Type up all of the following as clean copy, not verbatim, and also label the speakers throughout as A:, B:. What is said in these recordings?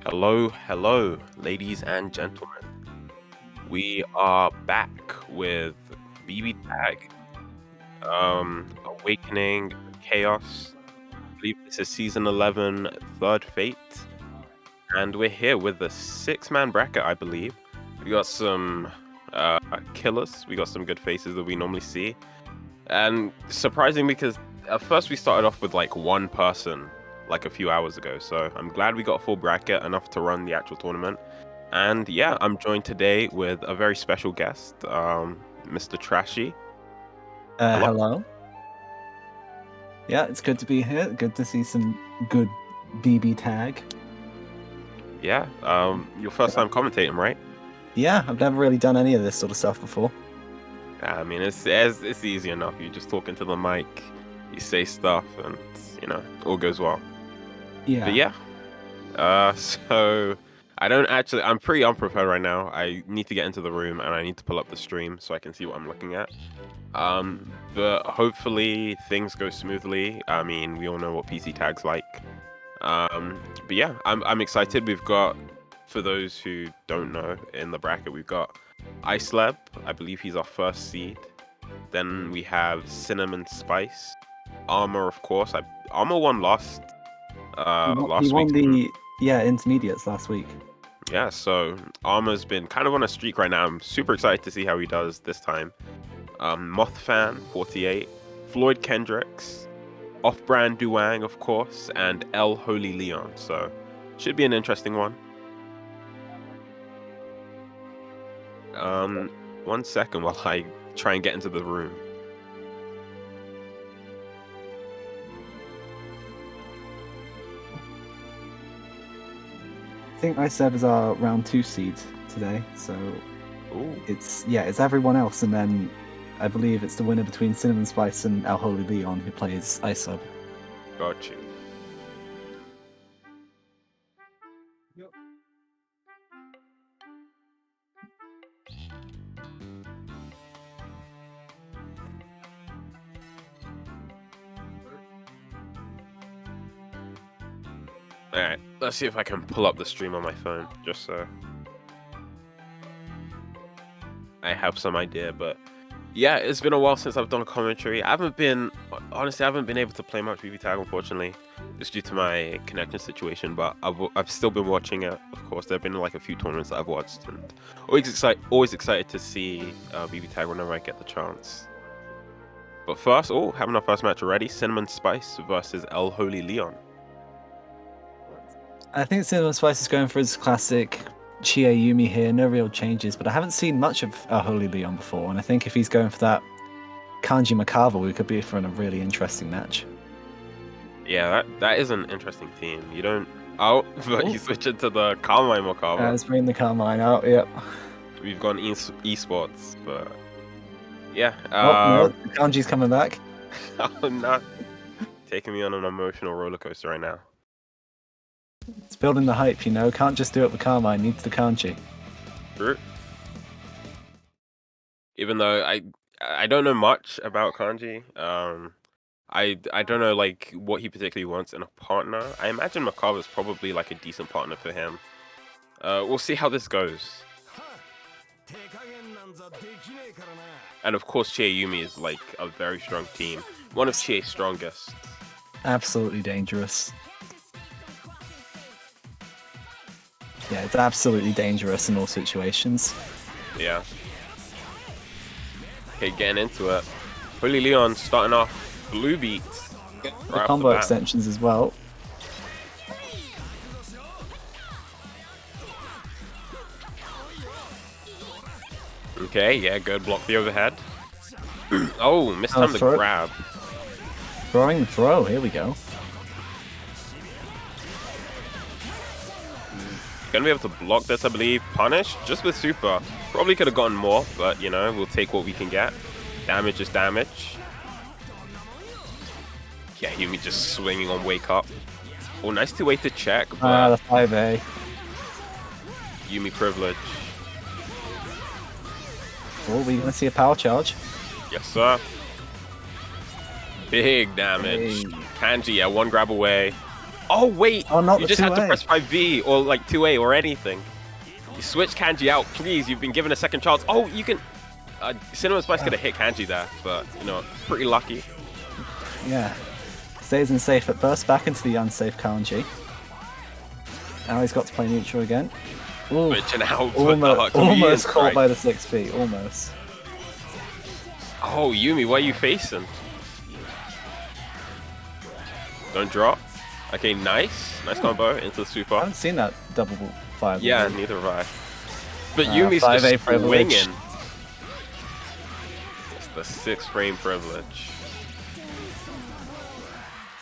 A: Hello, ladies and gentlemen. We are back with BBTAG, Awakening Chaos. I believe this is season 11, Third Fate, and we're here with the six-man bracket, I believe. We got some killers. We got some good faces that we normally see, and surprising because at first we started off with like one person like a few hours ago. So I'm glad we got a full bracket, enough to run the actual tournament. And yeah, I'm joined today with a very special guest, Mr. Trashy.
B: Hello. Yeah, it's good to be here. Good to see some good BBTAG.
A: Yeah, your first time commentating, right?
B: Yeah, I've never really done any of this sort of stuff before.
A: I mean, it's easy enough. You just talk into the mic, you say stuff, and all goes well.
B: Yeah.
A: But yeah, so I'm pretty unprepared right now. I need to get into the room and I need to pull up the stream so I can see what I'm looking at. But hopefully things go smoothly. I mean, we all know what PC tag's like. But yeah, I'm excited. We've got, for those who don't know, in the bracket we've got Icelab. I believe he's our first seed. Then we have CinnamonSpice, ArMa, of course. ArMa won last
B: He won the intermediates last week.
A: Yeah, so ArMa's been kind of on a streak right now. I'm super excited to see how he does this time. Mothfan 48, Floyd Kendrix, off-brand Duwang, of course, and El Holy Leon. So should be an interesting one. 1 second while I try and get into the room.
B: I think Icelab is our round 2 seed today, so it's everyone else, and then I believe it's the winner between CinnamonSpice and El Holy Leon who plays Icelab.
A: Got you.
B: Yep.
A: Alright, let's see if I can pull up the stream on my phone, just so I have some idea. But yeah, it's been a while since I've done a commentary. I haven't been able to play much BBTAG, unfortunately, just due to my connection situation, but I've still been watching it. Of course, there have been like a few tournaments that I've watched, and always excited to see BBTAG whenever I get the chance. But first, having our first match already, CinnamonSpice versus El Holy Leon.
B: I think CinnamonSpice is going for his classic Chie Yumi here, no real changes, but I haven't seen much of Holy Leon before, and I think if he's going for that Kanji Makava, we could be for a really interesting match.
A: Yeah, that is an interesting team. You don't... but you switch it to the Carmine Makava.
B: Let's bring the Carmine out, yep.
A: We've gone esports, but... Yeah.
B: No, Kanji's coming back.
A: Oh, no. Taking me on an emotional roller coaster right now.
B: It's building the hype, Can't just do it with Carmine, needs the Kanji.
A: True. Even though I don't know much about Kanji. I don't know like what he particularly wants in a partner. I imagine Makava is probably like a decent partner for him. We'll see how this goes. And of course, Chie Yumi is like a very strong team. One of Chie's strongest.
B: Absolutely dangerous. Yeah, it's absolutely dangerous in all situations.
A: Yeah. Okay, getting into it. Holy Leon starting off blue beats.
B: The combo extensions as well.
A: Okay, yeah, good. Block the overhead. Oh, missed time to grab.
B: Throwing the throw, here we go.
A: Gonna be able to block this, I believe. Punish, just with super. Probably could have gotten more, but we'll take what we can get. Damage is damage. Yeah, Yumi just swinging on wake up. Oh, nice to wait to check. But
B: the 5A.
A: Yumi privilege.
B: Oh, we're gonna see a power charge.
A: Yes, sir. Big damage. Hey. Kanji, yeah, one grab away. Oh wait,
B: Oh, not
A: you
B: the
A: just have to
B: 2A.
A: press 5V or like 2A or anything. You switch Kanji out, please. You've been given a second chance. Oh, you can. CinnamonSpice could have hit Kanji there, but you know, pretty lucky.
B: Yeah. Stays in safe at burst back into the unsafe Kanji. Now he's got to play neutral again. Ooh,
A: Switching out for the
B: almost caught by the 6B, almost.
A: Oh, Yumi, what are you facing? Don't drop. Okay, nice. Nice combo into the super.
B: I haven't seen that double fire.
A: Yeah, neither have I. But Yumi's
B: 5A
A: just
B: privilege.
A: swinging. It's the 6-frame privilege.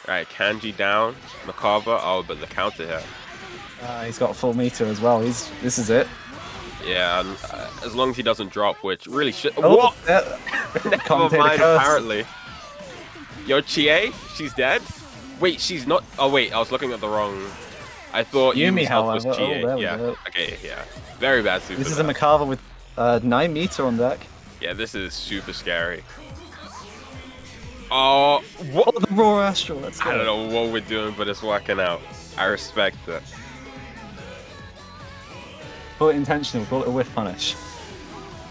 A: Alright, Kanji down. Makava. Oh, but the counter here.
B: He's got a full meter as well. This is it.
A: Yeah, as long as he doesn't drop, which really should.
B: Oh,
A: What?
B: Never
A: mind, apparently. Yo, Chie? She's dead? Wait, she's not. Oh, wait, I was looking at the wrong. I thought
B: Yumi,
A: Yumi's health was
B: however.
A: Chie.
B: Oh,
A: Yeah.
B: go.
A: Okay, yeah. Very bad super.
B: This is a Makava with 9 meter on deck.
A: Yeah, this is super scary. Oh, what?
B: Oh, the raw astral. Let's go.
A: I don't know what we're doing, but it's working out. I respect it.
B: Call it intentional. Call it a whiff punish.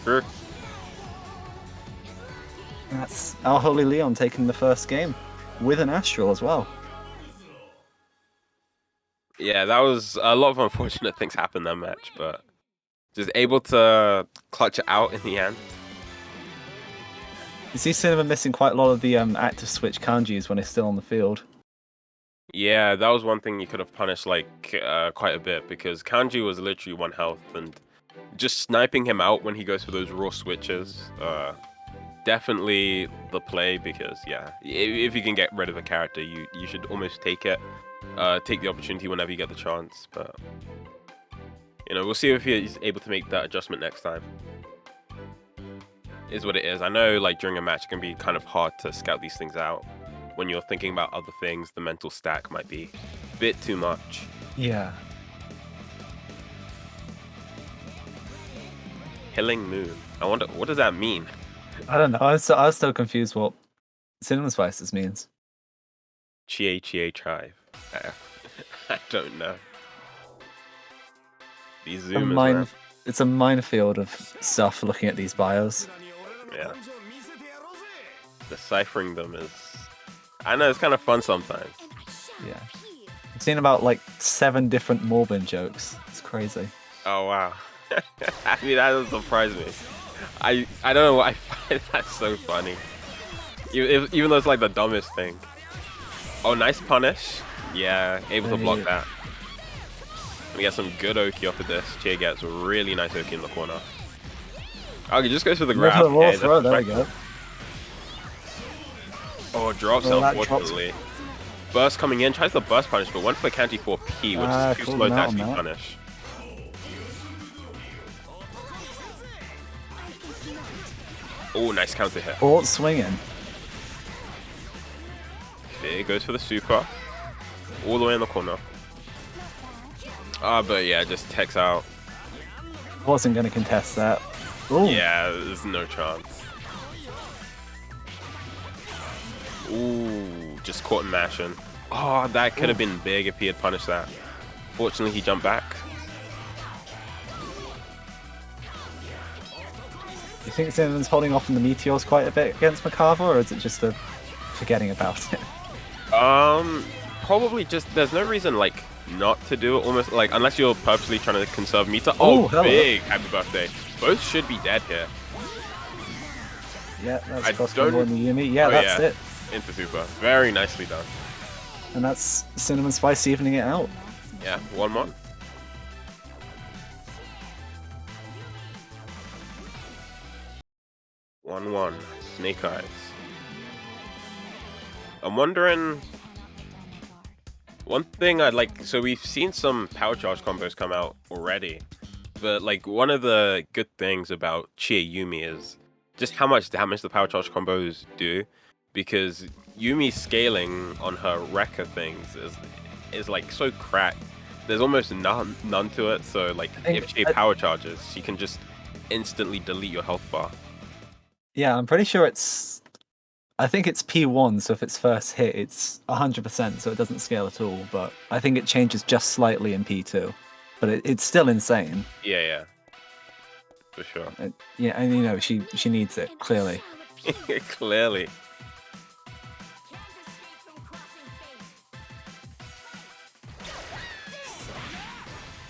A: Sure.
B: That's our Holy Leon taking the first game with an astral as well.
A: Yeah, that was a lot of unfortunate things happened that match, but just able to clutch it out in the end.
B: You see Cinnamon missing quite a lot of the active switch kanjis when he's still on the field.
A: Yeah, that was one thing you could have punished like quite a bit, because Kanji was literally 1 health, and just sniping him out when he goes for those raw switches, definitely the play. Because yeah, if you can get rid of a character, you should almost take it, take the opportunity whenever you get the chance. But you know, we'll see if he's able to make that adjustment next time. Is what it is. I know, like during a match, it can be kind of hard to scout these things out. When you're thinking about other things, the mental stack might be a bit too much.
B: Yeah.
A: Hilling Moon. I wonder, what does that mean?
B: I don't know. I was still confused what CinnamonSpices means.
A: Chie Chive. I don't know. These zoomers, man.
B: It's a minefield of stuff looking at these bios.
A: Yeah. Deciphering them is... I know, it's kind of fun sometimes.
B: Yeah. I've seen about like 7 different Morbin jokes. It's crazy.
A: Oh, wow. I mean, that doesn't surprise me. I don't know, I find that so funny. Even though it's like the dumbest thing. Oh, nice punish. Yeah, able to block that. We get some good Oki off of this. Chie gets a really nice Oki in the corner. Oh, he just goes for the grab.
B: Yeah, throw, there we go.
A: Oh, drops unfortunately. Burst coming in, tries the burst punish, but went for the Kanji 4P, which is too slow to actually punish. Oh, nice counter hit.
B: Fort swinging.
A: Big goes for the super. All the way in the corner. But yeah, just techs out.
B: Wasn't going to contest that. Ooh.
A: Yeah, there's no chance. Ooh, just caught him mashing. Oh, that could have been big if he had punished that. Fortunately, he jumped back.
B: Do you think Cinnamon's holding off on the meteors quite a bit against Makava, or is it just a forgetting about it?
A: Probably just, there's no reason like not to do it, almost like, unless you're purposely trying to conserve meter. Oh, big happy birthday. Both should be dead here.
B: Yeah, that's cross combo on the Yumi. Yeah, that's it.
A: Into super. Very nicely done.
B: And that's CinnamonSpice evening it out.
A: Yeah, 1-1. Snake Eyes. I'm wondering... One thing I'd like... So we've seen some power charge combos come out already. But like one of the good things about Chie Yumi is just how much damage the power charge combos do. Because Yumi's scaling on her Rekka things is like so cracked. There's almost none to it. So like if she power charges, she can just instantly delete your health bar.
B: Yeah, I'm pretty sure it's I think it's P1, so if it's first hit, it's 100%, so it doesn't scale at all. But I think it changes just slightly in P2. But it's still insane.
A: Yeah, yeah, for sure.
B: Yeah, and you know, she needs it, clearly.
A: Clearly.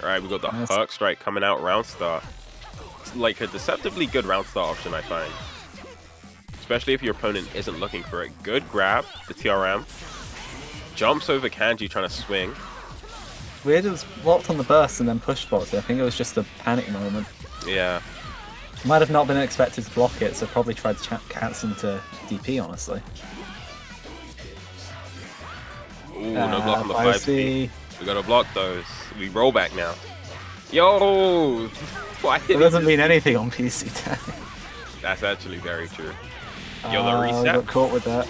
A: Alright, we got the Herc Strike coming out round start. It's like a deceptively good round start option, I find. Especially if your opponent isn't looking for it. Good grab, the TRM. Jumps over Kanji trying to swing.
B: Weird, it was blocked on the burst and then push blocked it. I think it was just a panic moment.
A: Yeah.
B: Might have not been expected to block it, so probably tried to cancel into DP, honestly.
A: Ooh, no block on the 5C. We gotta block those. We roll back now. Yo! Why did
B: it doesn't mean anything on PC tag.
A: That's actually very true. Yo, the reset.
B: We got caught with that.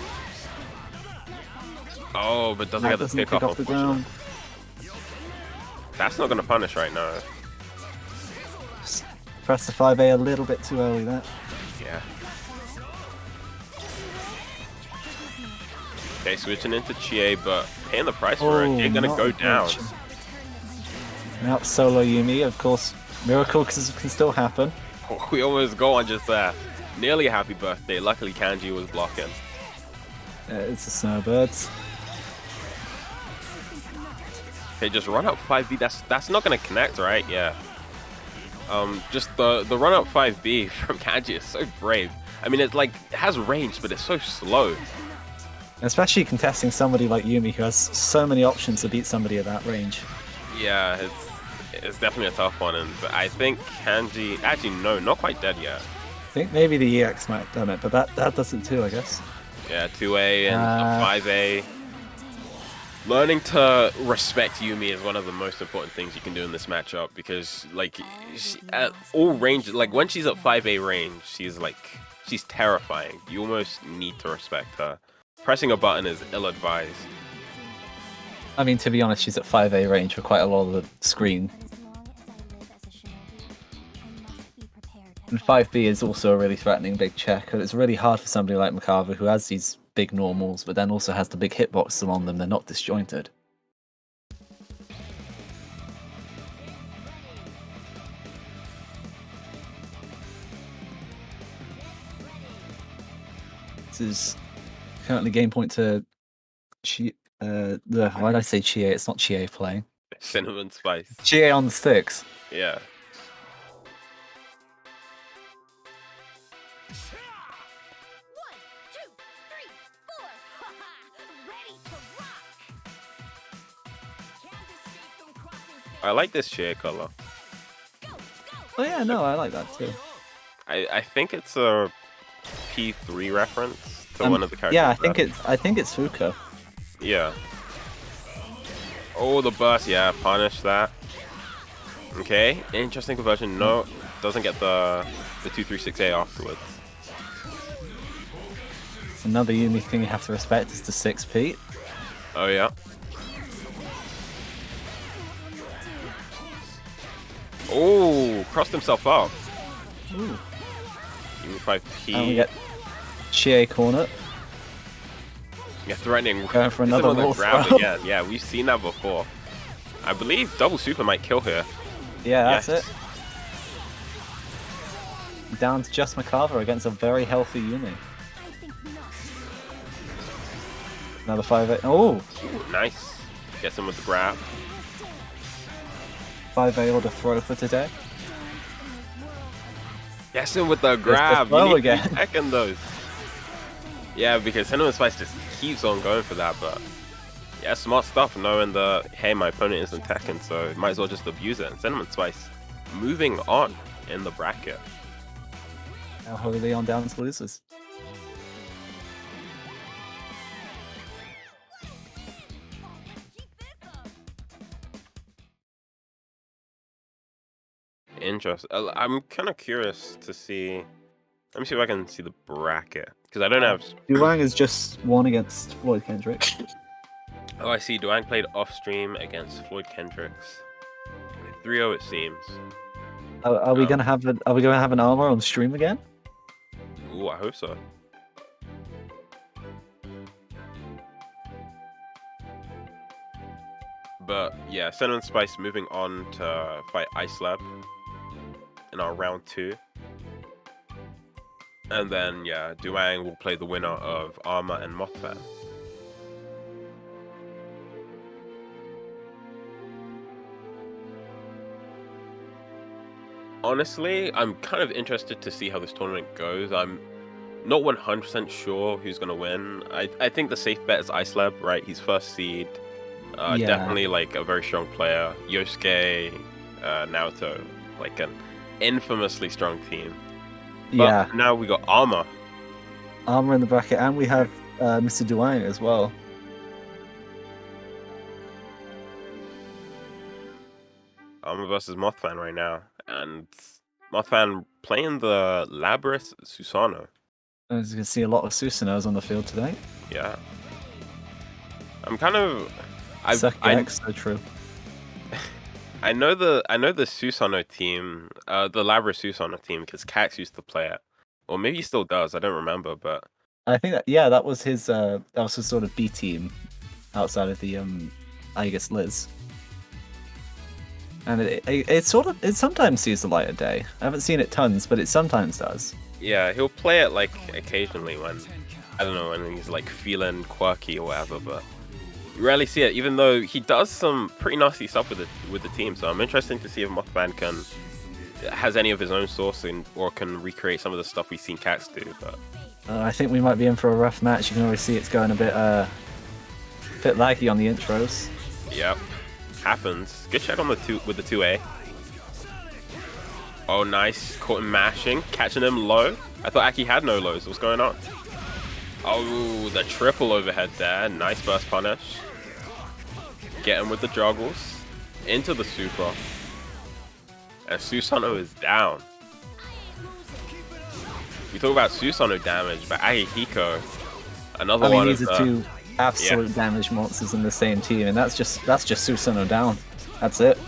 A: Oh, but doesn't get the pick off the ground. That's not gonna punish right now.
B: Just press the 5A a little bit too early there.
A: Yeah. Okay, switching into Chie, but paying the price for it. They're gonna go down.
B: Now solo Yumi, of course, miracles can still happen.
A: We almost go on just there. Nearly a happy birthday. Luckily, Kanji was blocking.
B: It's the Snowbirds.
A: Okay, just run up 5B. That's not gonna connect, right? Yeah. Just the run up 5B from Kanji is so brave. I mean, it has range, but it's so slow.
B: Especially contesting somebody like Yumi, who has so many options to beat somebody at that range.
A: Yeah, it's definitely a tough one, and I think Kanji... Actually, no, not quite dead yet.
B: I think maybe the EX might have done it, but that does it too, I guess.
A: Yeah, 2A and 5A. Learning to respect Yumi is one of the most important things you can do in this matchup, because, at all range, when she's at 5A range, she's terrifying. You almost need to respect her. Pressing a button is ill-advised.
B: I mean, to be honest, she's at 5A range for quite a lot of the screen. And 5B is also a really threatening big check, and it's really hard for somebody like Makava, who has these big normals, but then also has the big hitboxes on them. They're not disjointed. This is currently game point to why did I say Chie? It's not Chie playing.
A: CinnamonSpice.
B: Chie on the sticks.
A: Yeah. I like this Chie color.
B: Oh yeah, no, I like that too.
A: I think it's a P3 reference to one of the characters.
B: Yeah, I think it's Fuko.
A: Yeah. Oh, the burst. Yeah, punish that. Okay, interesting conversion. No, doesn't get the 236A afterwards.
B: It's another Yumi thing you have to respect is the 6P.
A: Oh yeah. Oh, crossed himself up.
B: Ooh.
A: Yumi 5P.
B: And we get Chie corner.
A: Yeah, threatening.
B: Going for another roll
A: grab again. Yeah, we've seen that before. I believe double super might kill here.
B: Yeah, that's it. Down to just Makava against a very healthy Yumi. Another 5A. Oh!
A: Ooh, nice. Gets him with the grab.
B: 5A or the throw for today.
A: Gets him with the grab. You need
B: again.
A: to be checking those. Yeah, because CinnamonSpice just keeps on going for that, but yeah, smart stuff knowing that, hey, my opponent isn't Tekken, so might as well just abuse it. And CinnamonSpice moving on in the bracket.
B: Now Holy Leon down to losers.
A: Interesting. I'm kind of curious to see. Let me see if I can see the bracket, because I don't have.
B: Duwang is just won against Floyd Kendrix.
A: Oh, I see. Duwang played off stream against Floyd Kendrix. 3-0 it seems.
B: Are we gonna have an ArMa on stream again?
A: Ooh, I hope so. But yeah, CinnamonSpice moving on to fight Ice Lab in our round 2. And then, yeah, Duwang will play the winner of ArMa and Mothfan. Honestly, I'm kind of interested to see how this tournament goes. I'm not 100% sure who's going to win. I think the safe bet is Ice Lab, right? He's first seed.
B: Yeah.
A: Definitely like a very strong player. Yosuke, Naoto, like an infamously strong team. But
B: Yeah.
A: now we got ArMa.
B: ArMa in the bracket, and we have Mr. Duwang as well.
A: ArMa versus Mothfan right now. And Mothfan playing the Labris Susano.
B: As you can see, a lot of Susanos on the field today.
A: Yeah. I'm kind of...
B: So true.
A: I know the Susano team, the Labris Susano team, because Cax used to play it. Or maybe he still does, I don't remember, but...
B: I think that was his sort of B team outside of the I guess Liz. And it sometimes sees the light of day. I haven't seen it tons, but it sometimes does.
A: Yeah, he'll play it like occasionally when, I don't know, when he's like feeling quirky or whatever, but you rarely see it, even though he does some pretty nasty stuff with the team. So I'm interested to see if Mothfan has any of his own sourcing or can recreate some of the stuff we've seen Cats do. But
B: I think we might be in for a rough match. You can already see it's going a bit laggy on the intros.
A: Yep, happens. Good check on the 2A. Oh, nice. Caught him mashing, catching him low. I thought Aki had no lows. What's going on? Oh, the triple overhead there. Nice burst punish. Get him with the juggles. Into the super. And Susano is down. We talk about Susano damage, but Ahihiko, another one.
B: These are two absolute damage monsters in the same team, and that's just Susano down. That's it.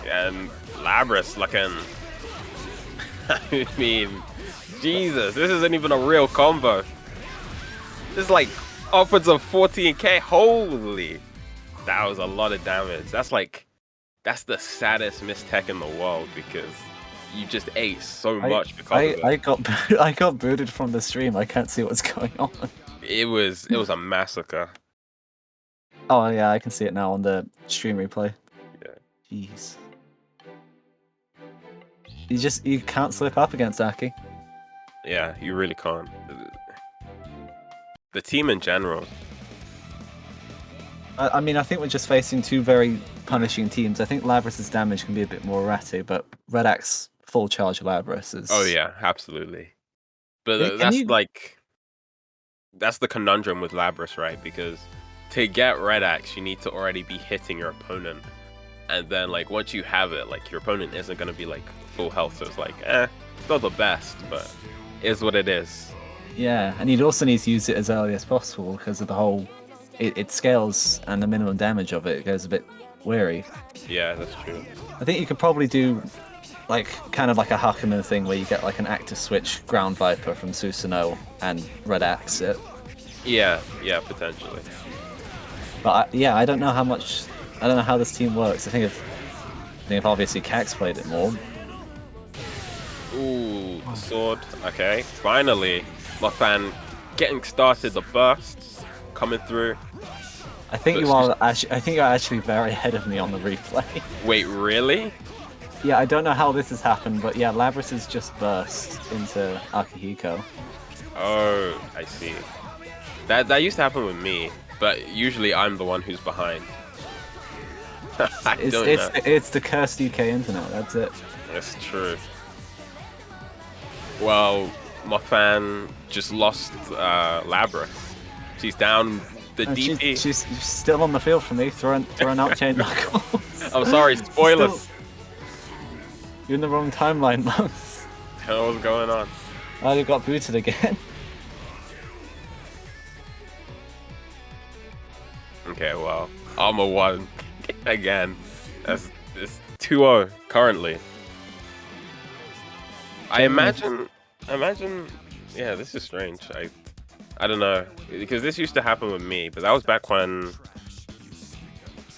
A: And Labris looking... I mean, Jesus, this isn't even a real combo. This is like upwards of 14k. Holy, that was a lot of damage. That's the saddest mistech in the world because you just ate so much because of it.
B: I got booted from the stream. I can't see what's going on.
A: It was a massacre.
B: Oh yeah, I can see it now on the stream replay.
A: Yeah.
B: Jeez. You can't slip up against Aki.
A: Yeah, you really can't. The team in general.
B: I mean, I think we're just facing two very punishing teams. I think Labris's damage can be a bit more erratic, but Red Axe full charge Labris is...
A: Oh yeah, absolutely. But that's the conundrum with Labris, right? Because to get Red Axe, you need to already be hitting your opponent. And then, like, once you have it, like, your opponent isn't going to be, like, full health. So it's like, it's not the best, but it is what it is.
B: Yeah, and you'd also need to use it as early as possible because of the whole... It scales, and the minimum damage of it goes a bit weary.
A: Yeah, that's true.
B: I think you could probably do, like, kind of like a Hakumen thing where you get, like, an active switch Ground Viper from Susanoo and Red Axe it.
A: Yeah, potentially.
B: But, I don't know how much... I don't know how this team works. I think if obviously Cax played it more.
A: Ooh, the sword. Okay, finally, Mothfan getting started. The burst coming through.
B: I think you're actually very ahead of me on the replay.
A: Wait, really?
B: Yeah, I don't know how this has happened, but yeah, Labris has just burst into Akihiko.
A: Oh, I see. That used to happen with me, but usually I'm the one who's behind.
B: It's the cursed UK internet, that's it.
A: That's true. Well, Mothfan just lost Labris. She's down the DP.
B: She's still on the field for me, throwing out chain knuckles.
A: I'm sorry, spoilers.
B: You're in the wrong timeline, Mums.
A: Hell, what's going on?
B: Oh, you got booted again.
A: Okay, well, ArMa won again. It's 2-0 currently. I imagine. Yeah, this is strange. I don't know, because this used to happen with me, but that was back when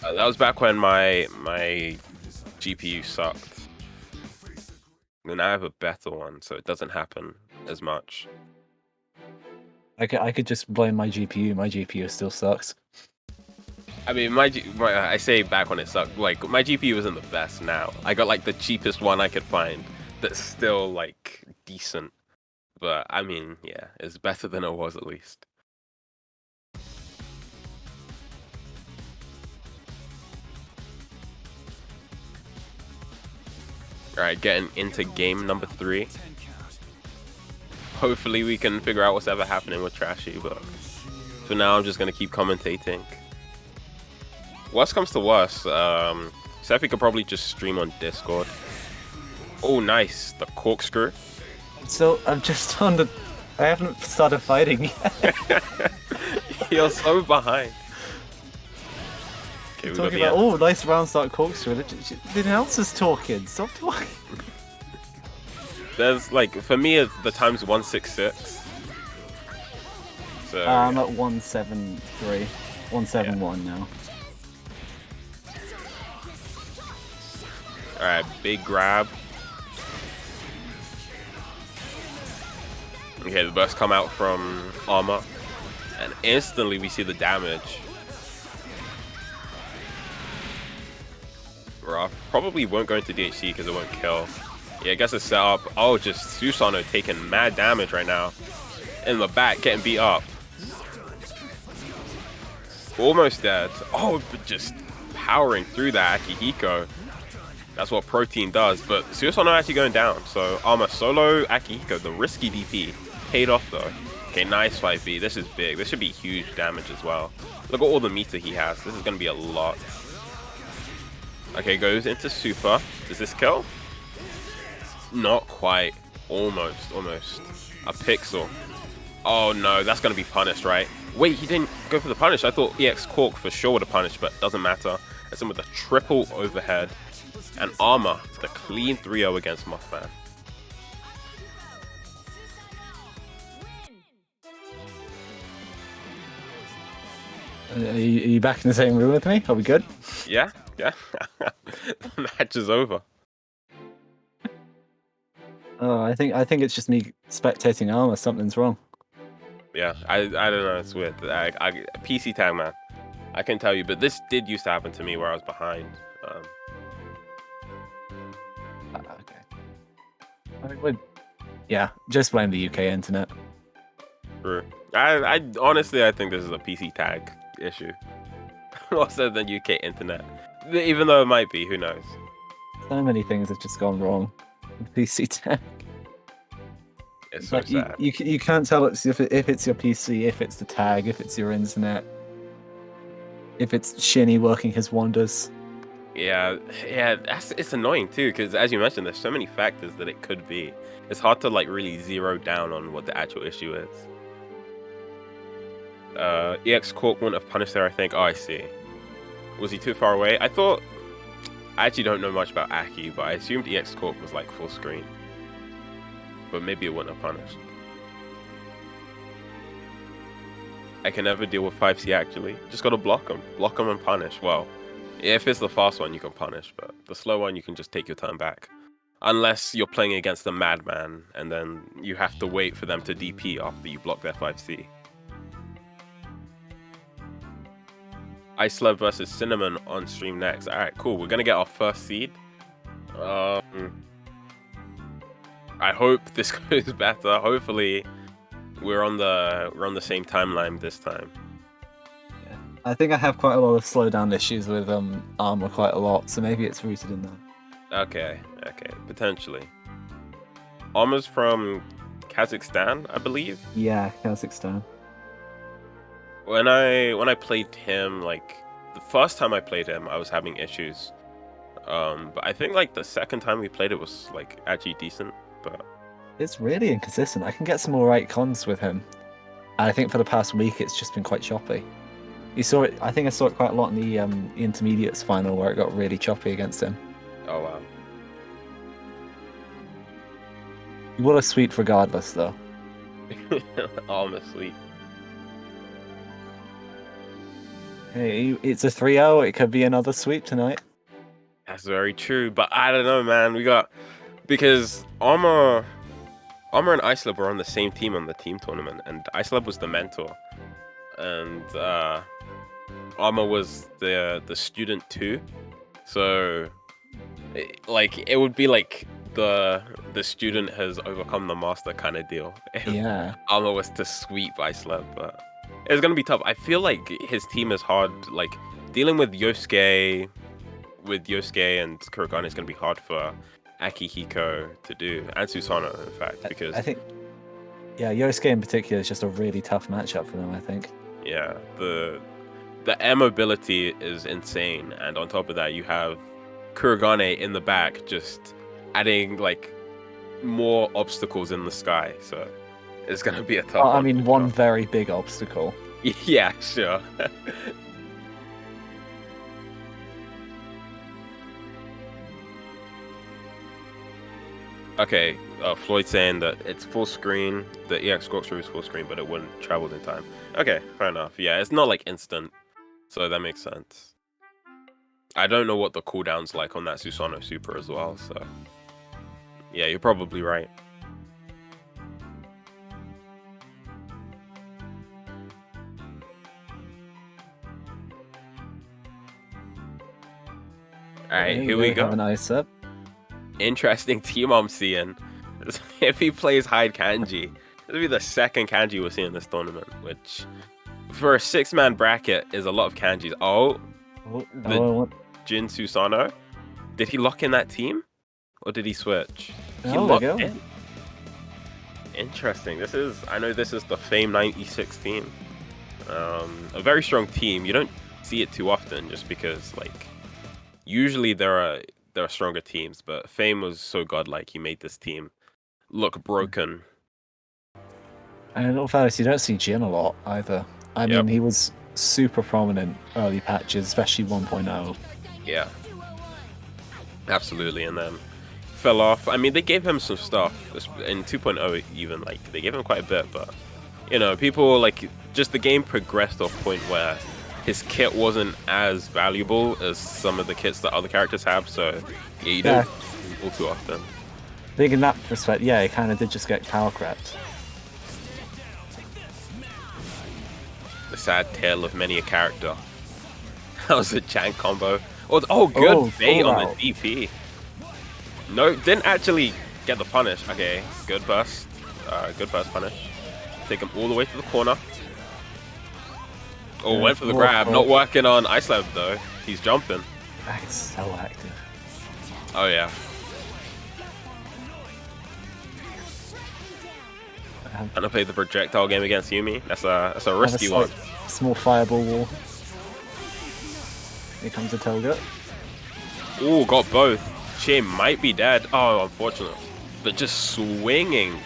A: That was back when my GPU sucked. And I have a better one, so it doesn't happen as much.
B: I could just blame my GPU. My GPU still sucks.
A: I mean, I say back when it sucked. Like my GPU isn't the best now. I got like the cheapest one I could find that's still like decent. But I mean, yeah, it's better than it was at least. Alright, getting into game number 3. Hopefully we can figure out what's ever happening with Trashy, but for now I'm just gonna keep commentating. Worst comes to worst, Sephi could probably just stream on Discord. Oh nice, the corkscrew.
B: So I'm just on the. I haven't started fighting yet.
A: You're so behind. Okay, we got
B: Talking
A: the
B: about, oh, nice round start corkscrew. The announcer's talking. Stop talking.
A: There's like, for me, it's the time's 166. So
B: I'm at 173, 171 now.
A: All right, big grab. Okay, the burst come out from ArMa, and instantly we see the damage. Rough. Probably won't go into DHC because it won't kill. Yeah, I guess it's set up. Oh, just Susano taking mad damage right now. In the back, getting beat up. Almost dead. Oh, but just powering through that Akihiko. That's what Protein does. But Susano actually going down. So ArMa solo Akihiko, the risky DP. Paid off though. Okay, nice 5B. This is big. This should be huge damage as well. Look at all the meter he has. This is going to be a lot. Okay, goes into super. Does this kill? Not quite. Almost. A pixel. Oh no, that's going to be punished, right? Wait, he didn't go for the punish. I thought EX Cork for sure would have punished, but doesn't matter. It's him with a triple overhead. And ArMa, the clean 3-0 against Mothfan.
B: Are you back in the same room with me? Are we good?
A: Yeah. The match is over.
B: Oh, I think it's just me spectating ArMa. Something's wrong.
A: Yeah, I don't know. It's weird. PC tag man, I can tell you, but this did used to happen to me where I was behind.
B: Okay. Yeah, just blame the UK internet.
A: True. I honestly, I think this is a PC tag issue, more so than UK internet. Even though it might be, who knows?
B: So many things have just gone wrong with PC tag.
A: It's so
B: like
A: sad.
B: You can't tell if it's your PC, if it's the tag, if it's your internet, if it's Shinny working his wonders.
A: Yeah, it's annoying too, because as you mentioned, there's so many factors that it could be. It's hard to like really zero down on what the actual issue is. EX Cork wouldn't have punished there, I think. Oh, I see. Was he too far away? I actually don't know much about Aki, but I assumed EX Cork was like full screen. But maybe it wouldn't have punished. I can never deal with 5C actually. Just gotta block them and punish. Well, if it's the fast one, you can punish, but the slow one, you can just take your turn back. Unless you're playing against a madman, and then you have to wait for them to DP after you block their 5C. Icelab versus Cinnamon on stream next. Alright, cool. We're gonna get our first seed. I hope this goes better. Hopefully we're on the same timeline this time.
B: Yeah. I think I have quite a lot of slowdown issues with ArMa quite a lot, so maybe it's rooted in that.
A: Okay, potentially. ArMa's from Kazakhstan, I believe.
B: Yeah, Kazakhstan.
A: When I played him, like the first time I played him, I was having issues. But I think like the second time we played it was like actually decent. But
B: it's really inconsistent. I can get some alright cons with him. And I think for the past week it's just been quite choppy. You saw it. I think I saw it quite a lot in the intermediates final where it got really choppy against him.
A: Oh wow.
B: What a sweep regardless, though.
A: ArMa sweep.
B: Hey, it's a 3-0. It could be another sweep tonight.
A: That's very true, but I don't know, man. Because ArMa and Icelab were on the same team on the team tournament, and Icelab was the mentor, and ArMa was the student too. So, it would be like the student has overcome the master kind of deal if
B: Yeah.
A: ArMa was to sweep Icelab, but it's gonna be tough. I feel like his team is hard. Like dealing with Yosuke and Kurogane is gonna be hard for Akihiko to do, and Susanoo, in fact, because
B: I think, yeah, Yosuke in particular is just a really tough matchup for them, I think.
A: yeah, the air mobility is insane, and on top of that, you have Kurogane in the back, just adding like more obstacles in the sky. So it's gonna be a tough one.
B: I mean, one very big obstacle.
A: Yeah, sure. Okay, Floyd saying that it's full screen. The EX Corkscrew is full screen, but it wouldn't travel in time. Okay, fair enough. Yeah, it's not like instant, so that makes sense. I don't know what the cooldown's like on that Susanoo Super as well, so yeah, you're probably right. All right, here we go.
B: Have an ice up.
A: Interesting team I'm seeing. If he plays Hyde Kanji, this will be the second Kanji we're seeing this tournament, which for a 6-man bracket is a lot of Kanjis. Jin Susanoo. Did he lock in that team? Or did he switch? He locked in. Interesting. I know this is the Fame 96 team. A very strong team. You don't see it too often just because like usually there are stronger teams, but Fame was so godlike he made this team look broken.
B: And in all fairness, you don't see Jin a lot either. I mean, he was super prominent early patches, especially 1.0.
A: Yeah. Absolutely, and then fell off. I mean, they gave him some stuff in 2.0 even, like, they gave him quite a bit, but, you know, people, like, just the game progressed to a point where his kit wasn't as valuable as some of the kits that other characters have, so yeah, you don't all too often.
B: I think in that respect, yeah, he kind of did just get power crept.
A: The sad tale of many a character. That was a jank combo. Oh, good bait on the DP. No, didn't actually get the punish. Okay, good burst. Good burst punish. Take him all the way to the corner. Oh, went for the grab. Not working on Icelab though. He's jumping.
B: That's so active.
A: Oh yeah. Gonna play the projectile game against Yumi. That's a risky one.
B: Small fireball wall. Here comes the Toga.
A: Ooh, got both. She might be dead. Oh, unfortunate. But just swinging.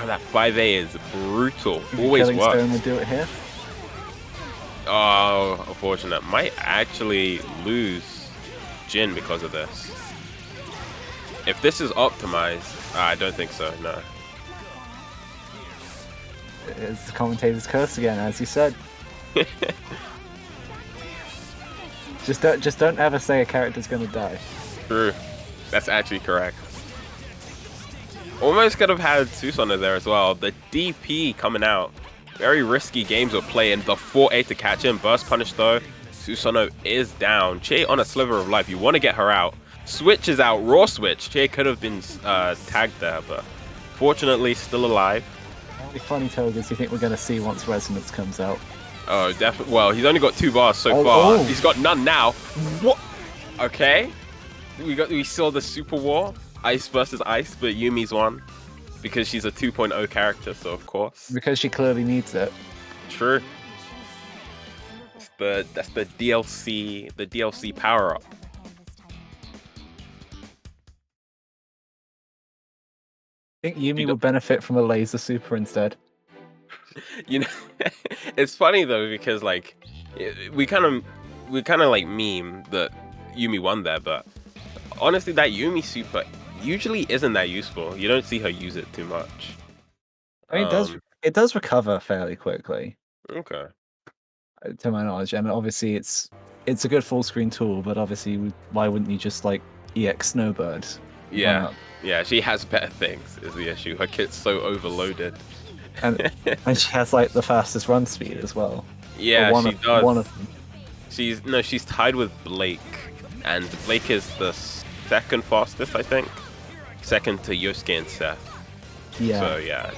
A: Oh, that 5A is brutal. Always works.
B: Stone would do it here.
A: Oh, unfortunate. Might actually lose Jin because of this. If this is optimized, I don't think so, no.
B: It's the commentator's curse again, as you said. Just don't ever say a character's gonna die.
A: True. That's actually correct. Almost could have had Susanoo there as well. The DP coming out. Very risky games of play, and the 4A to catch him. Burst punish though. Susanoo is down. Che on a sliver of life. You want to get her out. Switch is out. Raw switch. Che could have been tagged there, but fortunately still alive.
B: How many funny Togas do you think we're going to see once Resonance comes out?
A: Oh, definitely. Well, he's only got 2 bars so far. He's got none now. What? Okay. We saw the Super War. Ice versus Ice, but Yumi's won. Because she's a 2.0 character, so of course.
B: Because she clearly needs it.
A: True. That's the DLC power up.
B: I think Yumi would benefit from a laser super instead.
A: You know, it's funny though because like we kind of like meme that Yumi won there, but honestly, that Yumi super usually isn't that useful. You don't see her use it too much.
B: I mean, it does recover fairly quickly.
A: Okay.
B: to my knowledge. And obviously, it's a good full screen tool, but obviously, why wouldn't you just like EX Snowbird? Run
A: Yeah,
B: up?
A: yeah, she has better things is the issue. Her kit's so overloaded.
B: And she has like the fastest run speed as well.
A: Yeah, she does.
B: One of them.
A: She's tied with Blake, and Blake is the second fastest, I think. Second to Yosuke and Seth.
B: Yeah.
A: So yeah,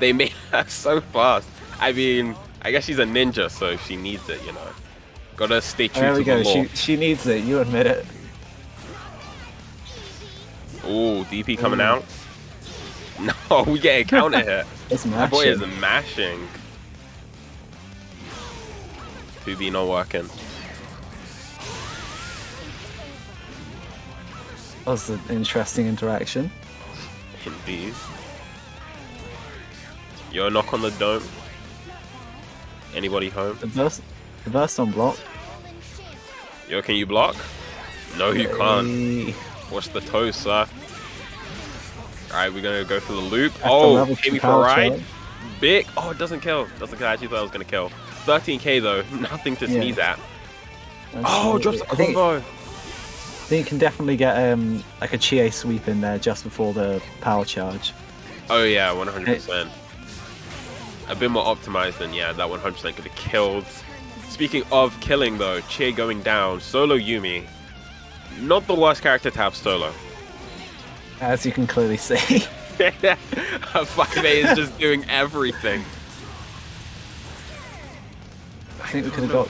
A: they made her so fast. I mean, I guess she's a ninja, so she needs it, you know. Gotta stay true
B: There
A: to
B: we go.
A: the law.
B: She needs it. You admit it.
A: Ooh, DP coming out. No, we get a counter hit.
B: It's
A: My boy is
B: mashing.
A: mashing. 2B not working.
B: That was an interesting interaction.
A: Indeed. Yo, knock on the dome. Anybody home?
B: The burst on block.
A: Yo, can you block? No, you can't.
B: Hey.
A: What's the toe, sir? Alright, we're gonna go for the loop.
B: After
A: Oh,
B: level
A: hit me
B: two
A: for a
B: power
A: ride.
B: charge.
A: Big. Oh, it doesn't kill. Doesn't kill. I actually thought it was gonna kill. 13k though. Nothing to
B: Yeah.
A: sneeze at.
B: That's
A: Oh,
B: really-
A: drops a
B: I think
A: combo.
B: you can definitely get like a Chie sweep in there just before the power charge.
A: Oh yeah, 100%. A bit more optimized than yeah, that 100% could have killed. Speaking of killing though, Chie going down, solo Yumi. Not the worst character to have solo.
B: As you can clearly see.
A: Her 5A is just doing everything.
B: I think we could have got.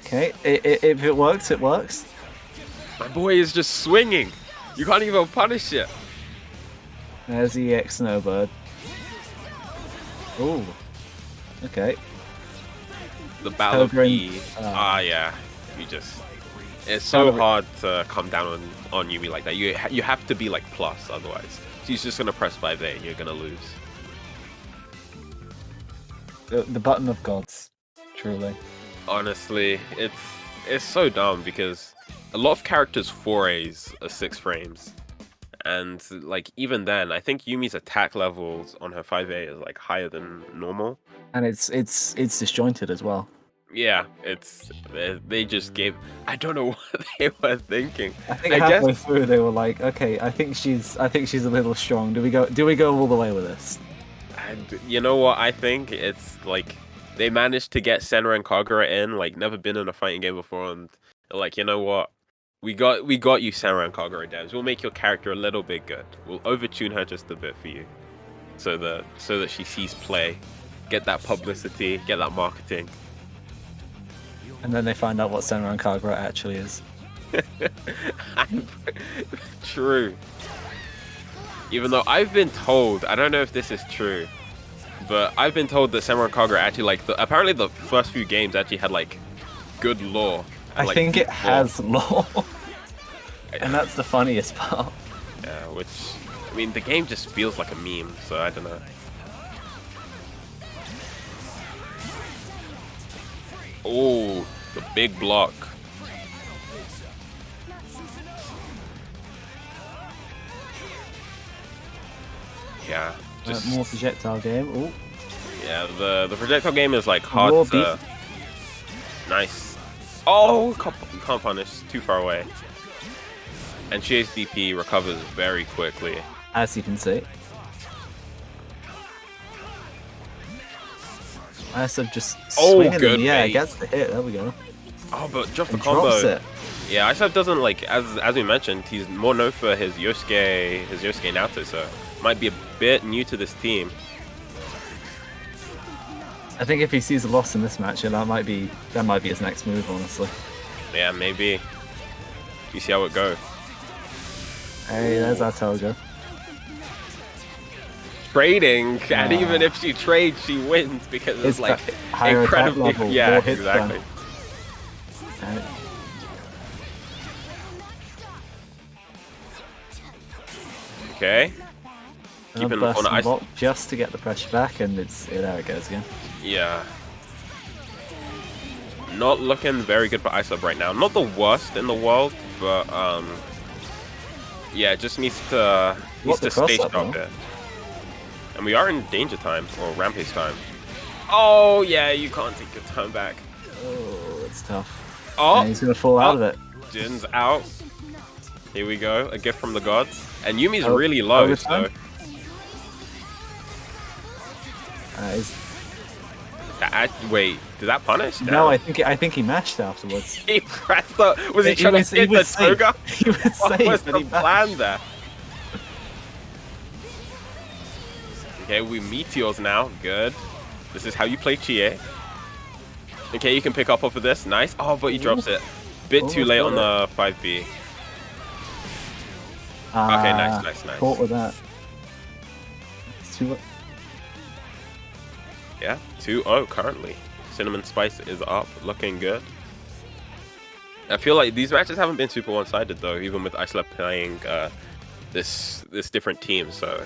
B: Okay, if it works, it works.
A: My boy is just swinging. You can't even punish it.
B: There's the EX Snowbird. Ooh. Okay.
A: The battle of
B: Pilgrim,
A: E.
B: uh,
A: Yeah. You just. It's so
B: Battle-
A: hard to come down on Yumi like that. You have to be like plus, otherwise she's just gonna press 5A and you're gonna lose.
B: The button of gods. Truly.
A: Honestly, it's so dumb because a lot of characters 4As are 6 frames. And like even then, I think Yumi's attack levels on her 5A is like higher than normal.
B: And it's disjointed as well.
A: Yeah, they just gave. I don't know what they were thinking.
B: I think
A: I
B: halfway
A: guess
B: through they were like, okay, I think she's a little strong. Do we go all the way with this?
A: and you know what I think? It's like they managed to get Senna and Kagura in, like never been in a fighting game before, and they're like, you know what? We got you, Senna and Kagura devs. We'll make your character a little bit good. We'll overtune her just a bit for you, so that she sees play, get that publicity, get that marketing.
B: And then they find out what Senran Kagura actually is.
A: True. Even though I've been told, I don't know if this is true, but I've been told that Samurai Kagura actually like apparently the first few games actually had like good lore.
B: I
A: like,
B: think it
A: lore.
B: has lore, and that's the funniest part.
A: Yeah, which I mean the game just feels like a meme, so I don't know. Oh, the big block. Yeah, just
B: More projectile game. Ooh,
A: yeah. The projectile game is like hard
B: Raw
A: to. Nice. Oh, you can't punish. Too far away. And Chase DP recovers very quickly.
B: as you can see. ISO just swinging
A: good
B: in the air,
A: bait.
B: gets the hit. There we go.
A: Oh, but drop the
B: And
A: combo.
B: drops it.
A: Yeah, Isab doesn't like as we mentioned. He's more known for his Yosuke Naoto, so might be a bit new to this team.
B: I think if he sees a loss in this match, that might be his next move, honestly.
A: Yeah, maybe. You see how it go.
B: Hey, there's our Toga.
A: Trading, and even if she trades, she wins because it's
B: It's
A: like
B: that higher attack
A: incredibly.
B: level,
A: Yeah,
B: more hits
A: exactly.
B: done.
A: Okay.
B: And
A: Keeping
B: a burst
A: on
B: and
A: ice.
B: block just to get the pressure back, and there it goes again.
A: Yeah. Not looking very good for Isab right now. Not the worst in the world, but yeah, just needs to
B: What the
A: stay
B: cross-up,
A: sharp
B: though?
A: there. And we are in danger time or rampage time. Oh yeah, you can't take your turn back.
B: Oh, it's tough.
A: Oh,
B: And he's gonna fall out of it.
A: Jin's out. Here we go, a gift from the gods. And Yumi's
B: Oh,
A: really low,
B: overtime?
A: so wait, did that punish?
B: No,
A: Damn.
B: I think he mashed afterwards.
A: He pressed up. Was he trying to hit the
B: safe.
A: toga?
B: He was
A: What
B: safe,
A: was
B: but
A: the
B: he mashed.
A: plan there? Okay, we meteors now. Good. This is how you play Chie. Okay, you can pick up off of this. Nice. Oh, but he drops it. Bit too
B: Almost
A: late
B: got
A: on the 5B. Okay, nice.
B: Caught with that. It's too.
A: Yeah, 2-0 currently. CinnamonSpice is up, looking good. I feel like these matches haven't been super one-sided though, even with Iceland playing this different team. So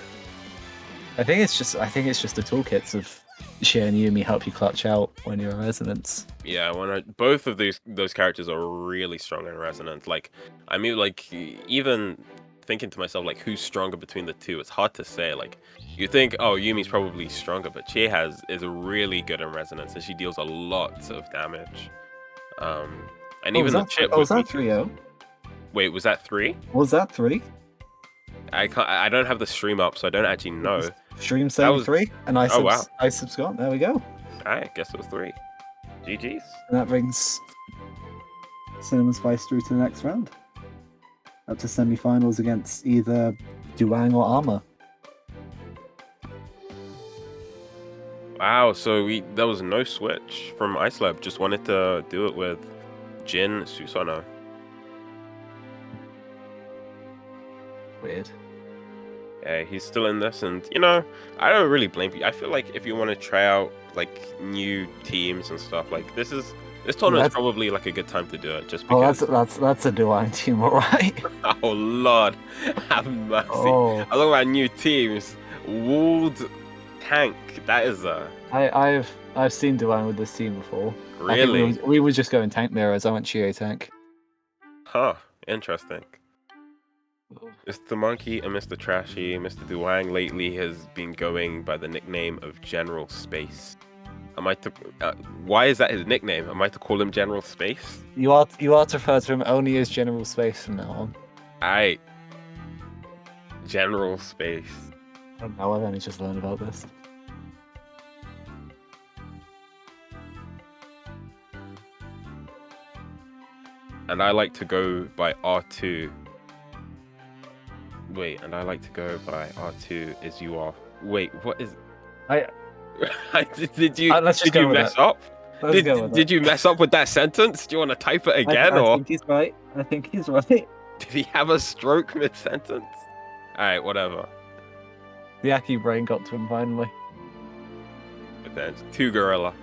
B: I think it's just the toolkits of Shea and Yumi help you clutch out when you're in resonance.
A: yeah, both of those characters are really strong in resonance. Like, I mean, like even thinking to myself, like, who's stronger between the two? It's hard to say. Like, you think, oh, Yumi's probably stronger, but Chie is really good in resonance, and she deals a lot of damage. And even the chip.
B: Was that 3-0?
A: Wait, was that 3?
B: Was that 3?
A: I don't have the stream up, so I don't actually know.
B: Stream saying 3, and
A: Oh, wow.
B: Isub's gone. There we go.
A: I guess it was 3. GG's.
B: And that brings CinnamonSpice through to the next round. Up to semi-finals against either Duwang or ArMa.
A: Wow, so there was no switch from Icelab. Just wanted to do it with Jin Susanoo.
B: Weird.
A: Yeah, he's still in this, and you know, I don't really blame you. I feel like if you want to try out like new teams and stuff, like this tournament's probably like a good time to do it. Just because.
B: Oh, that's a Duwang team, alright.
A: Oh Lord, have mercy!
B: Oh.
A: I look at new teams. Walled tank. That is a.
B: I've seen Duwang with this team before.
A: Really?
B: We were just going tank mirrors. I went Chie tank.
A: Huh. Interesting. Mr. Monkey and Mr. Trashy, Mr. Duwang lately has been going by the nickname of General Space. Am I to? Why is that his nickname? Am I to call him General Space?
B: You are to refer to him only as General Space from now on.
A: Aight. General Space.
B: I don't know. I've only just learned about this.
A: And I like to go by R2. Wait, and I like to go by R2 is you are. Wait, what is? Did you mess up? Did you mess up with that sentence? Do you want to type it again?
B: I think he's right. I think he's right.
A: Did he have a stroke mid-sentence? Alright, whatever.
B: The Aki brain got to him finally.
A: But then, 2 gorilla.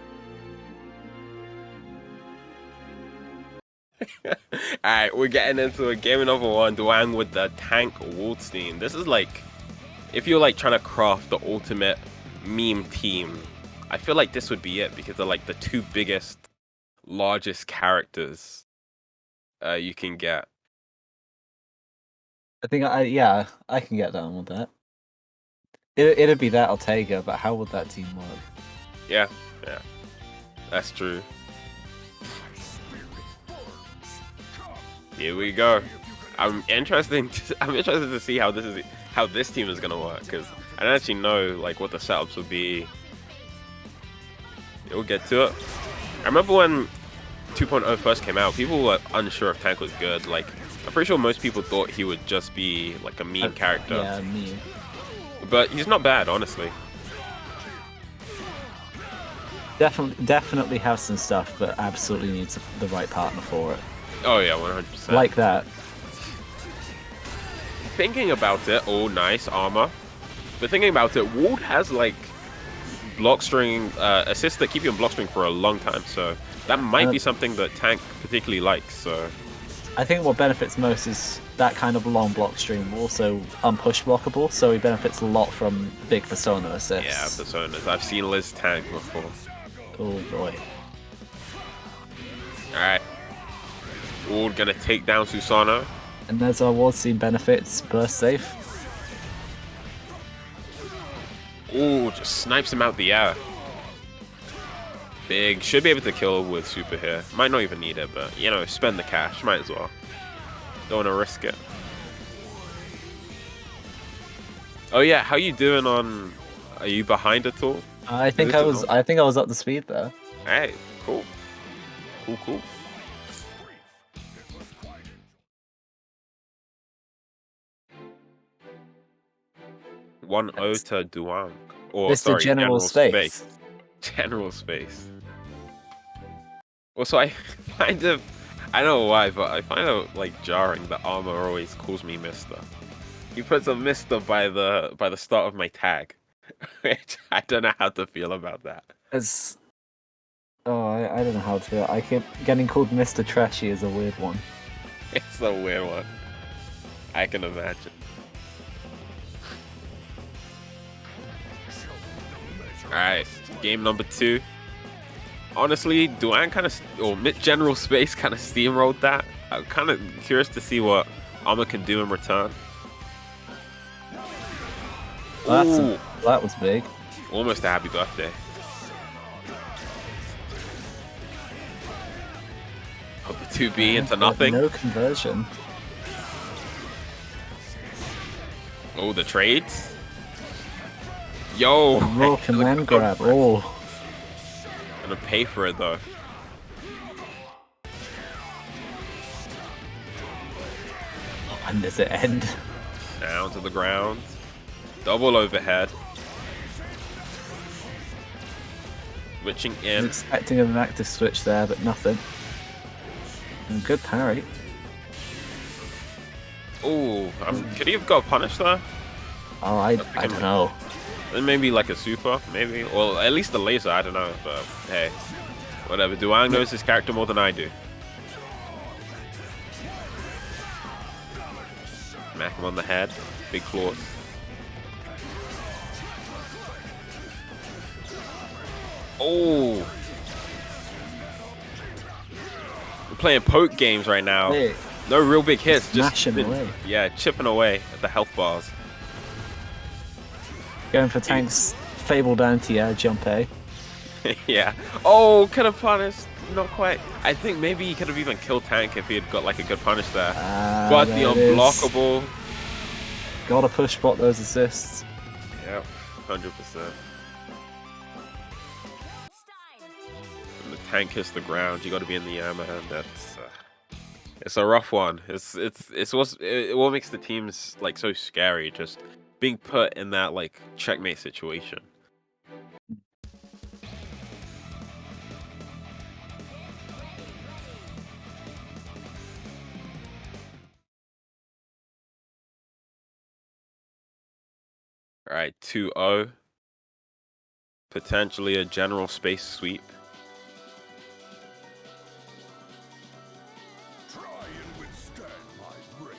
A: Alright, we're getting into a game number 1. Duwang with the tank Waldstein. This is like, if you're like trying to craft the ultimate meme team, I feel like this would be it because they're like the 2 biggest, largest characters you can get.
B: I think I can get down with that. It'd be that Ortega, but how would that team work?
A: Yeah, that's true. Here we go. I'm interested to see how this team is gonna work because I don't actually know like what the setups would be. We'll get to it. I remember when 2.0 first came out, people were unsure if Tank was good. Like, I'm pretty sure most people thought he would just be like a meme character.
B: Yeah, meme.
A: But he's not bad, honestly.
B: Definitely has some stuff, but absolutely needs the right partner for it.
A: Oh yeah, 100%.
B: Like that.
A: Thinking about it, oh nice ArMa. But thinking about it, Ward has like block string assists that keep you on block string for a long time, so that might be something that Tank particularly likes. So
B: I think what benefits most is that kind of long block stream, also unpush blockable, so he benefits a lot from big persona assists.
A: Yeah, personas. I've seen Liz Tank before.
B: Oh boy.
A: Alright. Ward gonna take down Susanoo.
B: And there's our ward scene benefits, burst safe.
A: Ooh, just snipes him out the air. Big. Should be able to kill with super here. Might not even need it, but, you know, spend the cash. Might as well. Don't want to risk it. Oh, yeah. How you doing on... Are you behind at all?
B: I think I was up to speed there.
A: Hey, cool. Cool. 1-0 to Duwang. Or,
B: Mr.
A: sorry,
B: General Space.
A: General Space. Also, I find it... I don't know why, but I find it, like, jarring that ArMa always calls me Mister. He puts a Mister by the start of my tag. Which I don't know how to feel about that.
B: It's... Oh, I don't know how to feel. I keep getting called Mr. Trashy is a weird one.
A: It's a weird one. I can imagine. Alright, game number 2. Honestly, Duwang kind of, or General Space kind of steamrolled that. I'm kind of curious to see what ArMa can do in return.
B: Well, that was big.
A: Almost a happy birthday. Oh, the 2B into nothing.
B: No conversion.
A: Oh, the trades. Yo.
B: Raw command grab. Oh.
A: Gonna pay for it though.
B: When does it end?
A: Down to the ground. Double overhead. Switching
B: I
A: in.
B: was expecting an active switch there, but nothing. And good parry.
A: Oh, could he have got punished there?
B: Oh, I don't know.
A: Maybe like a super, maybe. Or at least a laser, I don't know. But hey, whatever. Duwang knows his character more than I do. Smack him on the head. Big claws. Oh! We're playing poke games right now.
B: Hey.
A: No real big hits. Just
B: Smashing away.
A: Yeah, chipping away at the health bars.
B: Going for Tank's fabled anti-air jump A.
A: Yeah. Oh, could have punished. Not quite. I think maybe he could have even killed Tank if he had got like a good punish there. But the unblockable.
B: Gotta push spot those assists.
A: Yep, 100%. When the Tank hits the ground, you gotta be in the air, man. That's it's a rough one. What makes the teams like so scary. Just being put in that like checkmate situation. All right, 2-0. Potentially a general space sweep.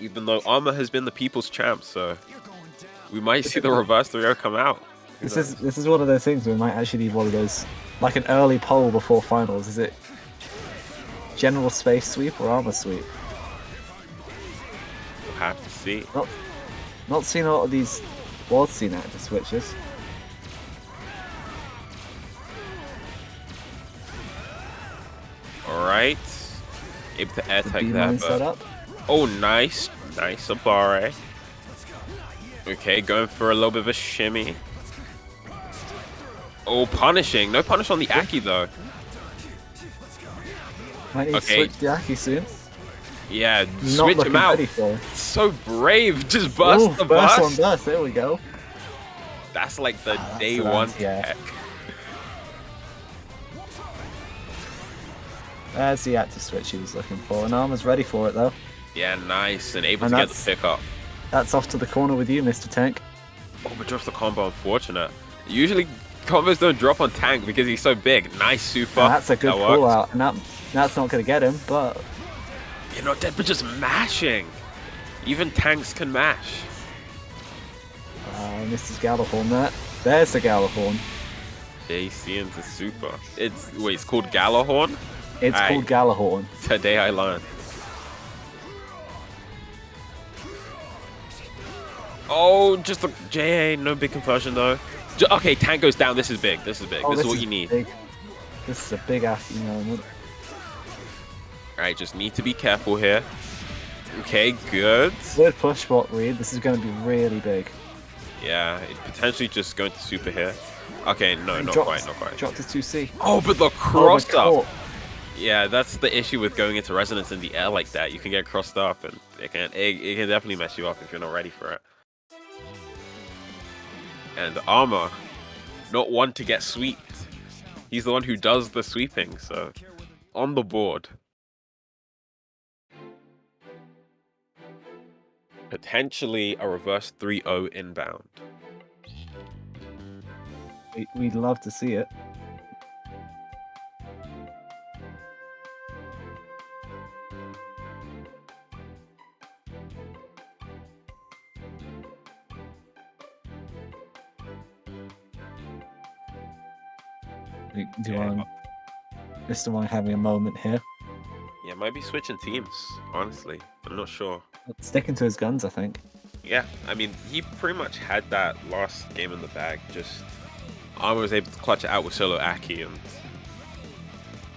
A: Even though ArMa has been the people's champ, so we might see the reverse 3-0 come out.
B: This is one of those things we might actually need one of those, like an early poll before finals. Is it general space sweep or ArMa sweep?
A: We'll have to see.
B: Not seeing a lot of these world scene active switches.
A: Alright. Able to air tag that, but...
B: Setup.
A: Oh, nice. Nice Abare. Okay, going for a little bit of a shimmy. Oh, punishing. No punish on the Aki, though.
B: Might need to switch the Aki soon.
A: Yeah,
B: Not
A: switch him out. So brave. Just burst the
B: burst
A: bus.
B: on burst. There we go.
A: That's like the day one tech.
B: There's the active switch he was looking for, and ArMa's ready for it though.
A: Yeah, nice, and able to get the pickup.
B: That's off to the corner with you, Mr. Tank.
A: Oh, but drops the combo, unfortunate. Usually combos don't drop on Tank because he's so big. Nice super.
B: That's a good pull out, and that's not going to get him, but...
A: You're not dead, but just mashing. Even tanks can mash.
B: Mr. Galahorn there. There's the Galahorn.
A: AC into super. It's called Galahorn?
B: It's called Galahorn.
A: Today I learned. Oh, just a JA, no big conversion though. Okay, tank goes down. This is big. This is big. This is what you need.
B: Big. This is a big Aki moment.
A: Alright, just need to be careful here. Okay, good.
B: Good push bot read. This is going to be really big.
A: Yeah, it's potentially just going to super here. Okay, no, not quite.
B: Dropped to 2C.
A: Oh, but the cross up.
B: Oh,
A: Yeah, that's the issue with going into resonance in the air like that. You can get crossed up, and it can definitely mess you up if you're not ready for it. And ArMa, not one to get sweeped. He's the one who does the sweeping, so on the board. Potentially a reverse 3-0 inbound.
B: We'd love to see it. Duwang, Mr. Wang having a moment here.
A: Yeah, might be switching teams, honestly. I'm not sure.
B: Sticking to his guns, I think.
A: Yeah, I mean, he pretty much had that last game in the bag. Just ArMa was able to clutch it out with solo Aki, and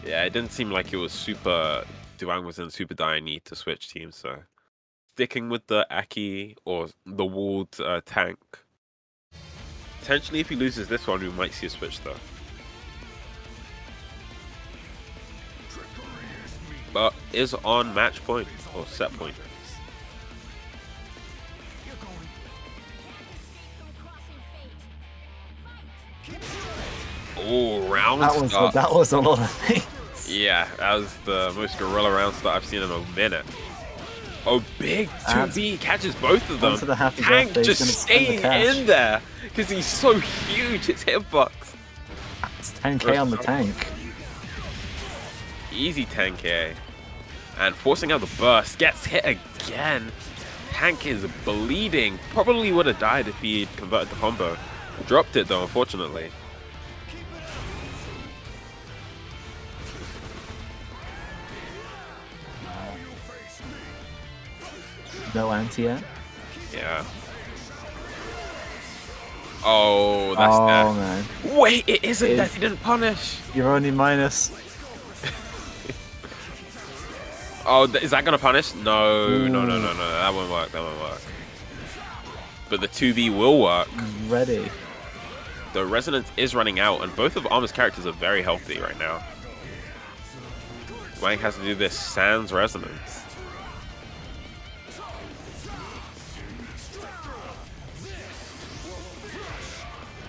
A: yeah, it didn't seem like it was super. Duwang was in super dire need to switch teams, so sticking with the Aki or the walled tank. Potentially, if he loses this one, we might see a switch though. But is on match point or set point. Oh, round start.
B: That was a lot of things.
A: Yeah, that was the most gorilla round start I've seen in a minute. Oh, big 2B catches both of them.
B: The happy
A: Tank
B: birthday,
A: just staying in there because he's so huge. It's hitbox.
B: It's 10k on the tank.
A: Easy 10k. And forcing out the burst. Gets hit again. Tank is bleeding. Probably would have died if he'd converted the combo. Dropped it though, unfortunately.
B: No anti-air?
A: Yeah. Oh, that's death.
B: Man.
A: Wait, it isn't death. He didn't punish.
B: You're only minus.
A: Oh, is that gonna punish? No, no. That won't work. But the 2B will work.
B: Ready.
A: The resonance is running out, and both of ArMa's characters are very healthy right now. Wang has to do this sans resonance.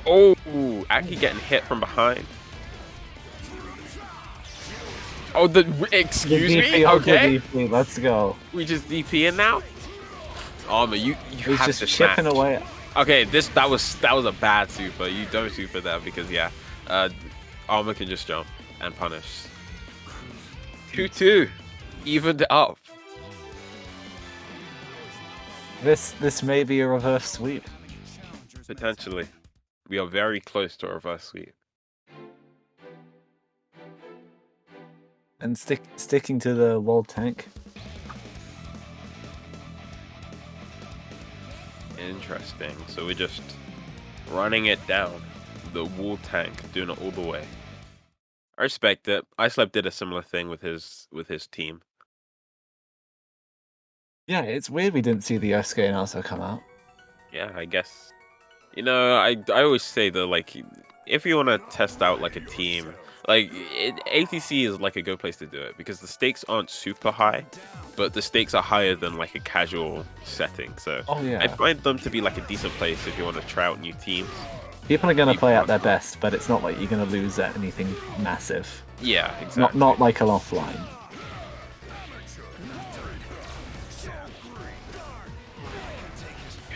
A: Oh, Aki getting hit from behind. Oh, excuse me? Okay.
B: DP, let's go.
A: We just DP in now? ArMa, you
B: He's
A: have
B: just
A: to
B: chipping
A: smash.
B: away.
A: Okay, that was a bad super. You don't super that because yeah, ArMa can just jump and punish. 2-2, evened up.
B: This may be a reverse sweep.
A: Potentially, we are very close to a reverse sweep.
B: And sticking to the wall tank.
A: Interesting. So we're just running it down. The wall tank, doing it all the way. I respect it. Icelab did a similar thing with his team.
B: Yeah, it's weird we didn't see the SK and also come out.
A: Yeah, I guess. You know, I always say that, like, if you want to test out like a team, like ATC is like a good place to do it because the stakes aren't super high, but the stakes are higher than like a casual setting. So I find them to be like a decent place if you want to try out new teams.
B: People are going to play at their best, but it's not like you're going to lose at anything massive.
A: Yeah, exactly.
B: Not like an offline.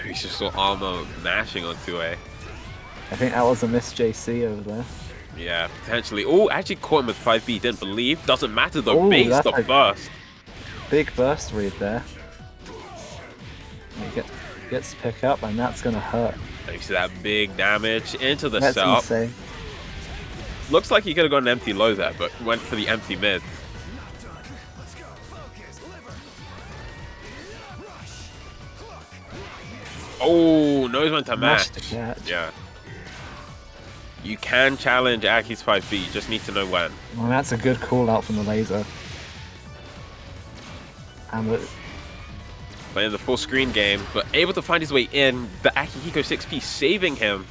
A: We just saw ArMa mashing onto A.
B: I think that was a miss JC over there.
A: Yeah, potentially. Oh, actually caught him with 5B. Didn't believe. Doesn't matter though. Base the burst.
B: Big burst read there. He gets to pick up, and that's gonna hurt.
A: Thanks to that big damage into the
B: That's
A: setup.
B: insane.
A: Looks like he could have gone empty low there, but went for the empty mid. Oh, knows when to match.
B: To catch.
A: Yeah. You can challenge Aki's 5B, you just need to know when.
B: Well, that's a good call out from the laser. And
A: Playing the full screen game, but able to find his way in. The Akihiko 6P saving him.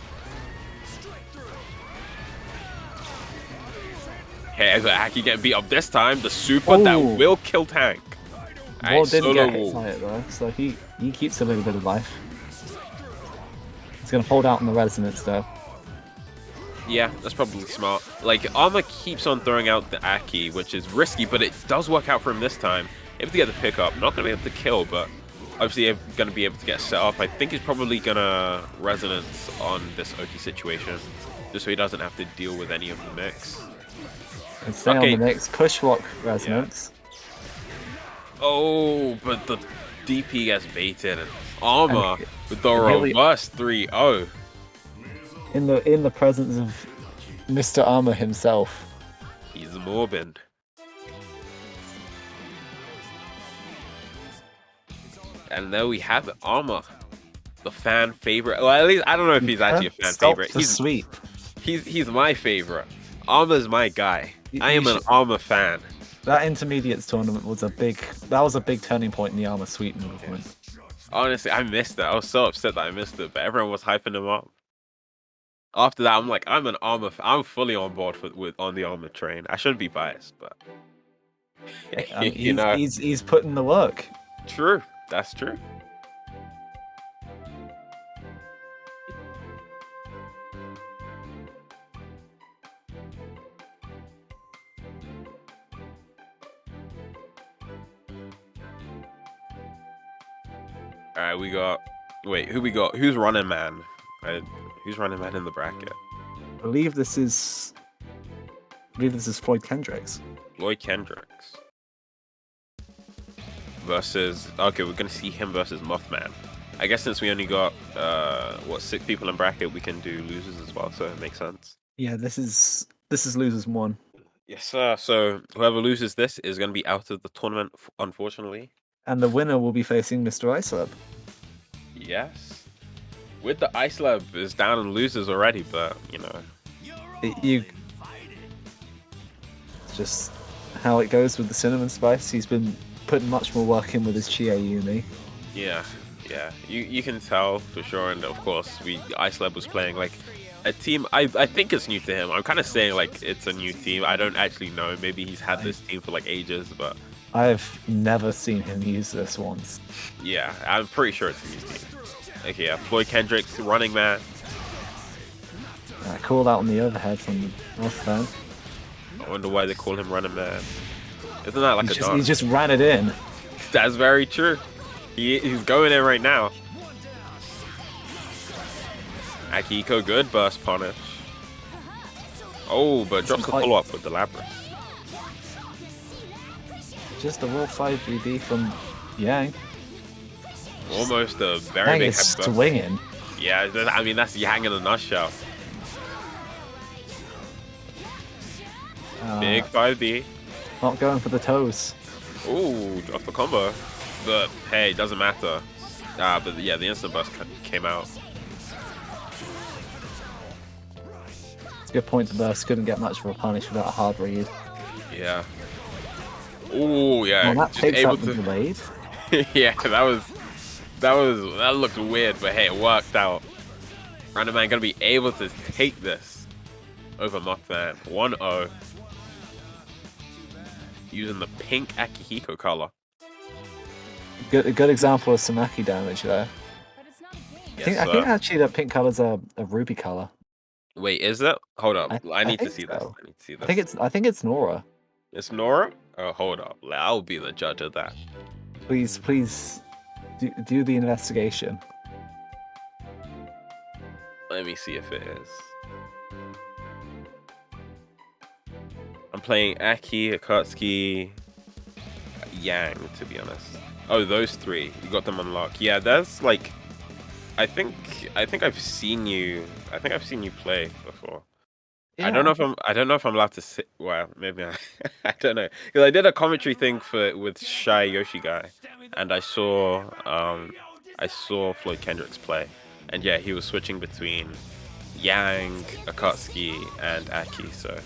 A: Okay, Aki getting beat up this time. The super that will kill tank.
B: Wall didn't get hit by it though, so he keeps a little bit of life. He's gonna hold out on the resonance though.
A: Yeah, that's probably smart. Like, ArMa keeps on throwing out the Aki, which is risky, but it does work out for him this time. Able to get the pickup. Not going to be able to kill, but obviously going to be able to get set up. I think he's probably going to resonance on this Oki situation, just so he doesn't have to deal with any of the mix.
B: And stay on the mix. Push rock resonance.
A: Yeah. Oh, but the DP gets baited. And ArMa with the robust 3-0.
B: In the presence of Mr. ArMa himself.
A: He's morbid. And there we have it, ArMa, the fan favorite. Well, at least I don't know if he's actually a fan favorite.
B: He's sweep.
A: He's my favorite. ArMa's my guy. I am an ArMa fan.
B: That intermediates tournament was a big turning point in the ArMa sweep movement.
A: Honestly, I missed it. I was so upset that I missed it, but everyone was hyping him up. After that, I'm like, I'm an ArMa. I'm fully on board on the ArMa train. I shouldn't be biased, but
B: you know, he's putting the work.
A: True, that's true. All right, we got. Wait, who we got? Who's running man? Who's running man in the bracket?
B: I believe this is Floyd Kendrix.
A: Floyd Kendrix versus. Okay, we're gonna see him versus Mothman. I guess since we only got 6 people in bracket, we can do losers as well, so it makes sense.
B: Yeah, this is losers 1.
A: Yes, sir. So whoever loses this is gonna be out of the tournament, unfortunately.
B: And the winner will be facing Mr. Icelab.
A: Yes. With the Ice Lab is down and losers already, but you know,
B: it's just how it goes with the CinnamonSpice. He's been putting much more work in with his Chie Yumi.
A: Yeah, you can tell for sure. And of course, Ice Lab was playing like a team. I think it's new to him. I'm kind of saying like it's a new team. I don't actually know. Maybe he's had this team for like ages, but
B: I've never seen him use this once.
A: Yeah, I'm pretty sure it's a new team. Okay, yeah, Floyd Kendrix, running man.
B: Called out on the overhead from the Mothfan.
A: I wonder why they call him running man. Isn't that like
B: he just ran it in.
A: That's very true. He's going in right now. Akihiko good burst punish. Oh, but drops the follow-up with the Lapras.
B: Just a raw 5 BD from Yang.
A: Almost a very big
B: head swinging.
A: Yeah, I mean that's Yang in a nutshell. Big 5D.
B: Not going for the toes.
A: Ooh, dropped the combo. But hey, doesn't matter. But yeah, the instant burst came out.
B: It's a good point to burst. Couldn't get much of a punish without a hard read.
A: Yeah. Ooh, yeah.
B: Well, that takes out the blade.
A: Yeah, that looked weird, but hey, it worked out. Random Man gonna be able to take this over Mothfan 1-0 using the pink Akihiko color.
B: A good example of Samaki damage there.
A: Yes,
B: I think actually that pink color's a ruby color.
A: Wait, is it? Hold up, I need to see this. I need to see this.
B: I think it's Nora.
A: It's Nora? Oh, hold up. I'll be the judge of that.
B: Please do the investigation.
A: Let me see if it is. I'm playing Aki, Akatsuki, Yang, to be honest. Oh, those 3. You got them unlocked. Yeah, that's like I think I've seen you play before. Yeah. I don't know if I'm allowed to sit. Well, maybe I don't know, because I did a commentary thing with Shy Yoshi Guy, and I saw Floyd Kendrix play, and yeah, he was switching between Yang, Akatsuki, and Aki. So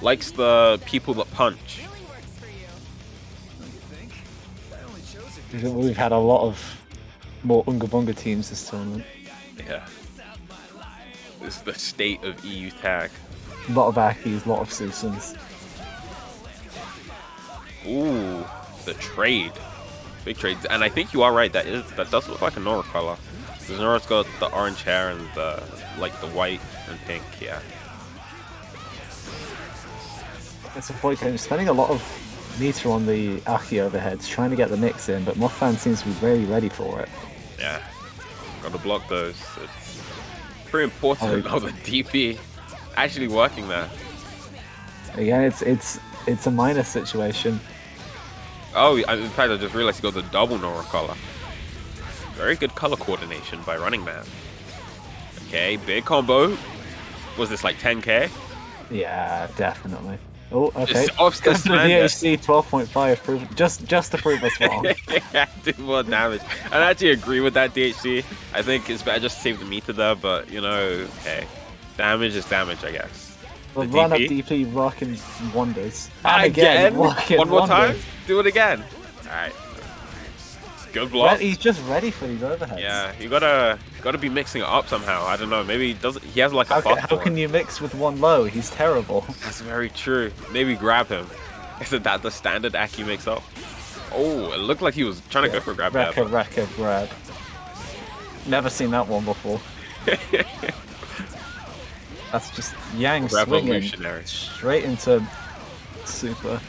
A: likes the people that punch.
B: We've had a lot of more Unga Bunga teams this tournament.
A: Yeah. This is the state of EU tag.
B: A lot of Akis, a lot of Susans.
A: Ooh, the trade. Big trades. And I think you are right, that does look like a Nora color. Because Nora's got the orange hair and the white and pink, yeah.
B: It's a Floyd spending a lot of meter on the Aki overheads, trying to get the mix in, but Mothfan seems to be very ready for it.
A: Yeah. Gotta block those. It's pretty important how the DP actually working there.
B: Again, it's a minor situation.
A: Oh, in fact, I just realized he got the double Nora color. Very good color coordination by Running Man. Okay, big combo. Was this like 10k?
B: Yeah, definitely. Oh, okay.
A: Just off the
B: DHC 12.5, just to prove us wrong.
A: Yeah, do more damage. I actually agree with that DHC. I think it's better just to save the meter there, but you know, okay. Damage is damage, I guess.
B: The run up DP rocking wonders.
A: And again? One more time? Do it again. Alright. Good block.
B: He's just ready for these overheads.
A: Yeah, you gotta be mixing it up somehow. I don't know. Maybe he has like a
B: how can you mix with one low? He's terrible.
A: That's very true. Maybe grab him. Isn't that the standard Aki mix up? Oh, it looked like he was trying to go for a grab.
B: Grab. Never seen that one before. That's just Yang swinging straight into super.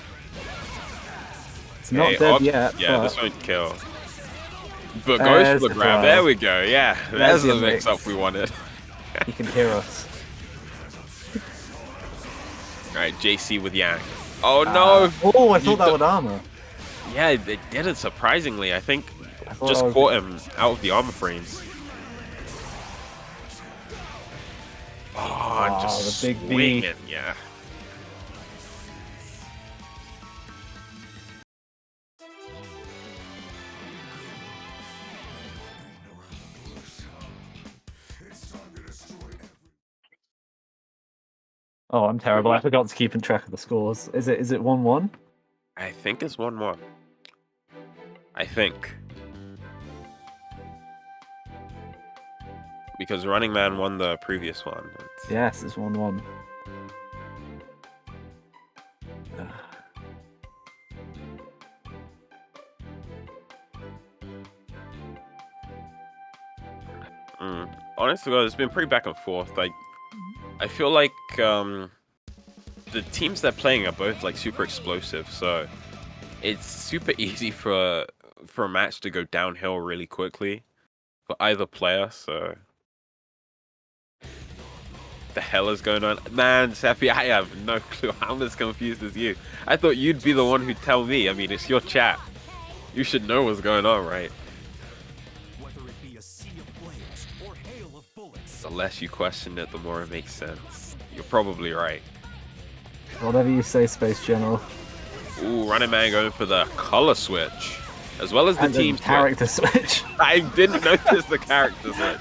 B: It's not dead yet.
A: Yeah, this won't kill. But goes for the grab. There we go. Yeah, there's the mix up we wanted.
B: You can hear us.
A: Alright, JC with Yang. Oh no!
B: Oh, I thought that would ArMa.
A: Yeah, they did it surprisingly. I think just caught him out of the ArMa frames. Oh, and just
B: the big
A: swinging, yeah.
B: Oh, I'm terrible. I forgot to keep in track of the scores. Is it 1-1?
A: I think it's 1-1. I think. Because Running Man won the previous one.
B: Yes, it's 1-1.
A: Honestly, it's been pretty back and forth. Like, I feel like the teams they're playing are both like super explosive, so it's super easy for a match to go downhill really quickly for either player. So, the hell is going on, man? Seppi, I have no clue. I'm as confused as you. I thought you'd be the one who'd tell me. I mean, it's your chat. You should know what's going on, right? The less you question it, the more it makes sense. You're probably right.
B: Whatever you say, Space General.
A: Ooh, Running Man going for the color switch, as well as the team
B: character switch.
A: I didn't notice the character switch.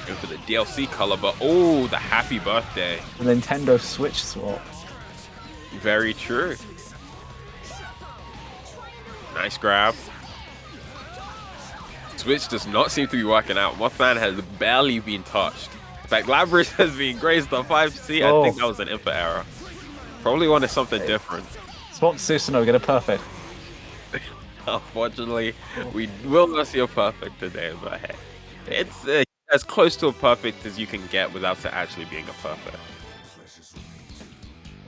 A: Going for the DLC color, but oh, the happy birthday.
B: The Nintendo Switch swap.
A: Very true. Nice grab. Switch does not seem to be working out. Mothfan has barely been touched. In fact, Labris has been grazed on 5C. I think that was an input error. Probably wanted something different.
B: Swap Susanoo, get a perfect.
A: Unfortunately, we will not see a perfect today, but hey. It's as close to a perfect as you can get without it actually being a perfect.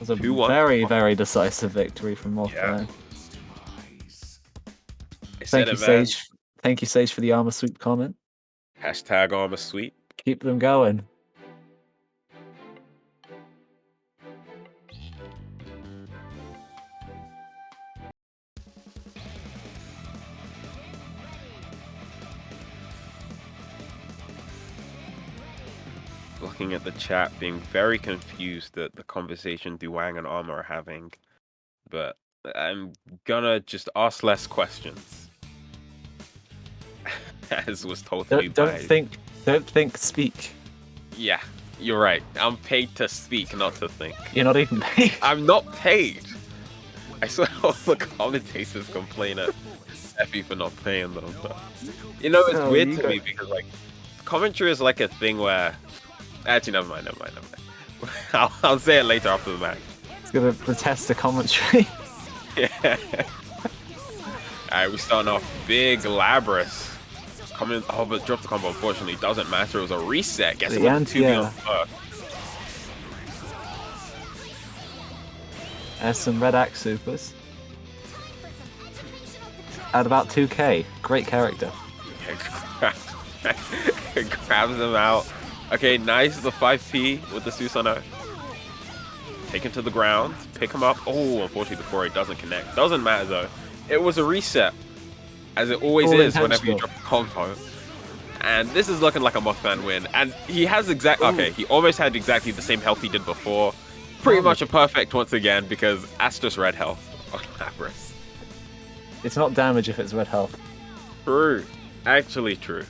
B: It was a very, very decisive victory from Mothfan.
A: Yeah.
B: Thank you, Sage, for the ArMa Sweep comment.
A: Hashtag ArMa Sweep.
B: Keep them going.
A: Looking at the chat, being very confused at the conversation Duwang and ArMa are having. But I'm gonna just ask less questions. as was told to me
B: Don't think, speak.
A: Yeah, you're right. I'm paid to speak, not to think.
B: You're not even paid.
A: I'm not paid. I swear all the commentators complain at Effie for not paying them. But, you know, it's weird to me because like commentary is like a thing where actually never mind. I'll say it later after the match.
B: It's gonna protest the commentary.
A: Yeah. Alright, we're starting off big Labras. Coming, oh, but drop the combo unfortunately doesn't matter. It was a reset. Gets him with 2v on.
B: There's some Red Axe supers. At about 2k. Great character.
A: Grabs him out. Okay, nice. The 5p with the Susanoo. Take him to the ground. Pick him up. Oh, unfortunately, before it doesn't connect. Doesn't matter, though. It was a reset. As it always is whenever you drop a combo. And this is looking like a Mothfan win. And he has okay, he almost had exactly the same health he did before. Pretty much a perfect once again because that's just red health on Labras.
B: It's not damage if it's red health.
A: True. Actually true.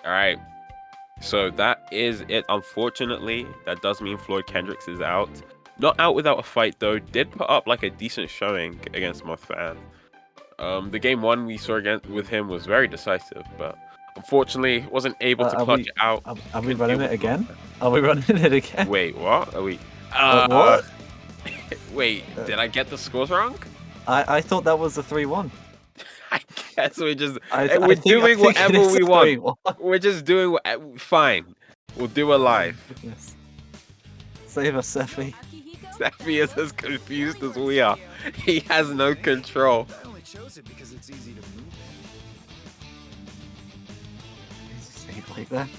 A: Alright, so that is it. Unfortunately, that does mean Floyd Kendrix is out. Not out without a fight though. Did put up like a decent showing against Mothfan. The game one we saw with him was very decisive, but unfortunately wasn't able to clutch it out.
B: Are we running it again? Are we running it again?
A: Wait, what? Are we?
B: What?
A: Wait, did I get the scores wrong?
B: I thought that was a 3-1.
A: I guess we're just
B: we're
A: doing whatever we want. We're just doing what. Fine, we'll do it live.
B: Yes. Save us, Sephi.
A: Sephi is as confused as we are. He has no control.
C: I only chose it because it's easy to move.
B: Like that.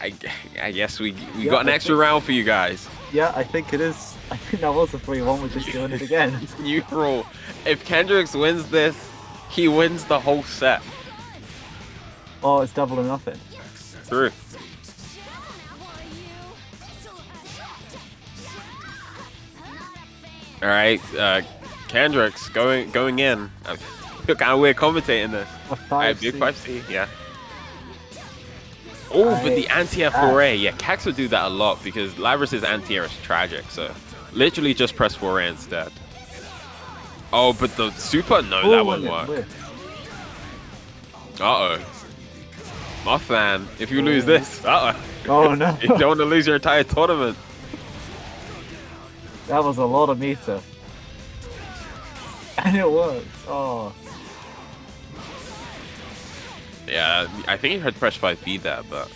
A: I guess we got an extra round for you guys.
B: Yeah, I think it is. I think that was a 3-1. We're just doing it again.
A: Neutral. If Kendrix wins this, he wins the whole set.
B: Oh, it's double or nothing.
A: True. All right, Kendrix going in. Look how we're commentating this. Alright, big 5C, yeah. Oh, but the anti-air foray. Yeah, Cax would do that a lot because Labras' anti-air is tragic, so literally just press foray instead. Oh, but the super? No, that won't work. Uh-oh. Mothfan, if you lose this,
B: Oh no.
A: You don't want to lose your entire tournament.
B: That was a lot of meter. And it works. Oh.
A: Yeah, I think he had press 5B there, but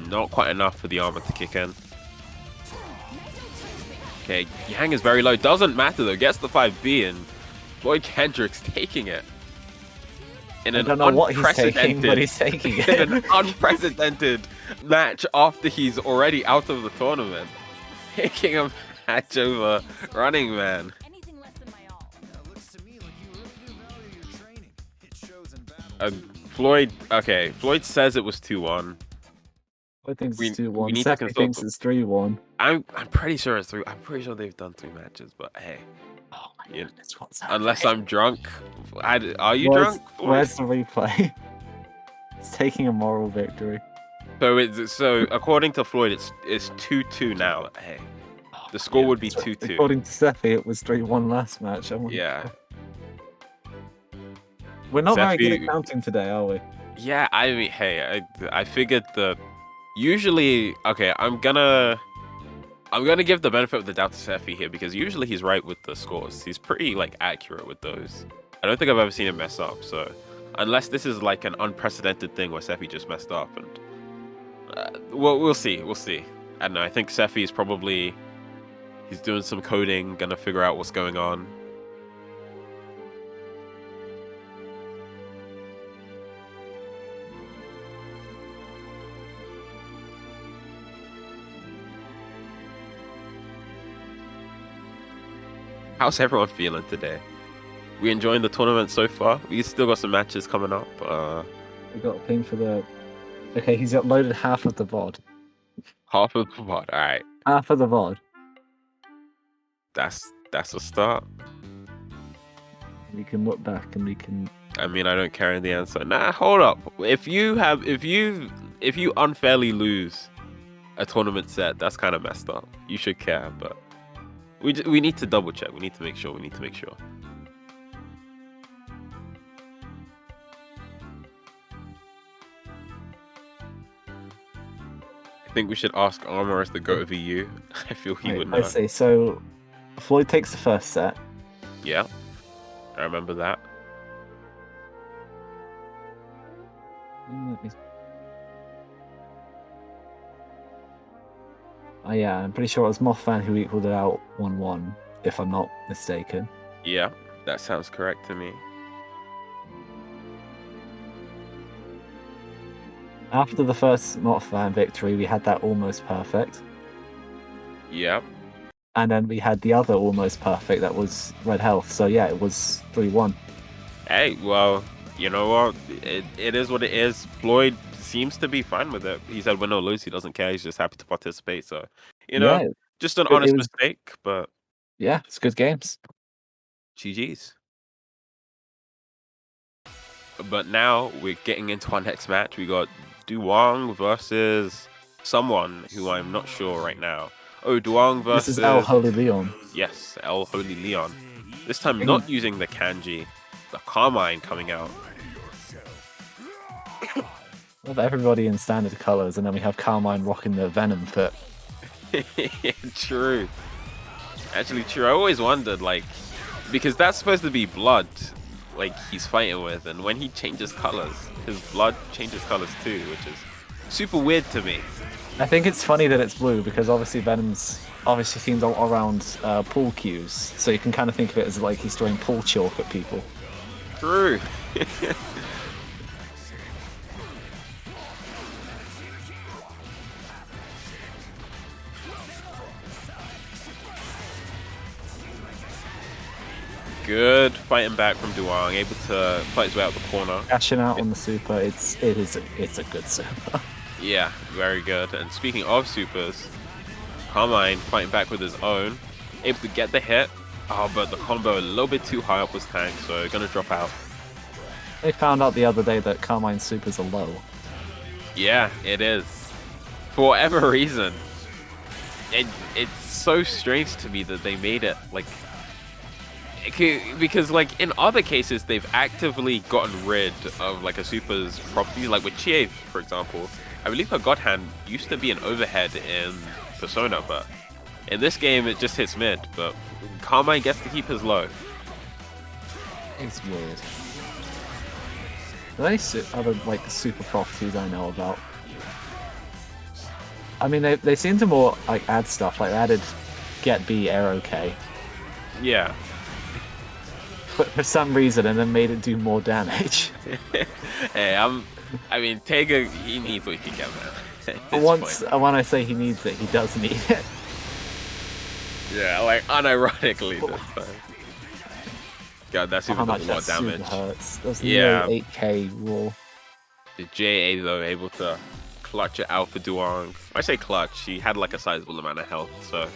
A: not quite enough for the ArMa to kick in. Okay, Yang is very low. Doesn't matter though. Gets the 5B and Floyd Kendrix taking it. In an unprecedented,
B: he's taking it.
A: in an unprecedented match after he's already out of the tournament. Taking a match over Running Man. Floyd, okay, Floyd says it was 2-1.
B: I think it's
A: We
B: 2-1.
A: need to
B: Sephi thinks it's 3-1.
A: I'm pretty sure it's 3. I'm pretty sure they've done 2 matches, but hey.
B: Oh my goodness, what's happening?
A: Unless I'm drunk. Are you drunk?
B: Where's the replay? It's taking a moral victory.
A: So according to Floyd, it's 2-2 now. Hey, the score would be 2-2.
B: According to Sephi, it was 3-1 last match.
A: Yeah.
B: We're not very good at counting today, are we?
A: Yeah, I mean, hey, I figured usually, okay, I'm gonna give the benefit of the doubt to Sephi here because usually he's right with the scores. He's pretty like accurate with those. I don't think I've ever seen him mess up. So unless this is like an unprecedented thing where Sephi just messed up, and we'll see. I don't know. I think Sephi is probably he's doing some coding, gonna figure out what's going on. How's everyone feeling today? We enjoying the tournament so far? We still got some matches coming up.
B: We got a ping for the. Okay, he's uploaded half of the VOD.
A: Half of the pod. All right,
B: Half of the VOD.
A: that's a start.
B: We can look back and we can.
A: I mean, I don't care in the answer. Nah, hold up. If you unfairly lose a tournament set, that's kind of messed up. You should care, but we need to double check. We need to make sure. I think we should ask ArMa as the GOAT of EU. I feel he would know.
B: Let's see. So, Floyd takes the first set.
A: Yeah, I remember that.
B: Oh yeah, I'm pretty sure it was Mothfan who equaled it out 1-1, if I'm not mistaken.
A: Yeah, that sounds correct to me.
B: After the first Mothfan victory, we had that almost perfect.
A: Yeah.
B: And then we had the other almost perfect that was Red Health. So yeah, it was 3-1.
A: Hey, well, you know what? It is what it is. Floyd seems to be fine with it. He said win or lose, he doesn't care. He's just happy to participate. So,
B: Yeah,
A: just an
B: it
A: honest
B: was-
A: mistake, but
B: Yeah, it's good games.
A: GG's. But now we're getting into our next match. We got Duwang versus someone who I'm not sure right now. Oh, Duwang versus...
B: This is El Holy Leon.
A: Yes, El Holy Leon. This time not using the kanji, the Carmine coming out.
B: With everybody in standard colours, and then we have Carmine rocking the Venom fit.
A: True. Actually, true. I always wondered, like, because that's supposed to be blood, like, he's fighting with, and when he changes colors, his blood changes colors too, which is super weird to me.
B: I think it's funny that it's blue, because obviously Venom's obviously themed all around pool cues, so you can kind of think of it as like he's throwing pool chalk at people.
A: True. Good fighting back from Duwang, able to fight his way out the corner.
B: Cashing out on the super, it's a good super.
A: Yeah, very good. And speaking of supers, Carmine fighting back with his own, able to get the hit. Oh, but the combo a little bit too high up was tanked, so gonna drop out.
B: They found out the other day that Carmine's supers are low.
A: Yeah, it is. For whatever reason, it's so strange to me that they made it like. Because like in other cases they've actively gotten rid of like a super's property, like with Chie, for example. I believe her God Hand used to be an overhead in Persona, but in this game it just hits mid, but Carmine gets to keep his low.
B: It's weird. Are there any other like super properties I know about? I mean, they seem to more like add stuff, like they added Get B Arrow K.
A: Yeah.
B: But for some reason, and then made it do more damage.
A: Hey, I mean, Tega, he needs what he can get, man.
B: When I say he needs it, he does need it.
A: Yeah, like unironically this time. God, that's even
B: How
A: a
B: much
A: lot of
B: that
A: damage.
B: super hurts. That's
A: Yeah.
B: nearly 8k raw.
A: The JA though able to clutch it out for Duwang. When I say clutch, he had like a sizable amount of health, so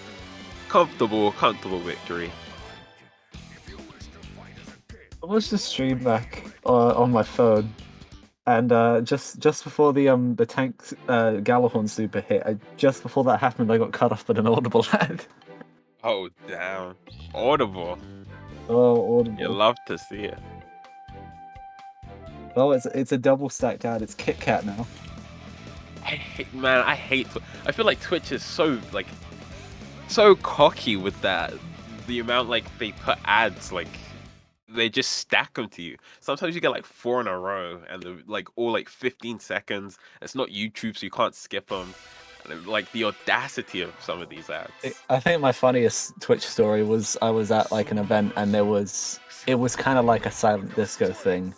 A: comfortable victory.
B: I watched the stream back on my phone, and just before the tank Galahorn super hit, just before that happened, I got cut off with an audible ad.
A: Oh damn. Audible.
B: Oh, audible.
A: You love to see it.
B: Oh, it's a double stacked ad. It's Kit Kat now.
A: I feel like Twitch is so cocky with that. The amount like they put ads, like they just stack them to you. Sometimes you get like 4 in a row, and they're like all like 15 seconds. It's not YouTube, so you can't skip them. And like the audacity of some of these ads.
B: I think my funniest Twitch story was I was at like an event, and it was kind of like a silent disco thing.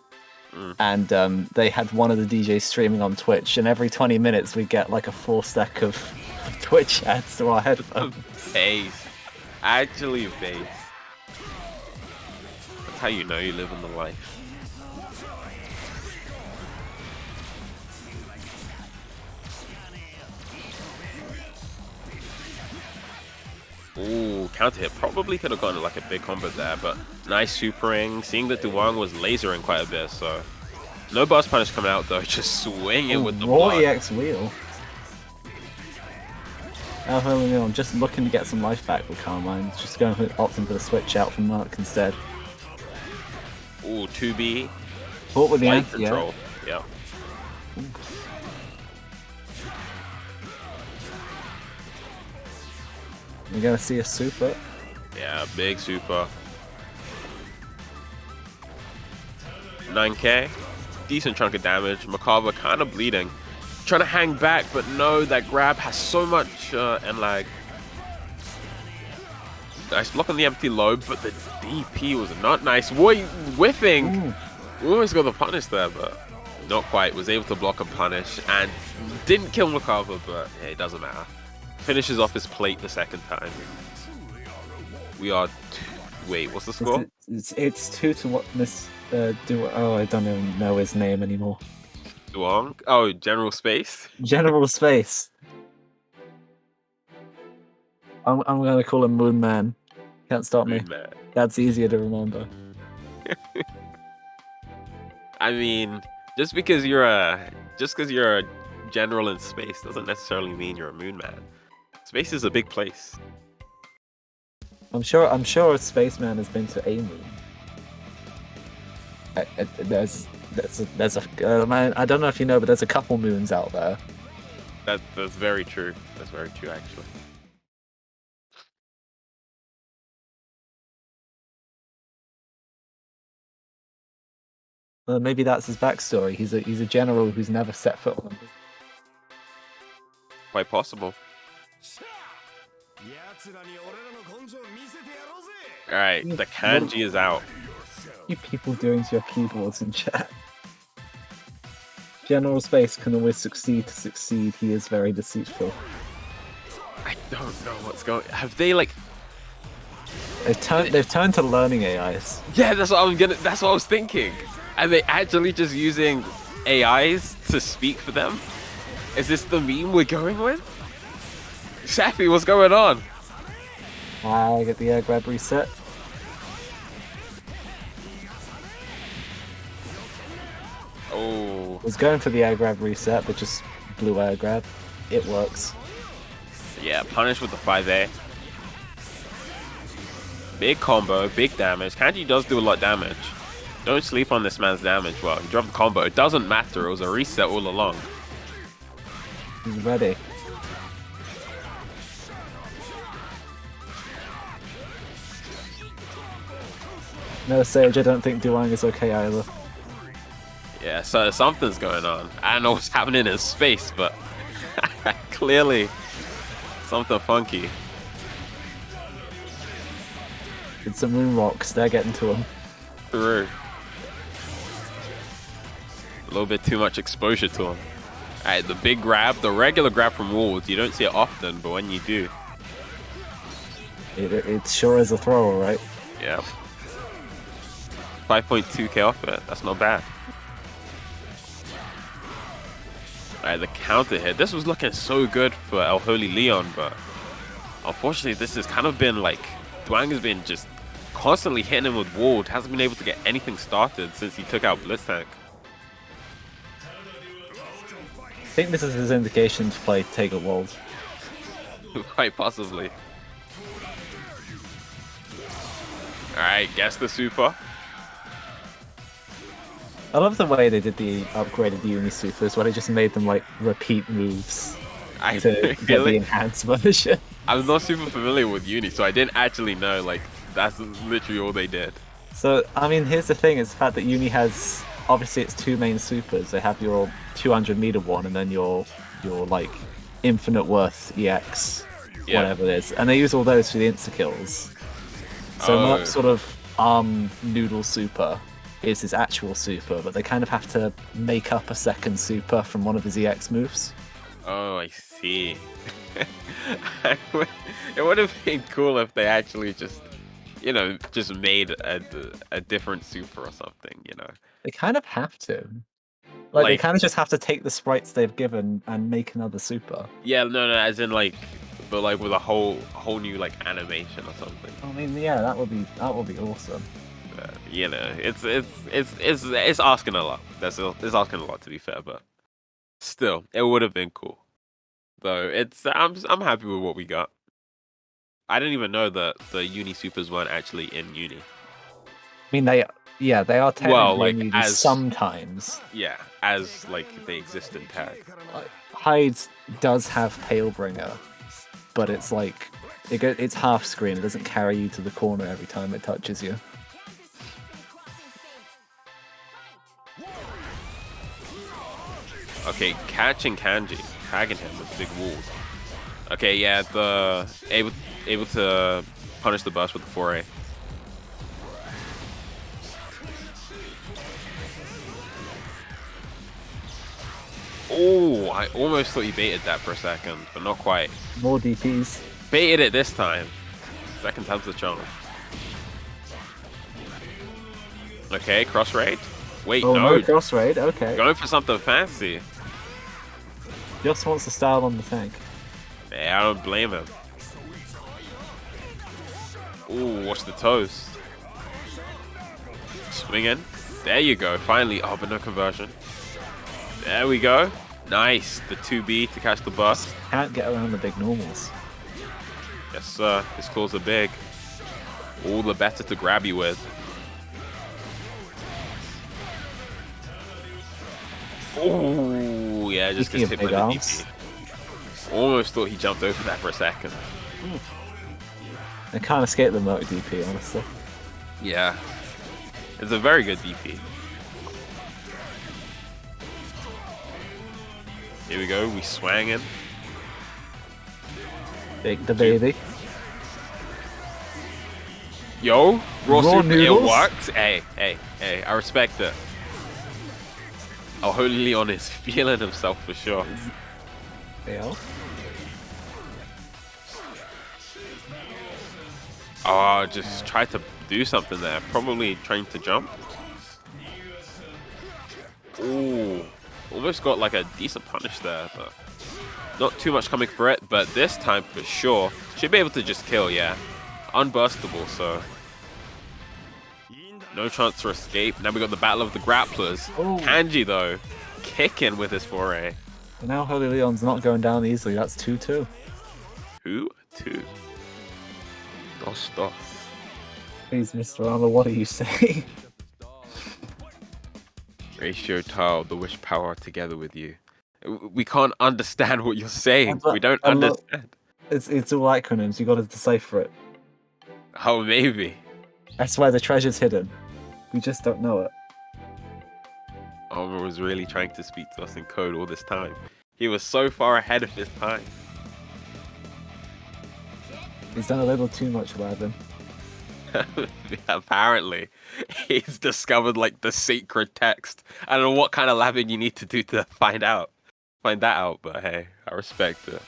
B: And they had one of the DJs streaming on Twitch, and every 20 minutes we get like a 4 stack of Twitch ads to our headphones.
A: Base. Actually base. how you know you live in the life. Ooh, counter hit. Probably could have gotten like a big combo there, but nice supering. Seeing that Duwang was lasering quite a bit, so no burst punish coming out though. Just swinging with the
B: raw
A: block.
B: EX wheel. I'm just looking to get some life back with Carmine. Just going for opting for the switch out from Mark instead.
A: Ooh, 2B.
B: Caught with the
A: Light
B: anti,
A: control. Yeah.
B: We're gonna see a super.
A: Yeah, big super. 9k. Decent chunk of damage. Macabre kind of bleeding. Trying to hang back, but no, that grab has so much end lag. Nice block on the empty lobe, but the DP was not nice. Boy, whiffing.
B: Ooh.
A: We almost got the punish there, but not quite. Was able to block and punish, and didn't kill Macabre, but yeah, it doesn't matter. Finishes off his plate the second time. We are. Wait, what's the score?
B: It's 2-1. Miss oh, I don't even know his name anymore.
A: Duwang? Oh, General Space.
B: General Space. I'm gonna call him Moon Man. Can't stop me.
A: Man.
B: That's easier to remember.
A: I mean, just because you're a general in space doesn't necessarily mean you're a moon man. Space is a big place.
B: I'm sure a spaceman has been to a moon. There's a man. I don't know if you know, but there's a couple moons out there.
A: That's very true. That's very true, actually.
B: Maybe that's his backstory. He's a general who's never set foot on a moon.
A: Quite possible. All right, the kanji is out.
B: You people doing to your keyboards in chat. General Space can always succeed to succeed. He is very deceitful.
A: I don't know what's going. Have they like?
B: They've turned to learning AIs.
A: Yeah, that's what That's what I was thinking. Are they actually just using AIs to speak for them? Is this the meme we're going with? Safi, what's going on?
B: I get the air grab reset.
A: Oh.
B: Was going for the air grab reset, but just blew air grab. It works.
A: Yeah, punish with the 5A. Big combo, big damage. Kanji does do a lot of damage. Don't sleep on this man's damage. Well, he dropped the combo. It doesn't matter. It was a reset all along.
B: He's ready. No, Sage, I don't think Duwang is okay either.
A: Yeah, so something's going on. I don't know what's happening in space, but clearly something funky.
B: It's the moon rocks. They're getting to him.
A: Through. A little bit too much exposure to him. Alright, the big grab, the regular grab from walls, you don't see it often, but when you do.
B: It sure is a thrower, right?
A: Yeah. 5.2k off it, that's not bad. Alright, the counter hit. This was looking so good for El Holy Leon, but unfortunately this has kind of been like, Duwang has been just constantly hitting him with ward, hasn't been able to get anything started since he took out Blitz Tank.
B: I think this is his indication to play Tager Wald.
A: Quite possibly. Alright, guess the super.
B: I love the way they did the upgraded Uni supers, where they just made them like repeat moves to get the enhanced version.
A: I'm not super familiar with Uni, so I didn't actually know, like, that's literally all they did.
B: So, I mean, here's the thing, is the fact that Uni has, obviously it's two main supers. They have your 200 meter one, and then your like, infinite worth EX, whatever it is. And they use all those for the insta-kills. So Mark's sort of ARM noodle super is his actual super, but they kind of have to make up a second super from one of his EX moves.
A: Oh, I see. It would have been cool if they actually just you know, just made a different super or something, you know.
B: They kind of have to. Like they kind of just have to take the sprites they've given and make another super.
A: Yeah, no, as in like, but like with a whole new like animation or something.
B: I mean, yeah, that would be awesome.
A: You know, it's asking a lot. It's asking a lot, to be fair, but still, it would have been cool. Though I'm happy with what we got. I didn't even know that the uni supers weren't actually in uni.
B: I mean, they are technically
A: Well, like,
B: in uni
A: as-
B: sometimes.
A: Yeah, as like they exist in tag.
B: Hyde does have Palebringer, but it's like it's half screen. It doesn't carry you to the corner every time it touches you.
A: Okay, catching Kanji, tagging him with big walls. Okay, yeah, able to punish the burst with the 4A. Oh, I almost thought he baited that for a second, but not quite.
B: More DPs.
A: Baited it this time. Second time's the charm. Okay, cross raid. Wait,
B: Oh,
A: no.
B: no cross raid. Okay.
A: Going for something fancy.
B: Just wants to style on the tank.
A: Yeah, I don't blame him. Ooh, watch the toes. Swinging. There you go. Finally. Oh, but no conversion. There we go. Nice. The 2B to catch the bus.
B: Can't get around the big normals.
A: Yes, sir. His claws are big. All the better to grab you with. Oh, yeah, just gets hit by the DP. Almost thought he jumped over that for a second.
B: I can't escape the motor DP, honestly.
A: Yeah. It's a very good DP. Here we go, we swang him.
B: Big the baby.
A: Yo, raw super,
B: noodles?
A: it works. Hey, I respect it. Oh, Holy Leon is feeling himself for sure.
B: Yeah.
A: Oh, just tried to do something there. Probably trying to jump. Ooh, almost got like a decent punish there, but not too much coming for it. But this time for sure, should be able to just kill, yeah. Unburstable, so no chance to escape. Now we got the battle of the grapplers.
B: Ooh.
A: Kanji though, kicking with his 4A.
B: Now Holy Leon's not going down easily. That's 2-2.
A: Who? 2. Oh, stop.
B: Please, Mr. ArMa, what do you say?
A: Ratio tile, the wish power together with you. We can't understand what you're saying. We don't understand.
B: It's all acronyms. You got to decipher it.
A: Oh, maybe.
B: That's where the treasure's hidden. We just don't know it.
A: ArMa was really trying to speak to us in code all this time. He was so far ahead of his time.
B: He's done a little too much, Aladdin.
A: Apparently, he's discovered like the sacred text. I don't know what kind of labbing you need to do to find that out, but hey, I respect it.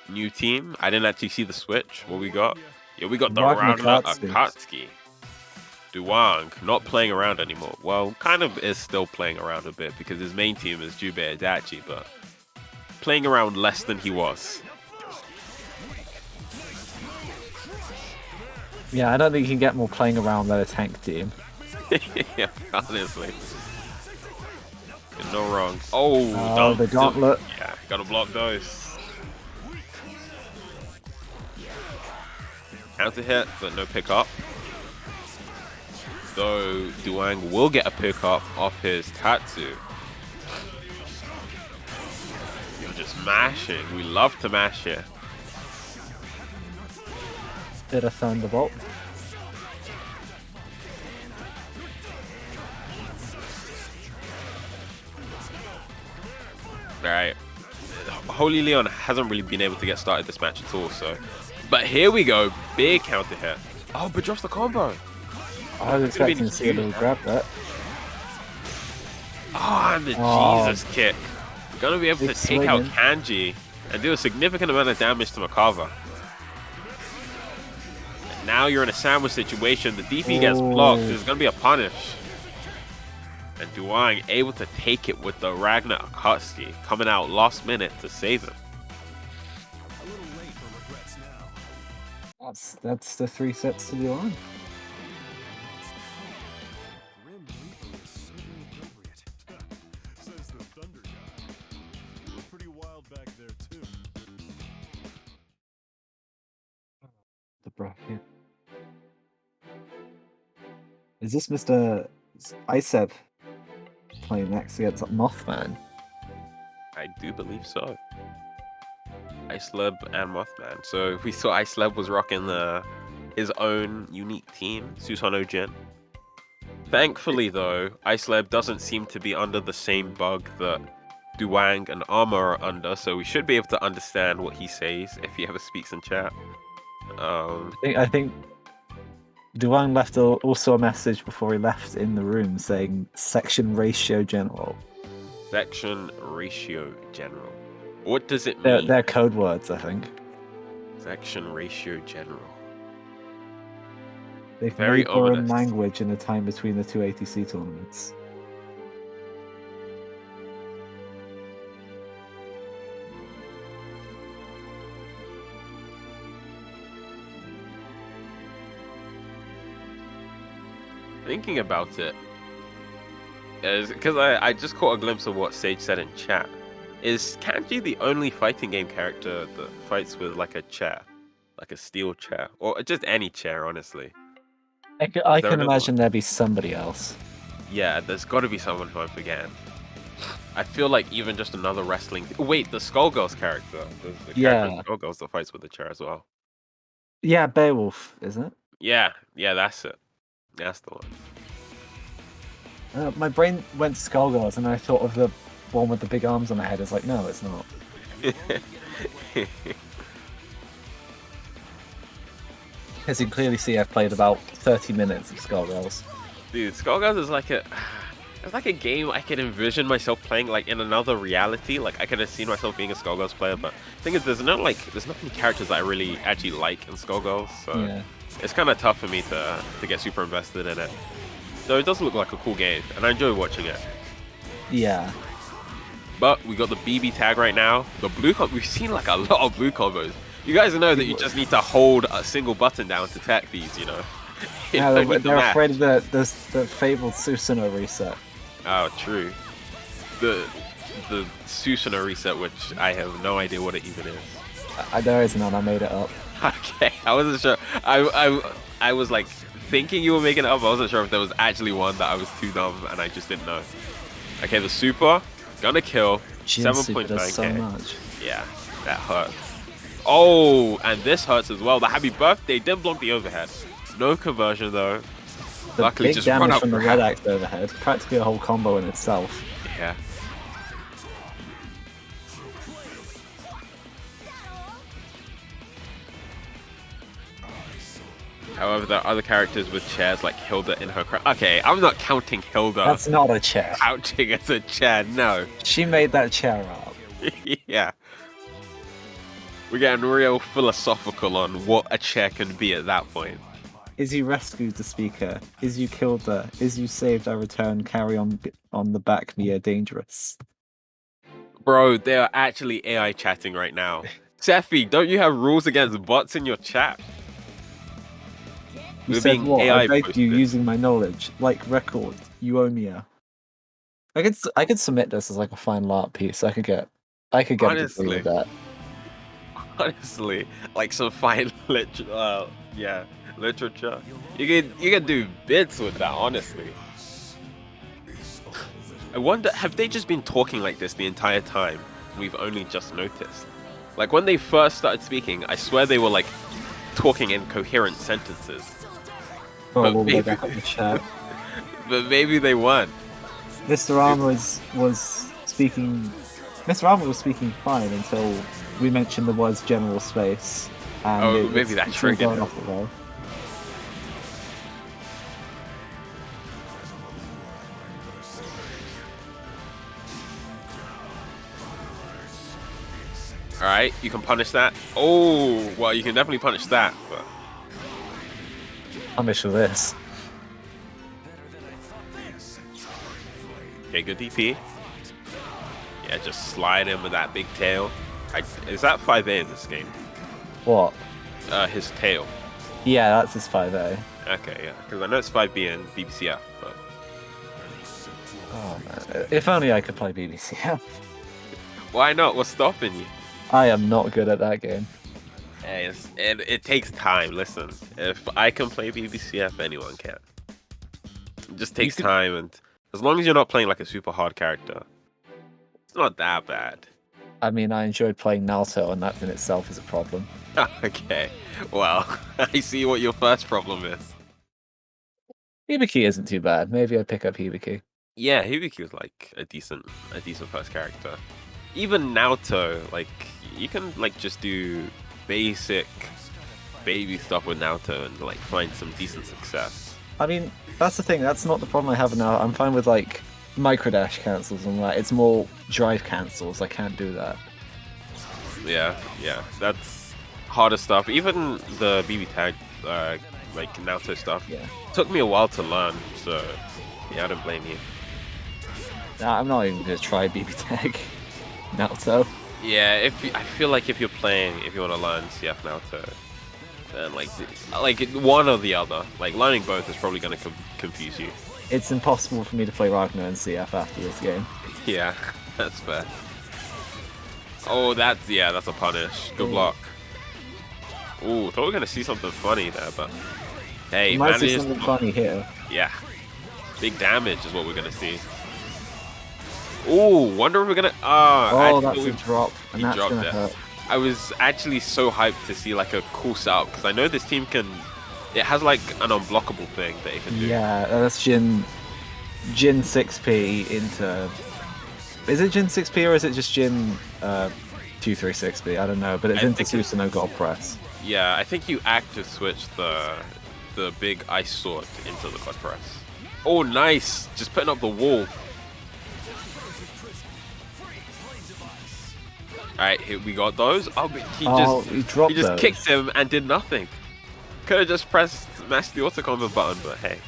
A: New team. I didn't actually see the switch. What we got? Yeah, we got the Rounder Akatsuki. Duwang, not playing around anymore. Well, kind of is still playing around a bit because his main team is BBTAG, but playing around less than he was.
B: Yeah, I don't think you can get more playing around than a tank team.
A: Yeah, honestly. You're not wrong. Oh,
B: the gauntlet.
A: Yeah, gotta block those. Counter hit, but no pick up. Though Duwang will get a pick up off his Tatsu. You're just mashing. We love to mash here.
B: Did a Thunderbolt.
A: Alright. Holy Leon hasn't really been able to get started this match at all, so. But here we go. Big counter hit. Oh, but drops the combo.
B: I was expecting to see a little grab that.
A: Oh, and the Jesus kick. Gonna be able to take out Kanji. and do a significant amount of damage to Makava. And now you're in a sandwich situation. The DP gets blocked. There's going to be a punish. And Duwang able to take it with the Ragnar Akatsuki coming out last minute to save him.
C: A little late for regrets now.
B: That's the 3 sets to Duwang.
C: Grim Reaper is certainly appropriate. Says the Thunder guy. You were pretty wild back there too.
B: The bracket. Is this Mr. Iseb playing next against Mothfan?
A: I do believe so. Iceleb and Mothman. So we saw Iceleb was rocking his own unique team, Susanoo Jin. Thankfully though, Iceleb doesn't seem to be under the same bug that Duwang and ArMa are under, so we should be able to understand what he says if he ever speaks in chat.
B: I think Duwang left also a message before he left in the room saying section ratio general.
A: Section ratio general. What does it mean?
B: They're code words, I think.
A: Section ratio general.
B: They've
A: Very
B: made their own
A: ominous.
B: language in the time between the 2 ATC tournaments.
A: Thinking about it, because I just caught a glimpse of what Sage said in chat. Is Kanji the only fighting game character that fights with like a chair? Like a steel chair? Or just any chair, honestly?
B: I
A: there
B: can
A: another
B: imagine there'd be somebody else.
A: Yeah, there's got to be someone who I'm forgetting. I feel like even just another wrestling... Wait, the Skullgirls character. There's the character in Skullgirls that fights with the chair as well.
B: Yeah, Beowulf, isn't it?
A: Yeah, that's it. That's the one.
B: My brain went to Skullgirls and I thought of the one with the big arms on the head. It's like, no, it's not. As you can clearly see, I've played about 30 minutes of Skullgirls.
A: Dude, Skullgirls is like it's like a game I could envision myself playing like in another reality. Like I could have seen myself being a Skullgirls player, but the thing is there's not many characters that I really actually like in Skullgirls, so
B: Yeah.
A: it's kind of tough for me to get super invested in it. Though it does look like a cool game, and I enjoy watching it.
B: Yeah.
A: But we got the BBTAG right now. The blue we've seen like a lot of blue combos. You guys know that you just need to hold a single button down to attack these, you know? You
B: Yeah,
A: don't need to
B: they're
A: mash.
B: afraid of the fabled Susanoo reset.
A: Oh, true. The Susanoo reset, which I have no idea what it even is.
B: There is none, I made it up.
A: Okay, I wasn't sure. I was like thinking you were making it up. I wasn't sure if there was actually one that I was too dumb and I just didn't know. Okay, the super gonna kill.
B: Jin Super does
A: 7.9k.
B: so much.
A: Yeah, that hurts. Oh, and this hurts as well. The happy birthday did block the overhead. No conversion though.
B: The
A: Luckily,
B: big
A: just run
B: damage
A: up
B: from the
A: grab.
B: red axe overhead, practically a whole combo in itself.
A: Yeah. However, there are other characters with chairs like Hilda in her Okay, I'm not counting Hilda
B: That's not a chair.
A: crouching as a chair, no.
B: She made that chair up.
A: Yeah. We're getting real philosophical on what a chair can be at that point.
B: Is you rescued the speaker? Is you killed her? Is you saved our return? Carry on the back, Mia dangerous.
A: Bro, they are actually AI chatting right now. Seffi, don't you have rules against bots in your chat?
B: You
A: We're
B: said
A: being
B: what?
A: AI
B: I begged you
A: posted.
B: using my knowledge, like record. You owe me a. I could submit this as like a final art piece. I could get a degree
A: Honestly.
B: with that.
A: Honestly, like some fine literature. You can do bits with that, honestly. I wonder, have they just been talking like this the entire time? We've only just noticed. Like when they first started speaking, I swear they were like talking in coherent sentences.
B: Oh,
A: But
B: we'll go
A: maybe-
B: back up the chat.
A: But maybe they weren't.
B: Mr. ArMa was speaking. Mr. ArMa was speaking fine until we mentioned the words general space. And
A: Oh,
B: it
A: maybe
B: was
A: that
B: still
A: triggered
B: going
A: him.
B: off the roll.
A: All right, you can punish that. Oh, well, you can definitely punish that. But
B: Punish with this.
A: okay, good DP. Yeah, just slide him with that big tail. Is that 5A in this game?
B: What?
A: His tail.
B: Yeah, that's his 5A.
A: Okay, yeah, because I know it's 5B in BBCF, but
B: Oh man, if only I could play BBC.
A: why not? What's stopping you?
B: I am not good at that game.
A: Hey, it takes time. Listen, if I can play BBCF, anyone can. It just takes time, and as long as you're not playing like a super hard character, it's not that bad.
B: I mean, I enjoyed playing Naruto, and that in itself is a problem.
A: Okay, well, I see what your first problem is.
B: Hibiki isn't too bad. Maybe I'd pick up Hibiki.
A: Yeah, Hibiki was like a decent first character. Even Naoto, like you can like just do basic baby stuff with Naoto and like find some decent success.
B: I mean, that's the thing. That's not the problem I have now. I'm fine with like microdash cancels and that. It's more drive cancels. I can't do that.
A: Yeah, that's harder stuff. Even the BBTAG, like Naoto stuff,
B: Yeah.
A: took me a while to learn. So yeah, I don't blame you.
B: Nah, I'm not even gonna try BB tag Naruto.
A: Yeah, I feel like if you want to learn CF Naoto, then like one or the other, like learning both is probably going to confuse you.
B: It's impossible for me to play Ragnar and CF after this game.
A: Yeah, that's fair. Oh, that's a punish. Good block. Ooh, thought we were going to see something funny there, but hey,
B: You might see
A: manages
B: something
A: to-
B: funny here.
A: Yeah, big damage is what we're going to see. Ooh, wonder if we're gonna.
B: Oh, that's
A: actually,
B: a drop, and
A: he
B: that's
A: dropped
B: gonna
A: it.
B: hurt.
A: I was actually so hyped to see like a cool setup because I know this team can. It has like an unblockable thing that it can do.
B: Yeah, that's Jin 6P into. Is it Jin 6P or is it just Jin 236P? I don't know, but it's
A: I
B: into
A: think it's-
B: Susanoo God Press.
A: Yeah, I think you active switch the big ice sword into the quad press. Oh, nice! Just putting up the wall. Alright, here we got those. Oh, but
B: He dropped
A: he just
B: those.
A: kicked him and did nothing. Could have just mashed the auto combo button, but hey,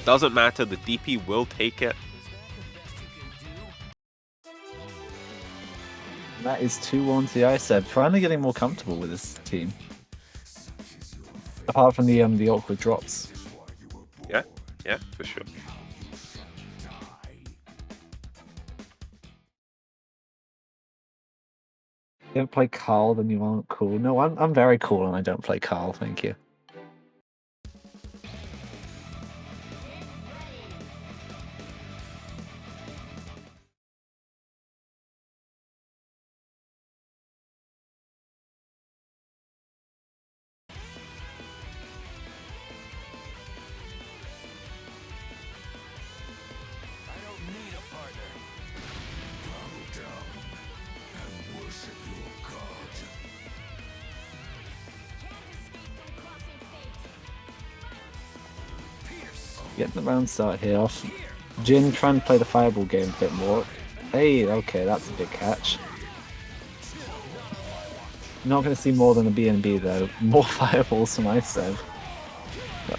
A: doesn't matter. The DP will take it.
B: That is 2-1 to the ISEB. Finally getting more comfortable with this team. Apart from the awkward drops.
A: Yeah, for sure.
B: You don't play Carl, then you aren't cool. No, I'm very cool and I don't play Carl, thank you.
C: I don't need a partner. Bow down and worship your god.
B: Getting the round start here off. Jin trying to play the fireball game a bit more. Hey, okay, that's a big catch. Not going to see more than a B&B though. More fireballs from ISEB.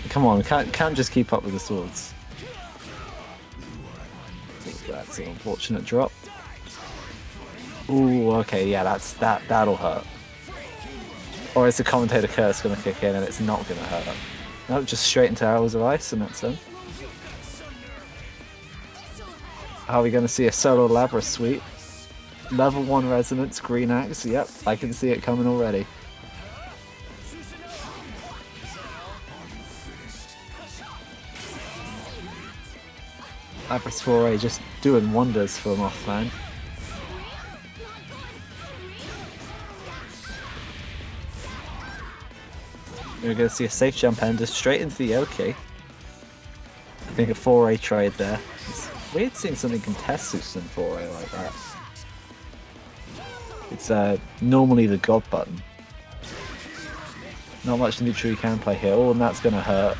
B: Come on, can't just keep up with the swords. That's an unfortunate drop. Ooh, okay, yeah, that'll hurt. Or is the commentator curse going to kick in and it's not going to hurt? No, just straight into arrows of ice and that's done. Are we going to see a solo Labra sweep? Level 1 resonance, green axe, yep, I can see it coming already. Labras 4A just doing wonders for Mothfan. We're going to see a safe jump ender straight into the OK. I think a 4A trade there. It's weird seeing something contest Susan 4A like that. It's normally the God button. Not much neutral you can play here. Oh, and that's going to hurt.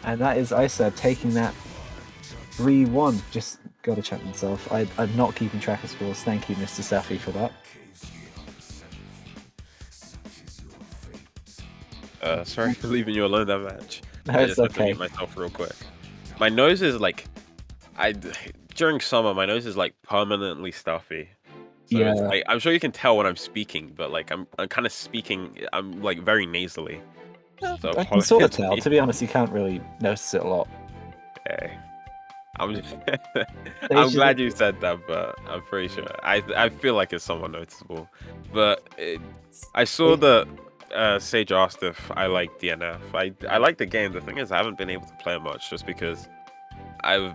B: And that is ISEB taking that 3-1. Just Gotta check myself. I'm not keeping track of scores. Thank you, Mr. Safi, for that.
A: Sorry for leaving you alone that match.
B: No,
A: I
B: it's
A: just have to
B: okay.
A: mute myself real quick. My nose is like, during summer, my nose is like permanently stuffy. So it's
B: Yeah.
A: like, I'm sure you can tell when I'm speaking, but like I'm kind of speaking. I'm like very nasally. So
B: I can sort of
A: apologies.
B: tell. To be honest, you can't really notice it a lot.
A: Okay. I'm just,
B: They
A: I'm
B: should-
A: glad you said that, but I'm pretty sure I feel like it's somewhat noticeable. But I saw that Sage asked if I like DNF. I like the game. The thing is, I haven't been able to play it much just because I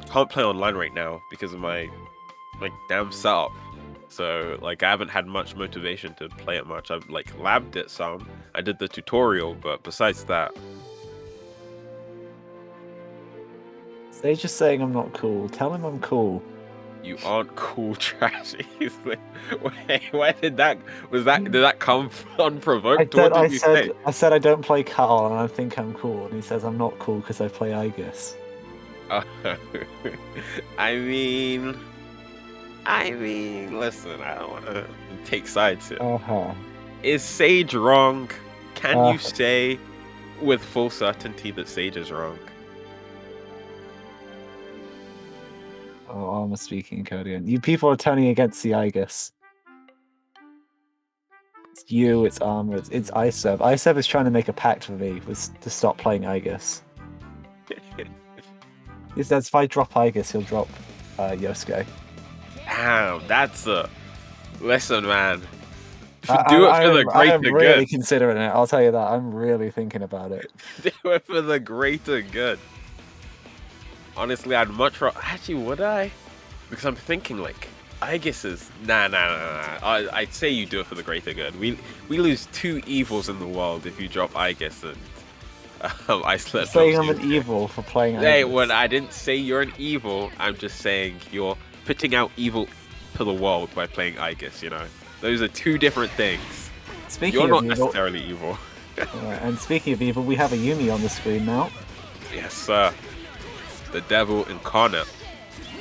A: can't play online right now because of my damn setup. So like I haven't had much motivation to play it much. I've like labbed it some. I did the tutorial, but besides that,
B: They're just saying I'm not cool. Tell him I'm cool.
A: you aren't cool, trashy. Wait, where did that did that come unprovoked? What did you say?
B: I said I don't play Carl and I think I'm cool, and he says I'm not cool because I play Aegis.
A: I mean, listen, I don't want to take sides here.
B: Uh-huh.
A: Is Sage wrong? Can you say with full certainty that Sage is wrong?
B: Oh, ArMa speaking Codian. You people are turning against the Aegis. It's you, it's ArMa, it's Icev. Icev is trying to make a pact with me to stop playing Aegis. He says if I drop Aegis, he'll drop Yosuke.
A: Damn, that's a... Listen, man. Do it for the greater
B: I'm really
A: good.
B: considering it, I'll tell you that. I'm really thinking about it.
A: Do it for the greater good. Honestly, I'd much rather... Actually, would I? Because I'm thinking, like, Aegis is... Nah. I'd say you do it for the greater good. We lose two evils in the world if you drop Aegis and...
B: You're saying I'm an evil for playing Aegis.
A: Hey, when I didn't say you're an evil, I'm just saying you're putting out evil to the world by playing Aegis, you know? Those are two different things.
B: Speaking
A: You're
B: of
A: not
B: evil,
A: necessarily evil.
B: and speaking of evil, we have a Yumi on the screen now.
A: Yes, sir. The devil incarnate.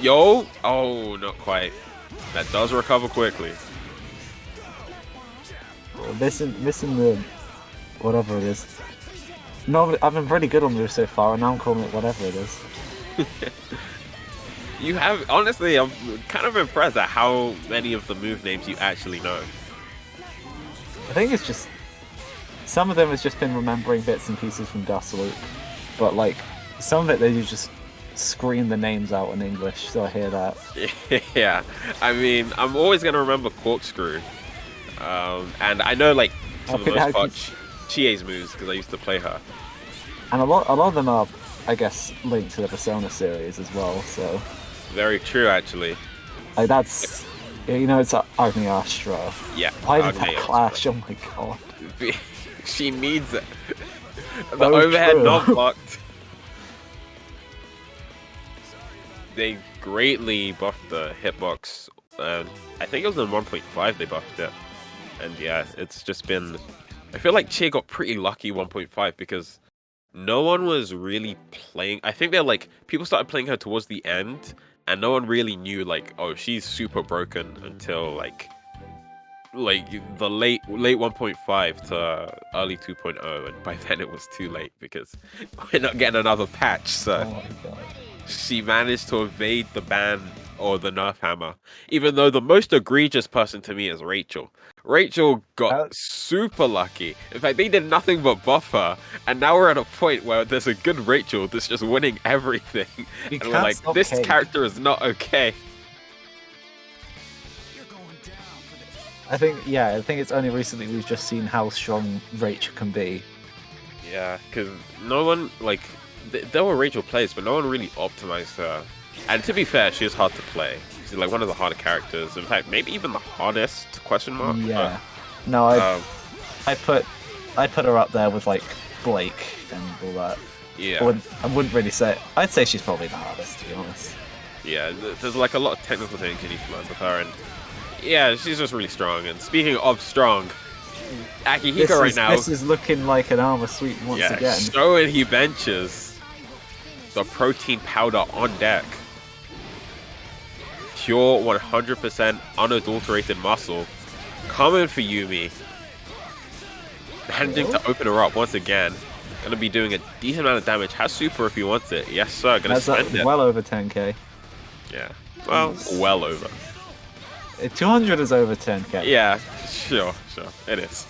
A: Yo! Oh, not quite. That does recover quickly.
B: Missing the... whatever it is. No, I've been pretty good on moves so far, and now I'm calling it whatever it is.
A: You have... Honestly, I'm kind of impressed at how many of the move names you actually know.
B: I think it's just... Some of them has just been remembering bits and pieces from Dust Loop. But, like, some of it they just scream the names out in English, so I hear that.
A: Yeah. I mean, I'm always going to remember Corkscrew. And I know, like, for the most part, Chie's moves, because I used to play her.
B: And a lot of them are, I guess, linked to the Persona series as well, so...
A: Very true, actually.
B: Like, that's... You know, it's Agni Astra.
A: Yeah.
B: Why did that clash? Oh my god.
A: She needs it. The overhead
B: true.
A: not blocked. They greatly buffed the hitbox. I think it was in 1.5 they buffed it. And yeah, it's just been... I feel like Chie got pretty lucky 1.5 because no one was really playing... I think they're like... People started playing her towards the end and no one really knew like, oh, she's super broken until like the late 1.5 to early 2.0, and by then it was too late because we're not getting another patch. So
B: Oh my god.
A: she managed to evade the ban or the nerf hammer, even though the most egregious person to me is Rachel. Rachel got super lucky. In fact, they did nothing but buff her, and now we're at a point where there's a good Rachel that's just winning everything, and we're like, this character is not okay.
B: I think it's only recently we've just seen how strong Rachel can be.
A: Yeah, because no one, like, there were Rachel plays, but no one really optimized her. And to be fair, she is hard to play. She's like one of the harder characters. In fact, maybe even the hardest, question mark.
B: Yeah. No, I put her up there with like Blake and all that.
A: Yeah.
B: I wouldn't really say... I'd say she's probably the hardest, to be honest.
A: Yeah, there's like a lot of technical things you need to learn with her, and yeah, she's just really strong. And speaking of strong, Akihiko right now...
B: This is looking like an ArMa sweep once again.
A: Showing he benches the protein powder on deck. pure 100% unadulterated muscle coming for Yumi. Managing to open her up once again. Gonna be doing a decent amount of damage. Has super if he wants it. Yes, sir. Gonna
B: That's
A: spend it.
B: well over 10k.
A: Yeah. Well, well over.
B: 200 is over 10k.
A: Yeah, sure. It is.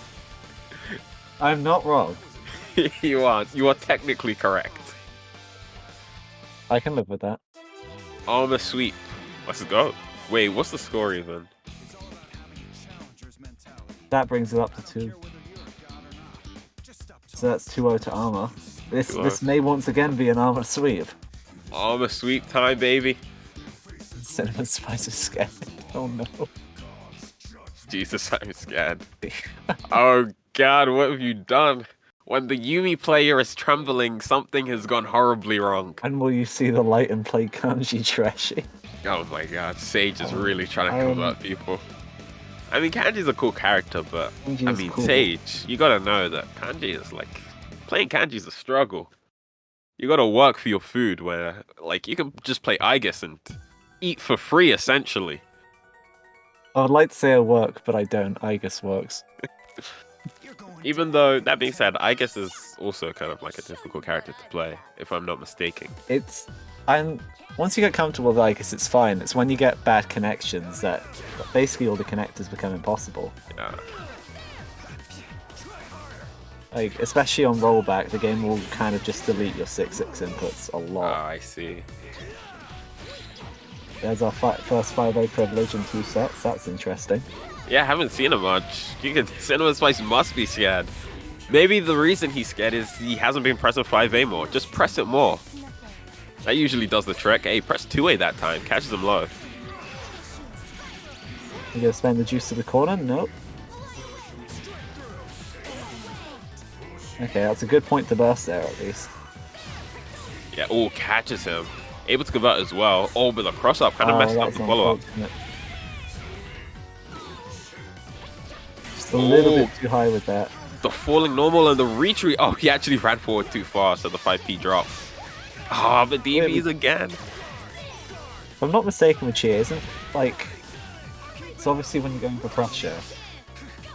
B: I'm not wrong.
A: You are technically correct.
B: I can live with that.
A: ArMa sweep. Let's go. Wait, what's the score even?
B: That brings it up to 2. So that's 2-0 to ArMa. This may once again be an ArMa sweep.
A: ArMa sweep time, baby.
B: CinnamonSpice is scared. Oh no.
A: Jesus, I'm scared. Oh god, what have you done? When the Yumi player is trembling, something has gone horribly wrong.
B: And will you see the light and play Kanji trashy?
A: Oh my god, Sage is really trying to convert people. I mean, Kanji's a cool character, but
B: Kanji
A: I
B: is
A: mean,
B: cool.
A: Sage, you gotta know that Kanji is like, playing Kanji's a struggle. You gotta work for your food where, like, you can just play Aegis and eat for free, essentially.
B: I would like to say I work, but I don't. Aegis works.
A: Even though, that being said, Aegis is also kind of like a difficult character to play, if I'm not mistaken.
B: Once you get comfortable with Aegis, it's fine. It's when you get bad connections that basically all the connectors become impossible.
A: Yeah.
B: Like, especially on rollback, the game will kind of just delete your 6-6 inputs a lot.
A: Ah, I see.
B: There's our first 5A privilege in 2 sets. That's interesting.
A: Yeah, I haven't seen him much. CinnamonSpice must be scared. Maybe the reason he's scared is he hasn't been pressing 5A more. Just press it more. That usually does the trick. Hey, press 2A that time. Catches him low.
B: You gonna spend the juice to the corner? Nope. Okay, that's a good point to burst there, at least.
A: Yeah, oh, catches him. Able to convert as well. Oh, but the cross-up kind of messed up the follow-up.
B: Just a little bit too high with that.
A: The falling normal and the retreat. Oh, he actually ran forward too far, so the 5P drop. Ah, but DBs again.
B: If I'm not mistaken with Cheer, isn't like... It's obviously when you're going for pressure.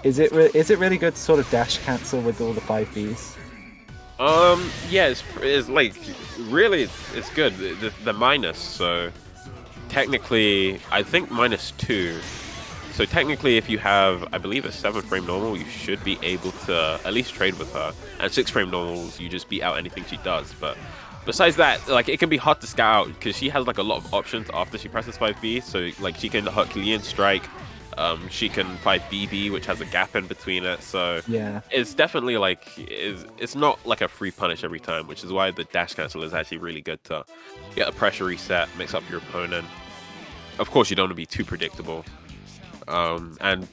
B: Is it really good to sort of dash cancel with all the 5Bs?
A: Yeah, it's like, really, it's good. The minus, so technically, I think -2. So technically, if you have, I believe, a 7-frame normal, you should be able to at least trade with her. And 6-frame normals, you just beat out anything she does. But besides that, like, it can be hard to scout out because she has like a lot of options after she presses 5B. So like, she can Herculean strike. She can fight BB, which has a gap in between it, so
B: yeah,
A: it's definitely like it's not like a free punish every time, which is why the dash cancel is actually really good to get a pressure reset, mix up your opponent. Of course, you don't want to be too predictable. And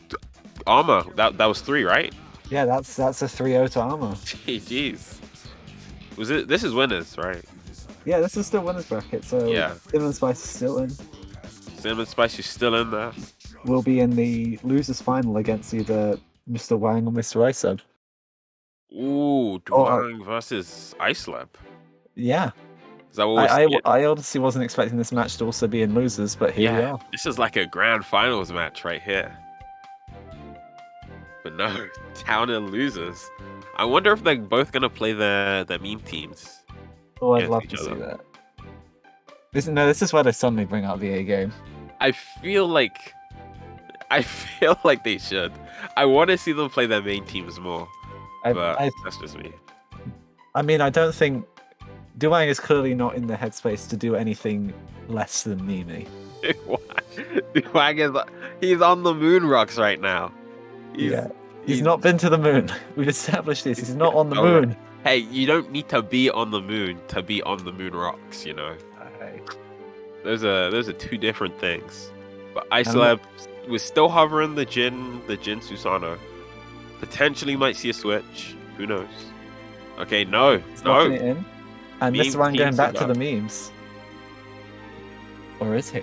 A: ArMa, that was 3, right?
B: Yeah, that's a 3-0 to ArMa.
A: Jeez, was it? This is winners, right?
B: Yeah, this is still winners bracket, so
A: yeah,
B: CinnamonSpice is still in.
A: CinnamonSpice is still in there.
B: Will be in the losers final against either Mr. Wang or Mr. Isub.
A: Ooh, Duwang versus Icelab.
B: Yeah.
A: Is that what
B: I honestly wasn't expecting this match to also be in losers, but here we are.
A: This is like a grand finals match right here. But no, down in losers. I wonder if they're both gonna play their meme teams.
B: Oh, I'd love to see that. This is where they suddenly bring out the A game.
A: I feel like they should. I want to see them play their main teams more. But that's just me.
B: I mean, I don't think Duwang is clearly not in the headspace to do anything less than Mimi.
A: Duwang he's on the moon rocks right now.
B: He's not been to the moon. We've established this. He's not on the moon.
A: Hey, you don't need to be on the moon to be on the moon rocks, you know. Those are 2 different things. But Icelab was still hovering the Jin Susanoo. Potentially might see a switch. Who knows? Okay, no.
B: Locking it in. And Mr. Wang going back to the memes. Or is he?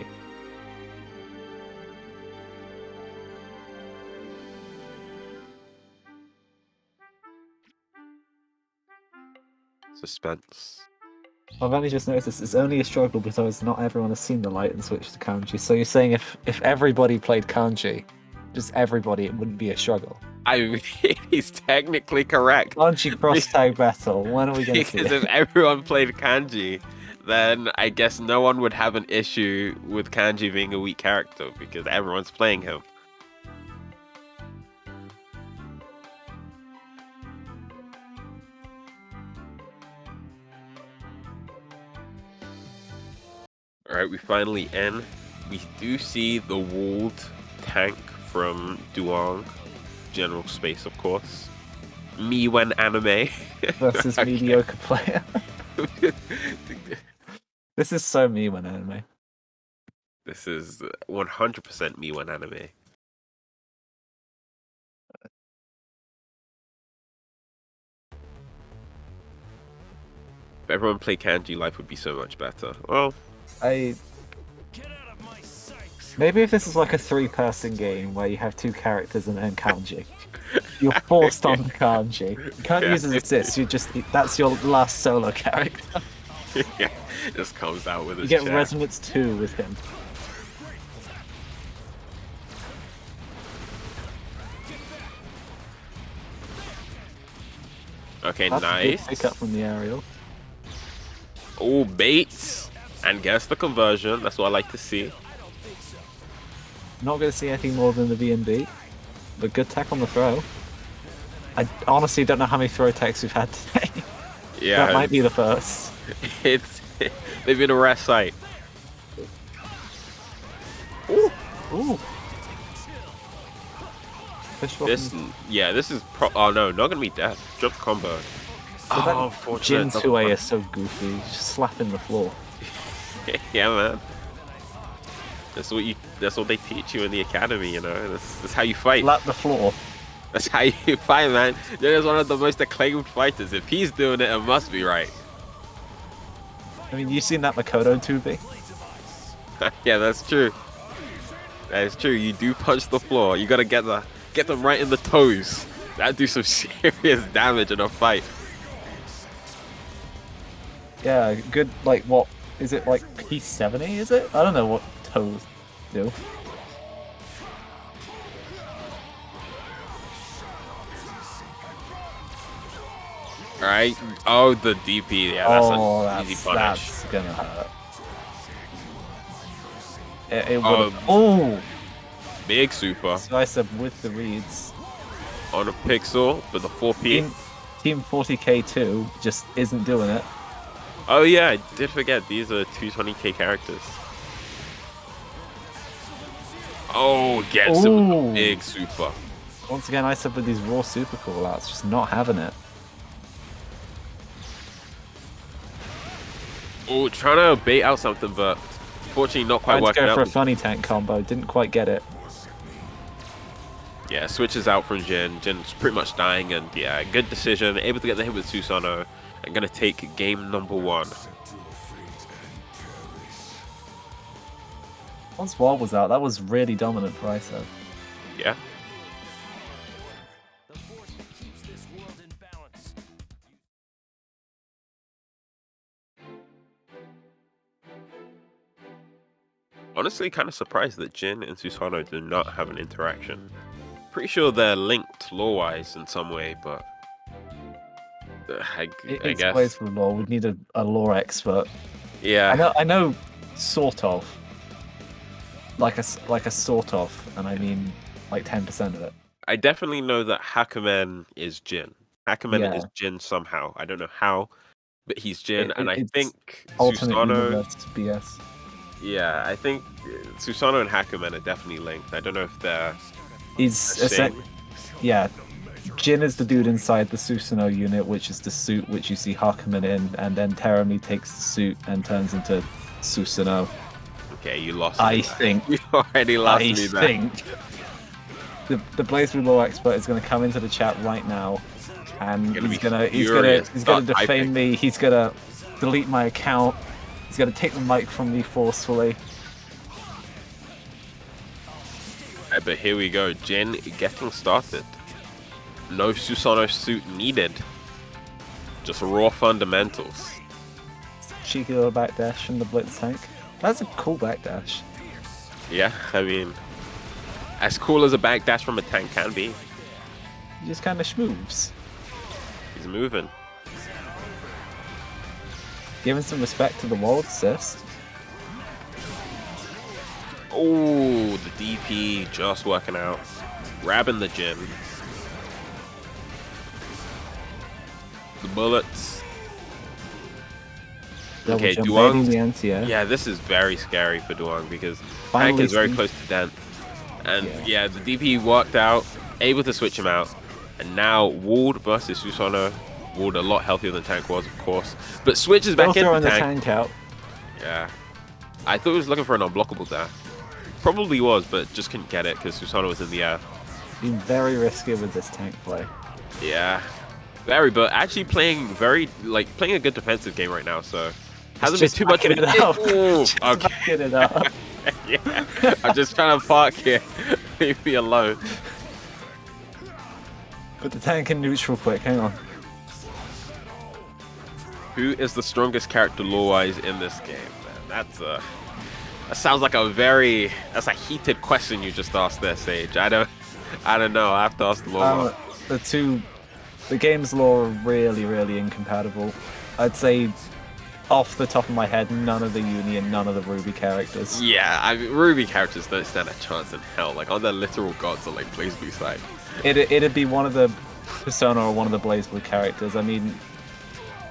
A: Suspense.
B: I've only just noticed this. It's only a struggle because not everyone has seen the light and switched to kanji. So you're saying if everybody played kanji, just everybody, it wouldn't be a struggle.
A: I mean, he's technically correct.
B: Kanji cross tag battle. When are we going to see
A: Because
B: it?
A: if everyone played kanji, then I guess no one would have an issue with kanji being a weak character because everyone's playing him. Alright, we finally end. We do see the walled tank from Duwang. General space, of course. Me when anime.
B: Versus mediocre player. This is so me when anime.
A: This is 100% me when anime. If everyone played kanji, life would be so much better. Well,
B: Maybe if this is like a 3-person game where you have 2 characters and then kanji. You're forced on kanji. You can't use as assist, that's your last solo character.
A: yeah, just comes out with
B: You
A: his
B: get
A: chat.
B: Resonance 2 with him.
A: Okay,
B: That's a good
A: nice.
B: pick up from the aerial.
A: Oh, baits. And guess the conversion. That's what I like to see.
B: Not going to see anything more than the V&B, but good tech on the throw. I honestly don't know how many throw attacks we've had today.
A: Yeah,
B: That might be the first.
A: it's they've been a rare sight.
B: Ooh.
A: This is oh no, not gonna be death. Drop the combo. Oh,
B: Jin
A: fortunate.
B: 2A is so goofy, just slapping the floor.
A: Yeah, man. That's what they teach you in the academy, you know. That's how you fight.
B: Slap the floor.
A: That's how you fight, man. Jin is one of the most acclaimed fighters. If he's doing it, it must be right.
B: I mean, you've seen that Makoto 2B?
A: Yeah, that's true. That is true. You do punch the floor. You gotta get them right in the toes. That do some serious damage in a fight.
B: Yeah, good, like, what, is it like P70, is it? I don't know what toes do.
A: Alright. Oh, the DP. Yeah, that's an easy punish.
B: That's gonna hurt. It
A: Oh,
B: would. Oh!
A: Big super
B: Slice up with the reads.
A: on a pixel with the 4P.
B: Team 40k2 just isn't doing it.
A: Oh yeah, I did forget these are 220k characters. Oh, gets him with
B: Ooh.
A: a big super.
B: Once again, I said with these raw super callouts, just not having it.
A: Oh, trying to bait out something, but fortunately not quite
B: Tried to
A: working
B: go for a
A: out.
B: funny tank combo, didn't quite get it.
A: Yeah, switches out from Jin. Jin's pretty much dying, and yeah, good decision. Able to get the hit with Susanoo, and gonna take game number 1.
B: Once Wall was out, that was really dominant for ISO.
A: Yeah. Honestly, kind of surprised that Jin and Susanoo do not have an interaction. Pretty sure they're linked lore-wise in some way, but I
B: It's
A: guess.
B: plays for lore. We'd need a lore expert.
A: Yeah.
B: I know, sort of. Like a sort of, and I mean like 10% of it.
A: I definitely know that Hakumen is Jin. Hakumen
B: Yeah.
A: is Jin somehow. I don't know how, but he's Jin, and I
B: It's
A: think
B: alternate
A: Susanoo.
B: universe BS.
A: Yeah, I think Susanoo and Hakumen are definitely linked. I don't know if they're
B: He's
A: the same.
B: yeah. Jin is the dude inside the Susanoo unit, which is the suit which you see Hakumen in, and then Terumi takes the suit and turns into Susanoo.
A: Okay, you lost me
B: I
A: there.
B: think.
A: You already lost
B: I
A: me there.
B: think. The Blaze Through Law expert is going to come into the chat right now, and
A: Gonna
B: he's
A: be
B: gonna
A: furious.
B: defame
A: Typing.
B: me. He's gonna delete my account. He's gonna take the mic from me forcefully.
A: But here we go. Jin getting started. No Susanoo suit needed. Just raw fundamentals.
B: cheeky little backdash from the Blitz tank. That's a cool backdash.
A: Yeah, I mean, as cool as a backdash from a tank can be.
B: He just kind of schmoves.
A: He's moving.
B: Giving some respect to the wall assist.
A: Oh, the DP just working out. Grabbing the gym. The bullets. Okay,
B: Duwang.
A: Duwang. Yeah, this is very scary for Duwang because
B: Finally
A: tank is very
B: seen-
A: close to death. And yeah, the DP worked out, able to switch him out. And now Ward versus Susanoo. Ward a lot healthier than Tank was, of course. But switches back
B: Still
A: into
B: throwing the
A: Tank.
B: tank out.
A: Yeah. I thought he was looking for an unblockable there. Probably was, but just couldn't get it because Susanoo was in the air.
B: Being very risky with this tank play.
A: Yeah. Very, but actually playing playing a good defensive game right now, so hasn't been
B: Just
A: too much of
B: backing
A: an
B: it up.
A: Ooh,
B: Just
A: okay.
B: backing it up.
A: Yeah. I'm just trying to park here. Leave me alone.
B: Put the tank in neutral quick, hang on.
A: Who is the strongest character lore-wise in this game? Man, that sounds like that's a heated question you just asked there, Sage. I don't know. I have to ask the lore.
B: The game's lore are really, really incompatible. I'd say, off the top of my head, none of the Uni and none of the Ruby characters.
A: Yeah, I mean, Ruby characters don't stand a chance in hell. Like, on their literal gods are like Blazeblue side.
B: It'd be one of the Persona or one of the BlazBlue characters. I mean,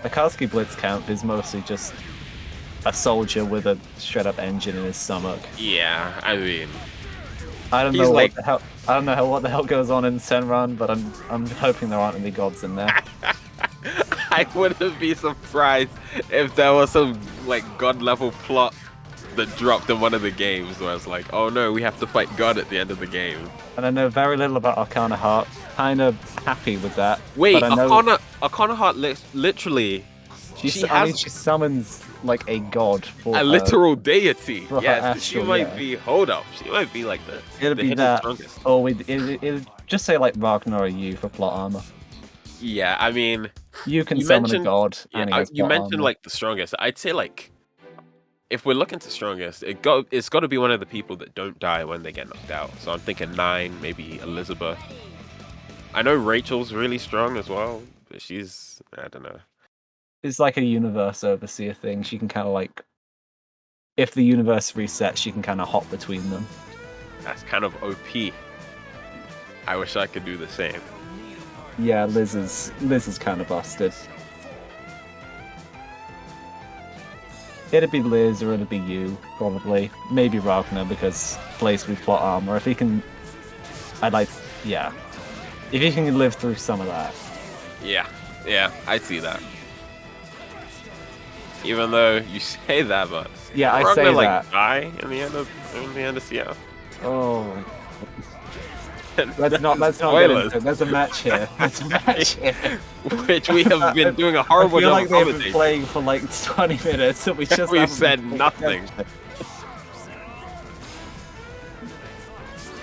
B: Akatsuki Blitzcamp is mostly just a soldier with a straight-up engine in his stomach.
A: Yeah, I mean,
B: I don't
A: he's
B: know
A: like-
B: what the hell. I don't know what the hell goes on in Senran, but I'm hoping there aren't any gods in there.
A: I wouldn't be surprised if there was some like god level plot that dropped in one of the games where it's like, oh no, we have to fight God at the end of the game.
B: And I know very little about Arcana Heart. Kind of happy with that.
A: Wait,
B: but I know
A: Arcana Heart literally, she
B: I mean,
A: has
B: she summons like a god for
A: a
B: her.
A: literal deity.
B: for her
A: Yes,
B: astral,
A: she might
B: yeah.
A: be. Hold up, she might be like the
B: It'll be
A: hidden
B: that,
A: strongest.
B: or it'll just say like Ragnar or you for plot armor.
A: Yeah, I mean,
B: You can
A: You
B: summon
A: mentioned-
B: a god.
A: yeah,
B: and he has
A: you
B: plot
A: mentioned
B: armor.
A: like the strongest. I'd say like, if we're looking to strongest, it's got to be one of the people that don't die when they get knocked out. So I'm thinking 9, maybe Elizabeth. I know Rachel's really strong as well, but she's, I don't know.
B: It's like a universe overseer thing. She can kind of like, if the universe resets, she can kind of hop between them.
A: That's kind of OP. I wish I could do the same.
B: Yeah, Liz is kind of busted. It'd be Liz or it'd be you, probably. Maybe Ragnar because plays with plot armor. If he can, yeah. If he can live through some of that.
A: Yeah, I see that. Even though you say that, but
B: Yeah, I
A: Ragnar,
B: say
A: like,
B: that.
A: die in the end of CF.
B: Oh. Let's not get
A: Spoilers.
B: into it. There's a match here. There's a match here.
A: Which we have been doing a
B: I
A: horrible
B: feel
A: job
B: like
A: of
B: they've been
A: commentating.
B: playing for like 20 minutes and we just
A: We've
B: haven't
A: said
B: been paying
A: nothing.
B: attention.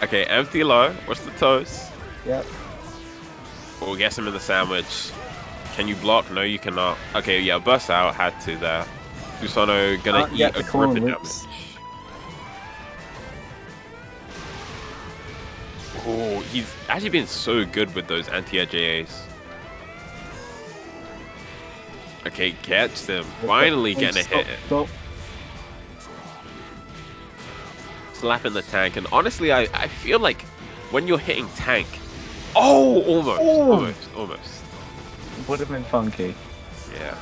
A: Okay, empty low. What's the toast?
B: Yep.
A: We'll get him in the sandwich. Can you block? No, you cannot. Okay, yeah, burst out. Had to there. Susanoo gonna eat
B: Get
A: a
B: the corner
A: gripping
B: loops.
A: damage. Oh, he's actually been so good with those anti-air JAs. Okay, gets them. Finally getting a hit.
B: Stop.
A: Slapping the tank. And honestly, I feel like when you're hitting tank... Oh, almost.
B: Would have been funky.
A: Yeah.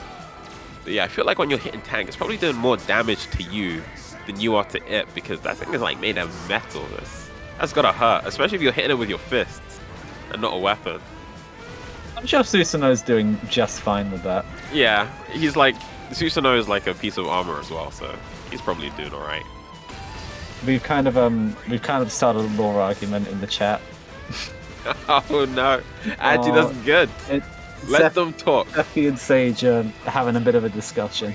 A: But yeah, I feel like when you're hitting tank, it's probably doing more damage to you than you are to it because that thing is like made of metal. That's gotta hurt, especially if you're hitting it with your fists and not a weapon.
B: I'm sure Susanoo's doing just fine with that.
A: Yeah, he's like... Susanoo is like a piece of armor as well, so he's probably doing alright.
B: We've kind of started a lore argument in the chat.
A: Oh no, Angie, that's good. Let them talk.
B: Sephi and Sage are having a bit of a discussion.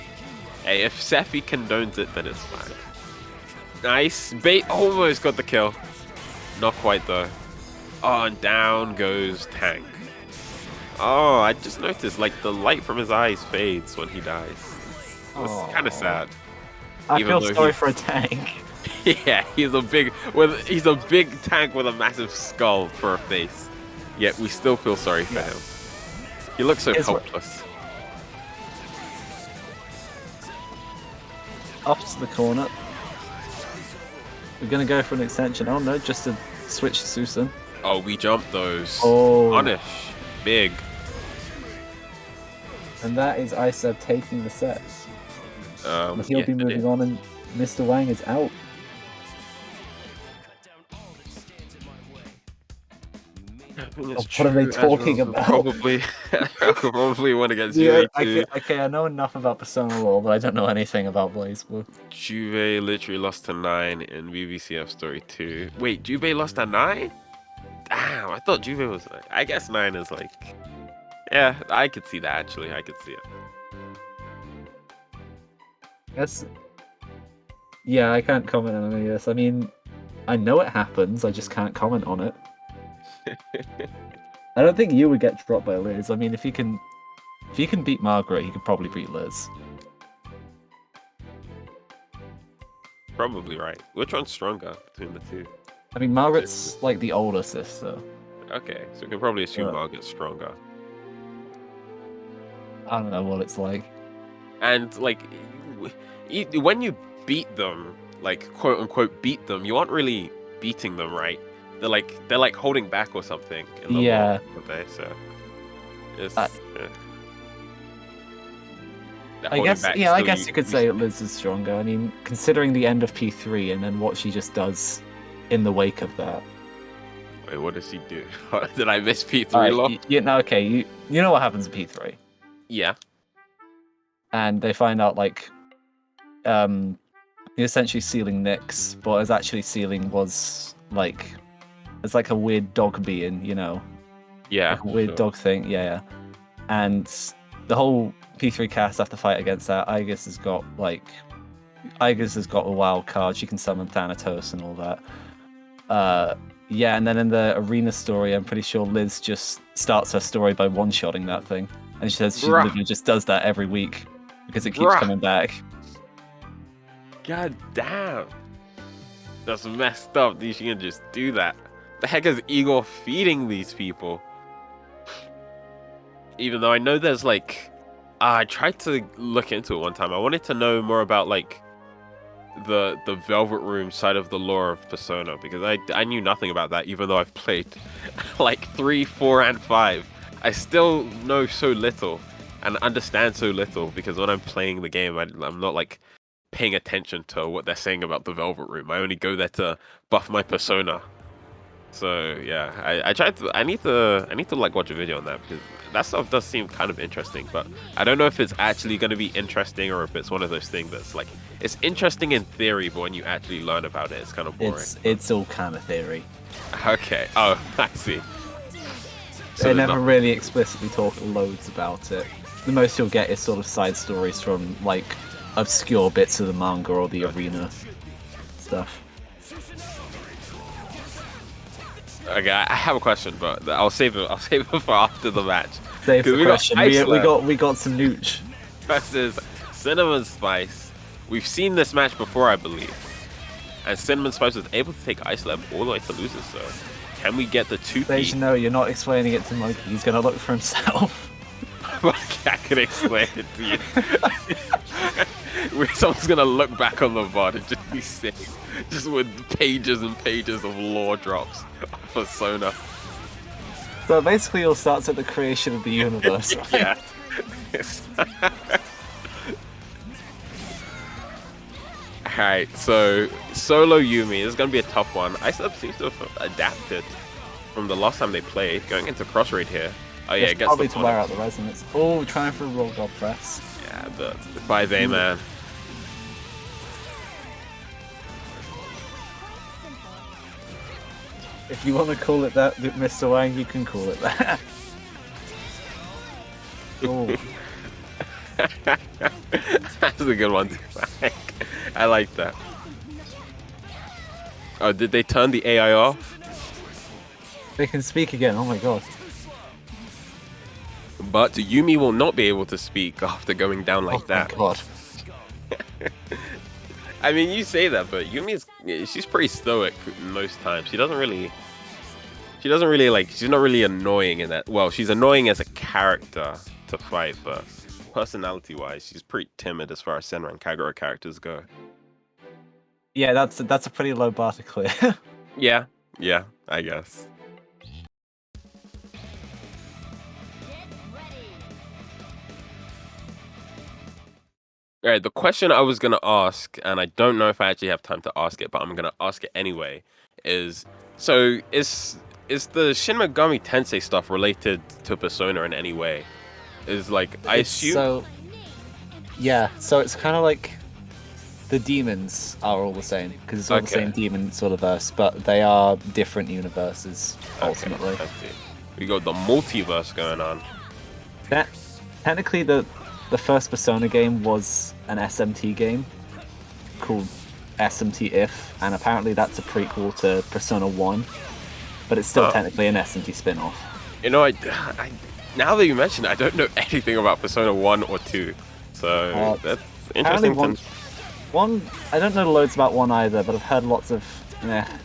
A: Hey, if Sephi condones it, then it's fine. Nice. Bait almost got the kill. Not quite though. Oh, and down goes Tank. Oh, I just noticed like the light from his eyes fades when he dies. It's kind of sad.
B: I
A: Even
B: feel
A: though
B: sorry
A: he's-
B: for a tank.
A: Yeah, he's a big tank with a massive skull for a face. Yet we still feel sorry for him. He looks so
B: It's what-
A: helpless.
B: Up to the corner. We're gonna go for an extension. Oh no, just to switch to Susan.
A: Oh, we jumped those.
B: Oh.
A: Punish. Big.
B: And that is Isab taking the set. But he'll
A: yeah,
B: be moving on, and Mr. Wang is out. What are they talking about?
A: Probably win against
B: Yeah,
A: Juve.
B: okay, I know enough about Persona lore, but I don't know anything about BlazBlue.
A: Juve literally lost to 9 in BBCF Story 2. Wait, Juve lost to 9? Damn, I thought Juve was like... I guess 9 is like... Yeah, I could see that actually. I could see it.
B: Yes. Yeah, I can't comment on any of this. I mean, I know it happens, I just can't comment on it. I don't think you would get dropped by Liz. I mean, if you can beat Margaret, you could probably beat Liz.
A: Probably right. Which one's stronger between the two?
B: I mean, Margaret's like the older sister.
A: Okay, so we can probably assume
B: Yeah.
A: Margaret's stronger.
B: I don't know what it's like.
A: And like, when you beat them, like quote unquote beat them, you aren't really beating them, right? They're like holding back or something. In the
B: Yeah.
A: lore, aren't they? So it's.
B: I
A: holding
B: guess,
A: back
B: yeah, I
A: still
B: guess you could say Liz is stronger. I mean, considering the end of P3 and then what she just does in the wake of that.
A: Wait, what does he do? Did I miss P3 lore?
B: Okay, you know what happens in P3,
A: Yeah.
B: and they find out like, you're essentially sealing Nyx, but as actually sealing was like, it's like a weird dog being, you know.
A: Yeah.
B: Like a weird
A: sure.
B: dog thing, yeah. And the whole P3 cast have to fight against that. Aegis has got a wild card. She can summon Thanatos and all that. Yeah, and then in the arena story, I'm pretty sure Liz just starts her story by one-shotting that thing. And she says she
A: Bruh.
B: literally just does that every week because it keeps
A: Bruh.
B: coming back.
A: God damn. That's messed up. She can just do that. The heck is Igor feeding these people? Even though I know there's like, I tried to look into it one time. I wanted to know more about like the Velvet Room side of the lore of Persona, because I knew nothing about that, even though I've played like 3, 4, and 5. I still know so little and understand so little, because when I'm playing the game, I'm not like paying attention to what they're saying about the Velvet Room. I only go there to buff my Persona. So yeah, I tried to. I need to like watch a video on that, because that stuff does seem kind of interesting. But I don't know if it's actually going to be interesting, or if it's one of those things that's like, it's interesting in theory, but when you actually learn about it, it's kind of boring.
B: It's all kind of theory.
A: Okay. Oh, I see. So
B: They
A: there's
B: never
A: not-
B: really explicitly talk loads about it. The most you'll get is sort of side stories from like obscure bits of the manga or the arena stuff.
A: Okay, I have a question, but I'll save it. I'll save it for after the match.
B: Save the
A: 'Cause we got
B: question.
A: Iceland.
B: We got some nooch.
A: Versus CinnamonSpice. We've seen this match before, I believe. And CinnamonSpice was able to take Ice Lab all the way to losers, so can we get the 2P?
B: Stage, no, you're not explaining it to Monkey. He's gonna look for himself.
A: I can explain it to you. Someone's gonna look back on the VOD and just be sick. Just with pages and pages of lore drops of Persona.
B: So basically, it all starts at the creation of the universe.
A: Yeah. Alright, so solo Yumi this is gonna be a tough one. Icelab seems to have adapted from the last time they played, going into cross raid here. Oh yeah,
B: It's
A: it gets
B: probably
A: the
B: to wear out the resonance. Oh, trying for a roll god press.
A: Yeah, the 5A man.
B: If you want to call it that, Mr. Wang, you can call it that. Oh,
A: That's a good one to like. I like that. Oh, did they turn the AI off?
B: they can speak again. Oh my god.
A: But Yumi will not be able to speak after going down like
B: Oh
A: that.
B: my god.
A: I mean, you say that, but she's pretty stoic most times. She doesn't really like. She's not really annoying in that. Well, she's annoying as a character to fight, but personality-wise, she's pretty timid as far as Senran Kagura characters go.
B: Yeah, that's a pretty low bar to clear.
A: Yeah, I guess. All right, the question I was gonna ask, and I don't know if I actually have time to ask it, but I'm gonna ask it anyway, is the Shin Megami Tensei stuff related to Persona in any way? Is like I assume.
B: So yeah, so it's kind of like the demons are all the same because it's all the same demon sort of verse, but they are different universes ultimately.
A: Okay, I see. We got the multiverse going on.
B: Technically, the first Persona game was an SMT game called SMT If, and apparently that's a prequel to Persona 1, but it's still technically an SMT spin-off.
A: You know, I now that you mention it, I don't know anything about Persona 1 or 2, so that's interesting.
B: One, I don't know loads about 1 either, but I've heard lots of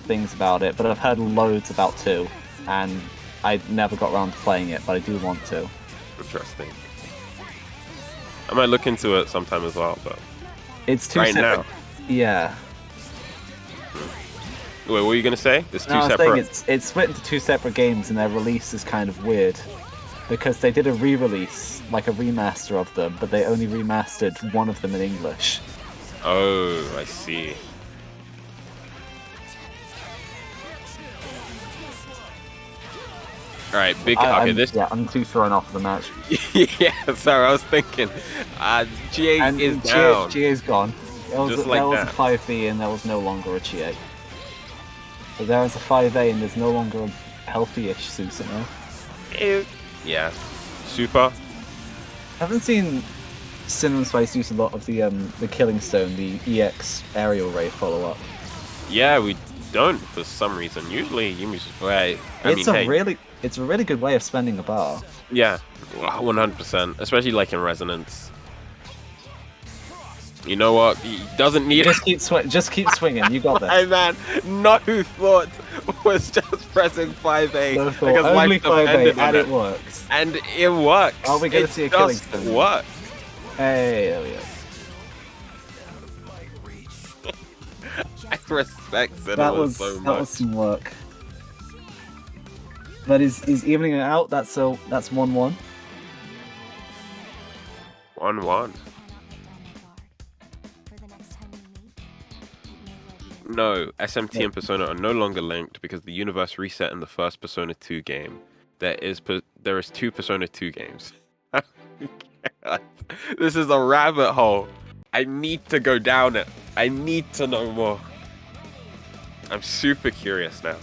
B: things about it, but I've heard loads about 2, and I never got around to playing it, but I do want to.
A: Interesting. I might look into it sometime as well, but
B: it's two
A: right
B: separate.
A: Now.
B: Yeah.
A: Wait, what were you gonna say? There's two
B: I was
A: separate.
B: saying it's split into 2 separate games, and their release is kind of weird because they did a re-release, like a remaster of them, but they only remastered one of them in English.
A: Oh, I see. All right,
B: I'm too thrown off the match.
A: Yeah, sorry, I was thinking. GA is down.
B: GA's gone. There was
A: Just
B: a
A: like
B: 5B and there was no longer a GA. So there was a 5A and there's no longer a healthy-ish Susanoo.
A: Yeah. Super.
B: I haven't seen CinnamonSpice use a lot of the Killing Stone, the EX aerial ray follow-up.
A: Yeah, we don't for some reason. Usually,
B: It's a really good way of spending a bar.
A: Yeah, 100%. Especially like in Resonance. You know what? He doesn't need.
B: Just keep swinging. You got that.
A: Hey man, no thought was just pressing 5A.
B: No thought. Only 5A, and it works.
A: And it works.
B: Are we gonna see a Killing Stone?
A: Work.
B: Hey, there we go.
A: I respect Cinema so much.
B: That was some work. But is evening it out. That's 1-1.
A: 1-1. No, SMT and Persona are no longer linked because the universe reset in the first Persona 2 game. There is 2 Persona 2 games. This is a rabbit hole. I need to go down it. I need to know more. I'm super curious now.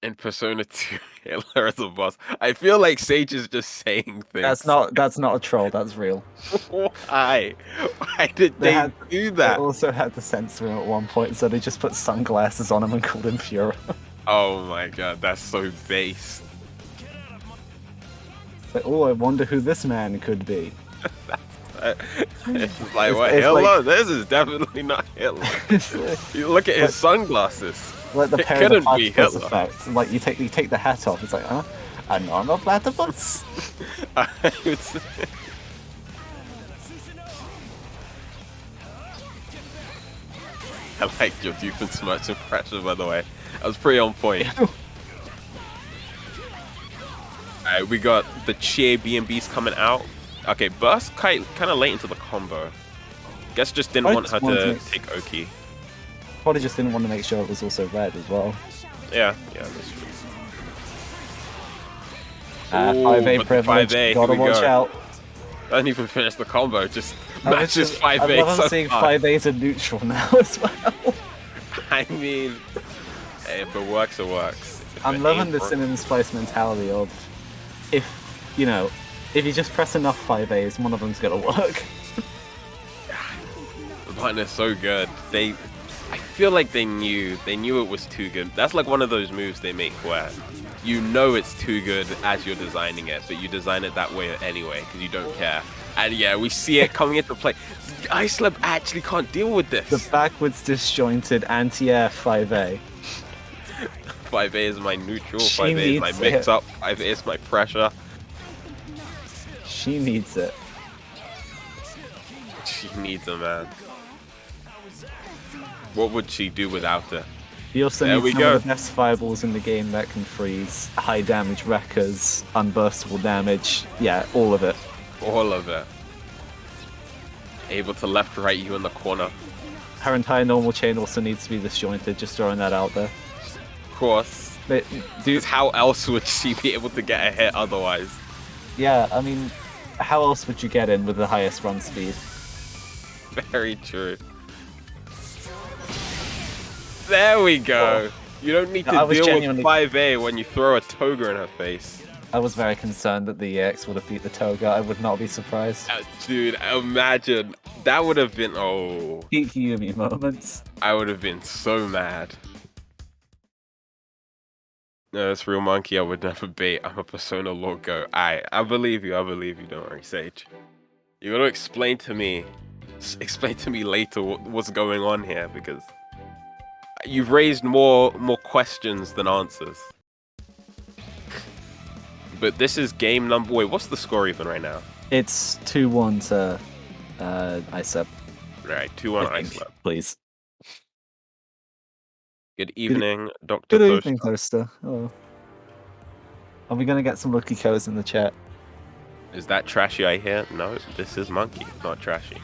A: In Persona 2, Hitler as a boss. I feel like Sage is just saying things.
B: That's not a troll. That's real.
A: Why? Why did they do that?
B: They also had to censor him at one point, so they just put sunglasses on him and called him Führer.
A: Oh my god, that's so base.
B: Like, oh, I wonder who this man could be.
A: It's like, what, Hitler? Like, this is definitely not Hitler. You look at his sunglasses.
B: Like the
A: it couldn't be Hitler.
B: Effect. Like you take the hat off. It's like, a normal platypus.
A: I like your Doofenshmirtz impression, by the way. That was pretty on point. Alright, we got the Chie B&Bs coming out. Okay, Burst kind of late into the combo. Guess just didn't want her to take Oki.
B: Probably just didn't want to make sure it was also red as well.
A: Yeah, that's true.
B: 5A privilege, gotta watch out.
A: I didn't even finish the combo, just matches 5A.
B: I love seeing 5As in neutral now as well.
A: I mean, if it works, it works.
B: I'm loving the CinnamonSpice mentality of, if you just press enough 5As, one of them's gonna work.
A: The button is so good. I feel like they knew it was too good. That's like one of those moves they make where you know it's too good as you're designing it, but you design it that way anyway because you don't care. And yeah, we see it coming into play. Ice Lab actually can't deal with this.
B: The backwards disjointed anti-air 5A.
A: 5A is my neutral,
B: She
A: 5A is my
B: needs
A: mix
B: it.
A: up, 5A is my pressure.
B: She needs it.
A: She needs a man. What would she do without it?
B: You also
A: There
B: need
A: we
B: some
A: go.
B: of the best fireballs in the game that can freeze, high damage wreckers, unburstable damage. Yeah, all of it.
A: All of it. Able to left right you in the corner.
B: Her entire normal chain also needs to be disjointed, just throwing that out there.
A: Of course.
B: But, dude,
A: Because how else would she be able to get a hit otherwise?
B: yeah, I mean, how else would you get in with the highest run speed?
A: Very true. There we go. You don't need
B: I
A: to
B: was
A: deal
B: genuinely-
A: with 5A when you throw a toga in her face.
B: I was very concerned that the EX would have beat the Toga. I would not be surprised.
A: Dude, imagine. That would have been... Oh,
B: Peak Yumi moments.
A: I would have been so mad. No, it's real monkey. I would never bait. I'm a Persona Lord Go. I believe you. I believe you. Don't worry, Sage. You gotta explain to me later what's going on here, because you've raised more questions than answers. But this is game number... Wait, what's the score even right now?
B: It's 2-1 to ISEP.
A: Right, 2-1
B: I
A: Ice
B: think,
A: Lab.
B: please.
A: Good evening, Dr.
B: Good
A: Toast.
B: evening, Toaster. Oh. Are we gonna get some lucky codes in the chat?
A: Is that trashy I hear? No, this is monkey, not trashy.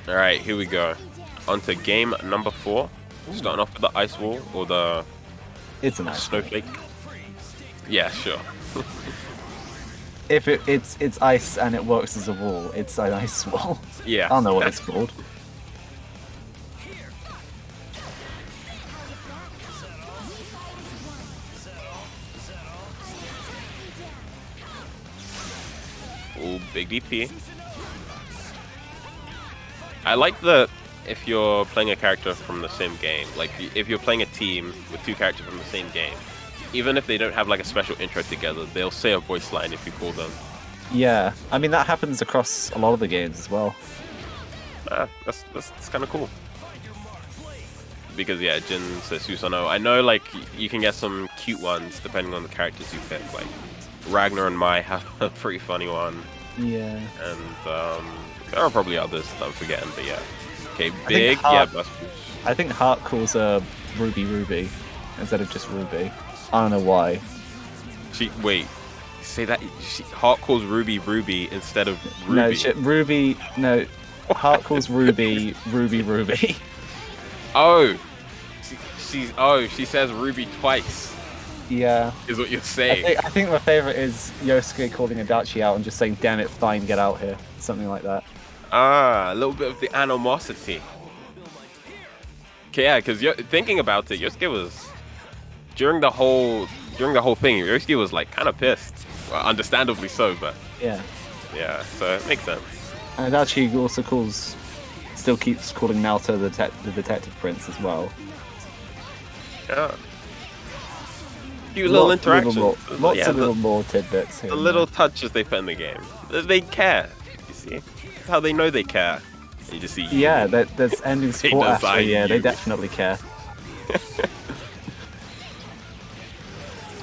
A: Alright, here we go. On to game number 4. Starting off with the ice wall or the
B: It's a nice.
A: snowflake. Yeah, sure.
B: If it's ice and it works as a wall, it's an ice wall.
A: Yeah.
B: I don't know what it's called.
A: Ooh, big DP. I like the if you're playing a character from the same game, like if you're playing a team with 2 characters from the same game, even if they don't have like a special intro together, they'll say a voice line if you call them.
B: Yeah, I mean that happens across a lot of the games as well.
A: That's kind of cool. Because yeah, Jin says Susanoo. I know like you can get some cute ones depending on the characters you pick. Like Ragnar and Mai have a pretty funny one,
B: Yeah.
A: and there are probably others that I'm forgetting. But yeah, okay,
B: think
A: big,
B: Heart-
A: yeah, bus push.
B: I think Heart calls her Ruby instead of just Ruby. I don't know why.
A: Wait, say that Heart calls Ruby instead of Ruby.
B: No, Ruby. No, Heart calls Ruby Ruby.
A: Oh, she says Ruby twice.
B: Yeah.
A: Is what you're saying.
B: I think my favorite is Yosuke calling Adachi out and just saying, "Damn it, fine, get out here." Something like that.
A: Ah, a little bit of the animosity. Okay, yeah, because thinking about it, Yosuke was during the whole thing. Yosuke was like kind of pissed, well, understandably so. But
B: Yeah.
A: yeah, so it makes sense.
B: And Adachi also still keeps calling Naoto the detective prince as well.
A: Yeah, cute little interactions.
B: Lots
A: Yeah,
B: of little more tidbits here.
A: the
B: and
A: little
B: there.
A: touches they put in the game. They care. You see, that's how they know they care. You just see.
B: Yeah, there's ending
A: They
B: support after.
A: design
B: Yeah, they
A: you.
B: definitely care.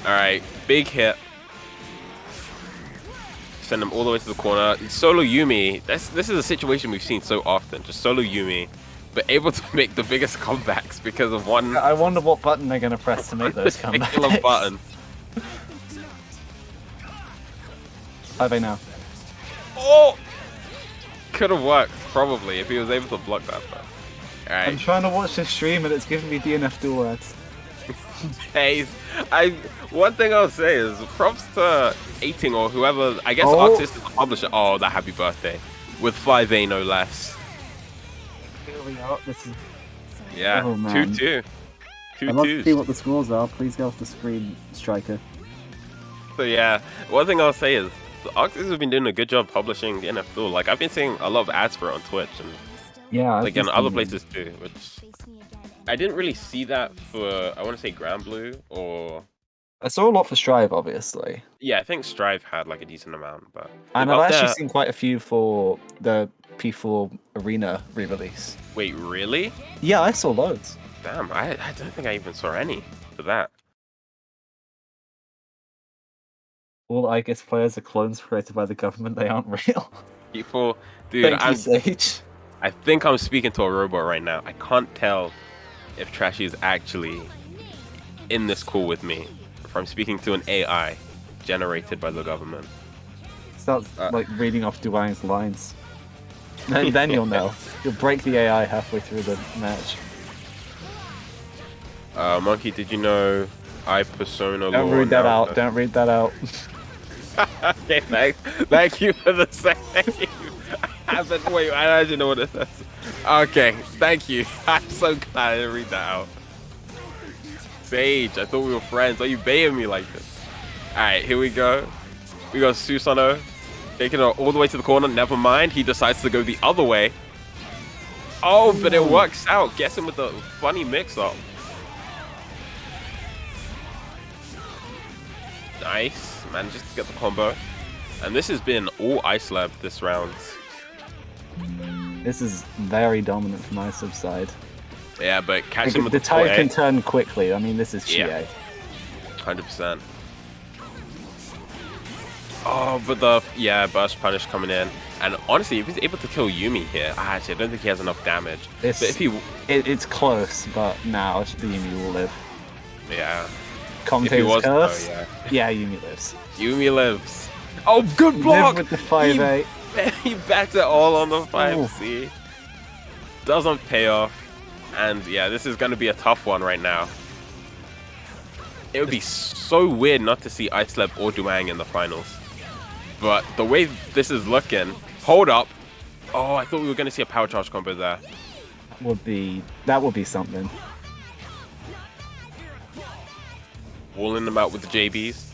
A: All right, big hit. Send them all the way to the corner. Solo Yumi. This is a situation we've seen so often. Just solo Yumi, but able to make the biggest comebacks because of one
B: I wonder what button they're gonna press to make those
A: particular
B: comebacks.
A: button.
B: Are they now?
A: Oh, could have worked probably if he was able to block that. But all
B: I'm
A: right,
B: trying to watch this stream and it's giving me DNF dual ads.
A: hey, one thing I'll say is props to 18 or whoever. I guess
B: Oh.
A: artist is the publisher. Oh, that happy birthday with 5A no less.
B: Here we are. This is.
A: Yeah,
B: Oh, man.
A: 2-2. Two
B: I'd love to
A: twos.
B: see what the scores are. Please go off the screen, Striker.
A: So yeah, one thing I'll say is the artists have been doing a good job publishing the NF Duel. Like I've been seeing a lot of ads for it on Twitch and
B: Yeah,
A: like in other places too, which I didn't really see that for, I want to say Grand Blue, or
B: I saw a lot for Strive, obviously,
A: yeah, I think Strive had like a decent amount, but
B: and
A: look
B: I've
A: up
B: actually
A: there.
B: seen quite a few for the P4 Arena re-release.
A: Wait, really?
B: Yeah, I saw loads.
A: Damn, I don't think I even saw any for that.
B: All I guess players are clones created by the government. They aren't real.
A: People, dude,
B: Thank you, Sage.
A: I think I'm speaking to a robot right now. I can't tell if Trashy is actually in this call with me, if I'm speaking to an AI generated by the government.
B: Starts like reading off Duwang's lines. Then you'll know. You'll break the AI halfway through the match.
A: Monkey, did you know I persona
B: Don't
A: law
B: read that
A: now-
B: out. Don't read that out.
A: Okay, thank you for the save. Wait, I don't know what it says. Okay, thank you. I'm so glad I didn't read that out. Sage, I thought we were friends. Why are you baiting me like this? Alright, here we go. We got Susanoo taking her all the way to the corner. Never mind, he decides to go the other way. Oh, but it works out. Gets him with the funny mix-up. Nice. Manages to get the combo. And this has been all Ice Lab this round.
B: This is very dominant from my side.
A: Yeah, but catch him with
B: The
A: the
B: tide
A: play.
B: can turn quickly. I mean, this is Chie.
A: Yeah. 100%. Oh, but the burst punish coming in, and honestly, if he's able to kill Yumi here, actually, I don't think he has enough damage.
B: It's,
A: but if he,
B: it's close, but now the Yumi will live.
A: yeah,
B: Commentator's
A: was,
B: curse.
A: oh,
B: Yeah, Yumi lives.
A: Yumi lives. Oh, good block!
B: Live with the 5-8.
A: He backed it all on the 5C. Doesn't pay off, and yeah, this is gonna be a tough one right now. It would be so weird not to see Ice Lab or Duwang in the finals. But the way this is looking, hold up. Oh, I thought we were going to see a power charge combo there.
B: That would be something.
A: Walling them out with the JBs.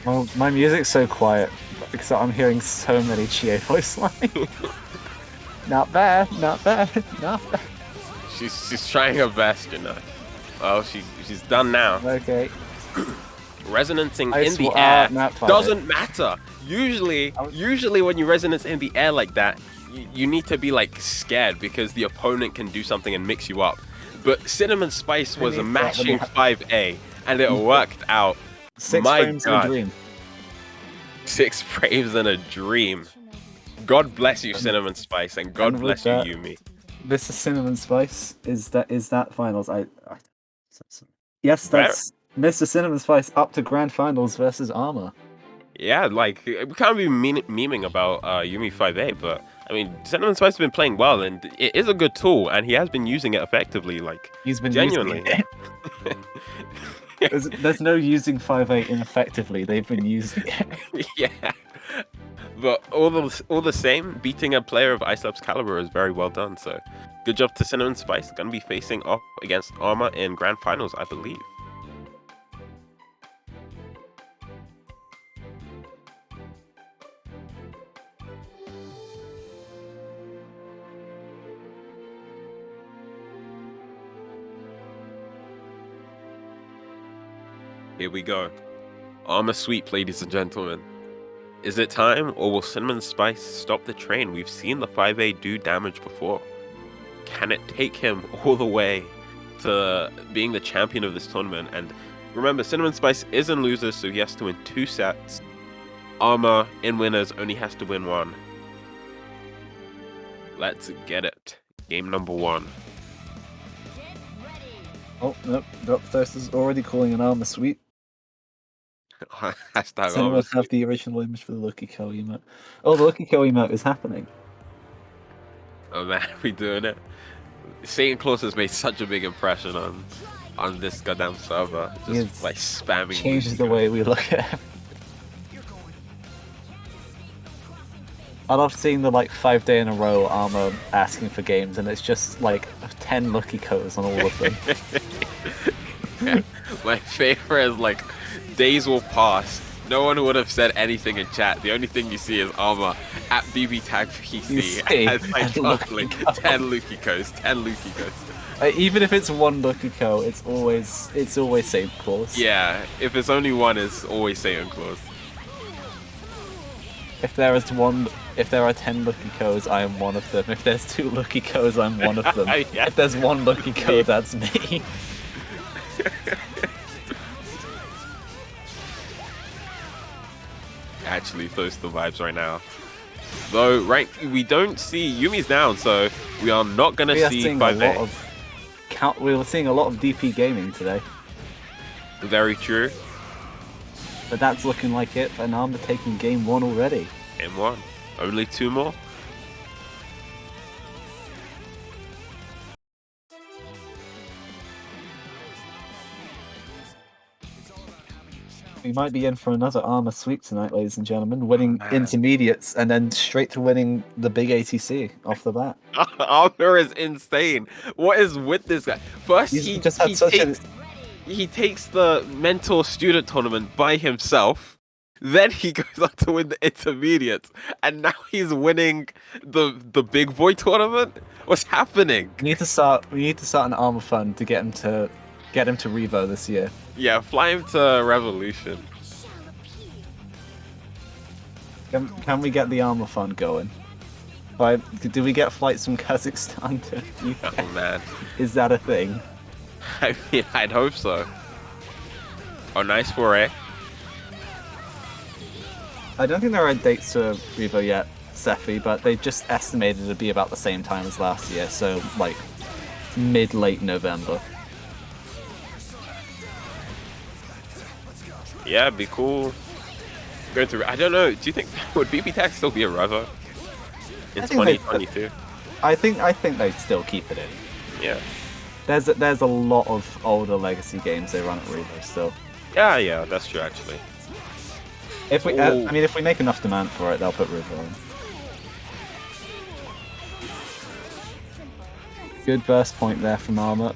B: Well, my music's so quiet because I'm hearing so many Chie voice lines. Not bad, not bad, not bad.
A: She's trying her best, you know. Oh, she's done now.
B: Okay.
A: Resonancing
B: I
A: in the
B: swear-
A: air
B: not fine.
A: doesn't matter. Usually when you resonance in the air like that, you need to be like scared because the opponent can do something and mix you up. But CinnamonSpice was
B: need that
A: mashing
B: when you
A: 5A and it worked out.
B: 6
A: My
B: frames in
A: God.
B: a dream.
A: 6 frames in a dream. God bless you, CinnamonSpice, and God
B: and
A: bless
B: with
A: you,
B: that-
A: Yumi.
B: This is CinnamonSpice. Is that finals? Yes, that's Mr. CinnamonSpice up to grand finals versus ArMa.
A: Yeah, like, we can't be memeing about Yumi 5A, but I mean, CinnamonSpice has been playing well, and it is a good tool, and he has been using it effectively, like,
B: He's been
A: genuinely.
B: using it. There's no using 5-8 ineffectively. They've been using it.
A: Yeah. But all the same, beating a player of Ice Lab's caliber is very well done, so good job to CinnamonSpice. Gonna be facing off against ArMa in grand finals, I believe. Here we go. ArMa sweep, ladies and gentlemen. Is it time, or will CinnamonSpice stop the train? We've seen the 5A do damage before. Can it take him all the way to being the champion of this tournament? And remember, CinnamonSpice is in losers, so he has to win 2 sets. ArMa, in winners, only has to win 1. Let's get it. Game number 1.
B: Oh, nope. Dropthirst is already calling an ArMa sweep.
A: Hashtag
B: Does anyone
A: ArMa
B: have the original image for the Lucky Cow emote? Oh, the Lucky Cow emote is happening.
A: Oh man, we doing it. Satan Claus has made such a big impression on this goddamn server. Just
B: Yes.
A: like spamming.
B: Changes the way we look at it. I love seeing the 5-day in a row ArMa asking for games, and it's just 10 Lucky Cows on all of them.
A: My favorite is days will pass, No one would have said anything in chat. The only thing you see is ArMa at BBTAG
B: You
A: PC
B: see,
A: as I
B: and
A: calculate
B: Lukiko.
A: 10 Lukikos, 10 Lukikos.
B: Even if it's one Lukiko, it's always Santa Claus.
A: Yeah, if it's only one, it's always Satan Claus.
B: If there are 10 Lukikos, I am one of them. If there's 2 Lukikos, I'm one of them.
A: Yeah.
B: If there's 1 Lukiko, that's me.
A: Actually, those are the vibes right now. Though, right, we don't see Yumi's down, so we are not gonna
B: We are
A: see
B: seeing
A: 5A.
B: we were seeing a lot of DP gaming today,
A: Very true.
B: but that's looking like it. And ArMa taking game 1 already.
A: In one. Only 2 more.
B: We might be in for another ArMa sweep tonight, ladies and gentlemen. Winning
A: man.
B: intermediates and then straight to winning the big ATC off the bat.
A: Arthur is insane. What is with this guy? First,
B: He's
A: he
B: just had such a
A: he takes the mentor student tournament by himself. Then he goes on to win the intermediate, and now he's winning the big boy tournament. What's happening?
B: We need to start an ArMa fund to get him to Revo this year.
A: Yeah, fly him to Revolution.
B: Can we get the ArMa fund going? Do we get flights from Kazakhstan to UK?
A: Oh man,
B: Is that a thing?
A: I mean, I'd hope so. Oh, nice foray.
B: I don't think there are dates to Revo yet, Sephi, but they just estimated it'd be about the same time as last year, so like mid-late November.
A: Yeah, it'd be cool. Going through. I don't know. Do you think would BBTAG still be a Revo in
B: I think they-
A: 2022?
B: I think they'd still keep it in.
A: Yeah.
B: There's a lot of older legacy games they run at Revo still.
A: Yeah, that's true actually.
B: If we,
A: Ooh.
B: I mean, if we make enough demand for it, they'll put Revo in. Good burst point there from ArMa,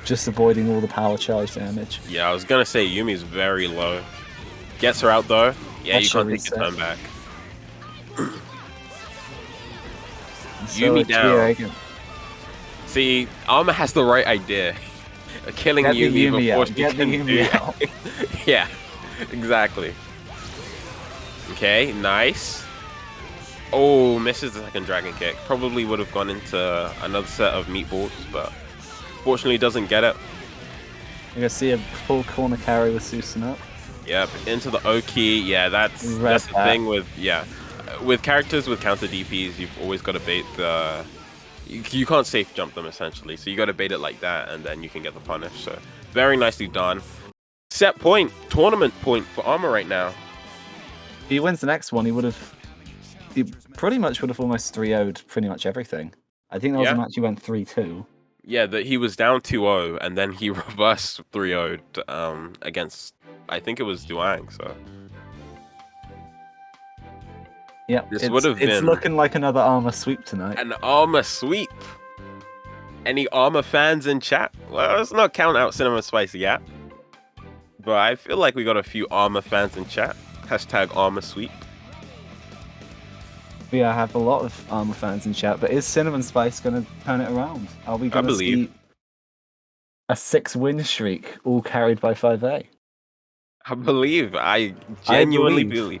B: just avoiding all the power charge damage.
A: Yeah, I was gonna say Yumi's very low. Gets her out though. Yeah,
B: That
A: you
B: should
A: can't take your
B: reset.
A: turn back.
B: So
A: Yumi
B: a
A: down.
B: GA
A: See, ArMa has the right idea. Killing
B: Get the
A: Yumi
B: Yumi
A: before
B: out.
A: she
B: Get the
A: can
B: Yumi
A: do-
B: out.
A: Yeah, exactly. Okay, nice. Oh, misses the second dragon kick. Probably would have gone into another set of meatballs, but fortunately doesn't get it.
B: You're gonna see a full corner carry with Susan up.
A: Yep, into the Oki. Yeah, that's
B: Read
A: the
B: that.
A: thing with with characters with counter DPs. You've always got to bait the. You can't safe jump them essentially, so you got to bait it like that, and then you can get the punish. So very nicely done. Set point, tournament point for ArMa right now.
B: If he wins the next one, he pretty much would have almost 3-0'd pretty much everything. I think that was
A: Yeah.
B: a match he went 3-2.
A: Yeah, that he was down 2-0, and then he reversed 3-0'd against, I think it was Duwang. So
B: Yeah,
A: This would have
B: it's
A: been-
B: looking like another ArMa sweep tonight.
A: an ArMa sweep. Any ArMa fans in chat? Well, let's not count out CinnamonSpice yet, but I feel like we got a few ArMa fans in chat. Hashtag ArMa sweep.
B: Yeah, I have a lot of ArMa fans in chat, but is CinnamonSpice going to turn it around? Are we going to
A: believe.
B: see a 6-win streak, all carried by 5A?
A: I believe. I genuinely
B: believe.
A: believe.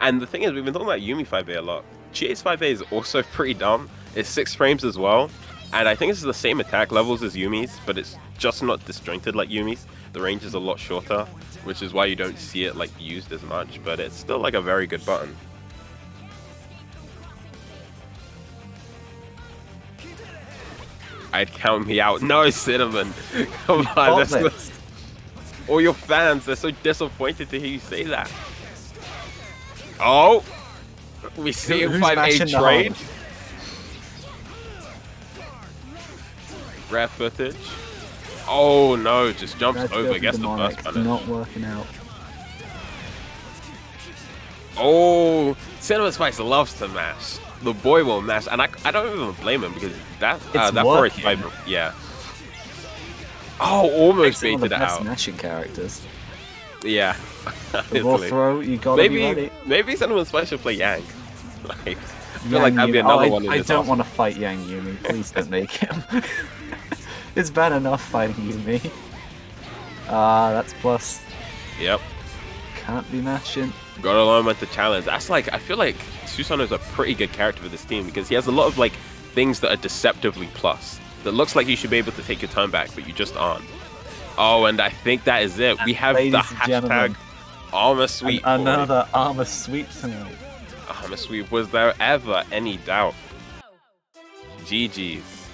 A: And the thing is, we've been talking about Yumi 5A a lot. GA's 5A is also pretty dumb. It's 6 frames as well. And I think it's the same attack levels as Yumi's, but it's just not disjointed like Yumi's. The range is a lot shorter, which is why you don't see it like used as much, but it's still like a very good button. I'd count me out. No, Cinnamon. Come on.
B: Got
A: That's
B: this.
A: all your fans, they're so disappointed to hear you say that. Oh! We see him
B: Who's
A: 5A
B: mashing the
A: trade.
B: hard?
A: Rare footage. Oh no, just jumps
B: Let's go
A: over,
B: for
A: gets the
B: Demonic.
A: burst punish.
B: Not working out.
A: Oh, CinnamonSpice loves to mash. The boy will mash, and I don't even blame him because that
B: It's
A: that for his
B: working.
A: fiber, yeah. Oh, almost
B: Some of the
A: baited it
B: best
A: out.
B: mashing characters.
A: Yeah.
B: The raw
A: honestly.
B: throw, you gotta be ready.
A: Maybe CinnamonSpice should play Yang. Like, I feel
B: Yang
A: like that'd be
B: Yumi.
A: another one in
B: I
A: this
B: don't
A: arsenal.
B: want to fight Yang Yumi. Please don't make him. It's bad enough fighting Yumi. That's plus.
A: Yep.
B: Can't be matching.
A: Gotta learn when to challenge. That's like, I feel like Susanoo's a pretty good character for this team because he has a lot of like things that are deceptively plus. That looks like you should be able to take your turn back, but you just aren't. Oh, and I think that is it. We have the
B: Ladies and gentlemen,
A: hashtag ArMa sweep.
B: Another ArMa sweep tonight.
A: ArMa sweep. Was there ever any doubt? GG's.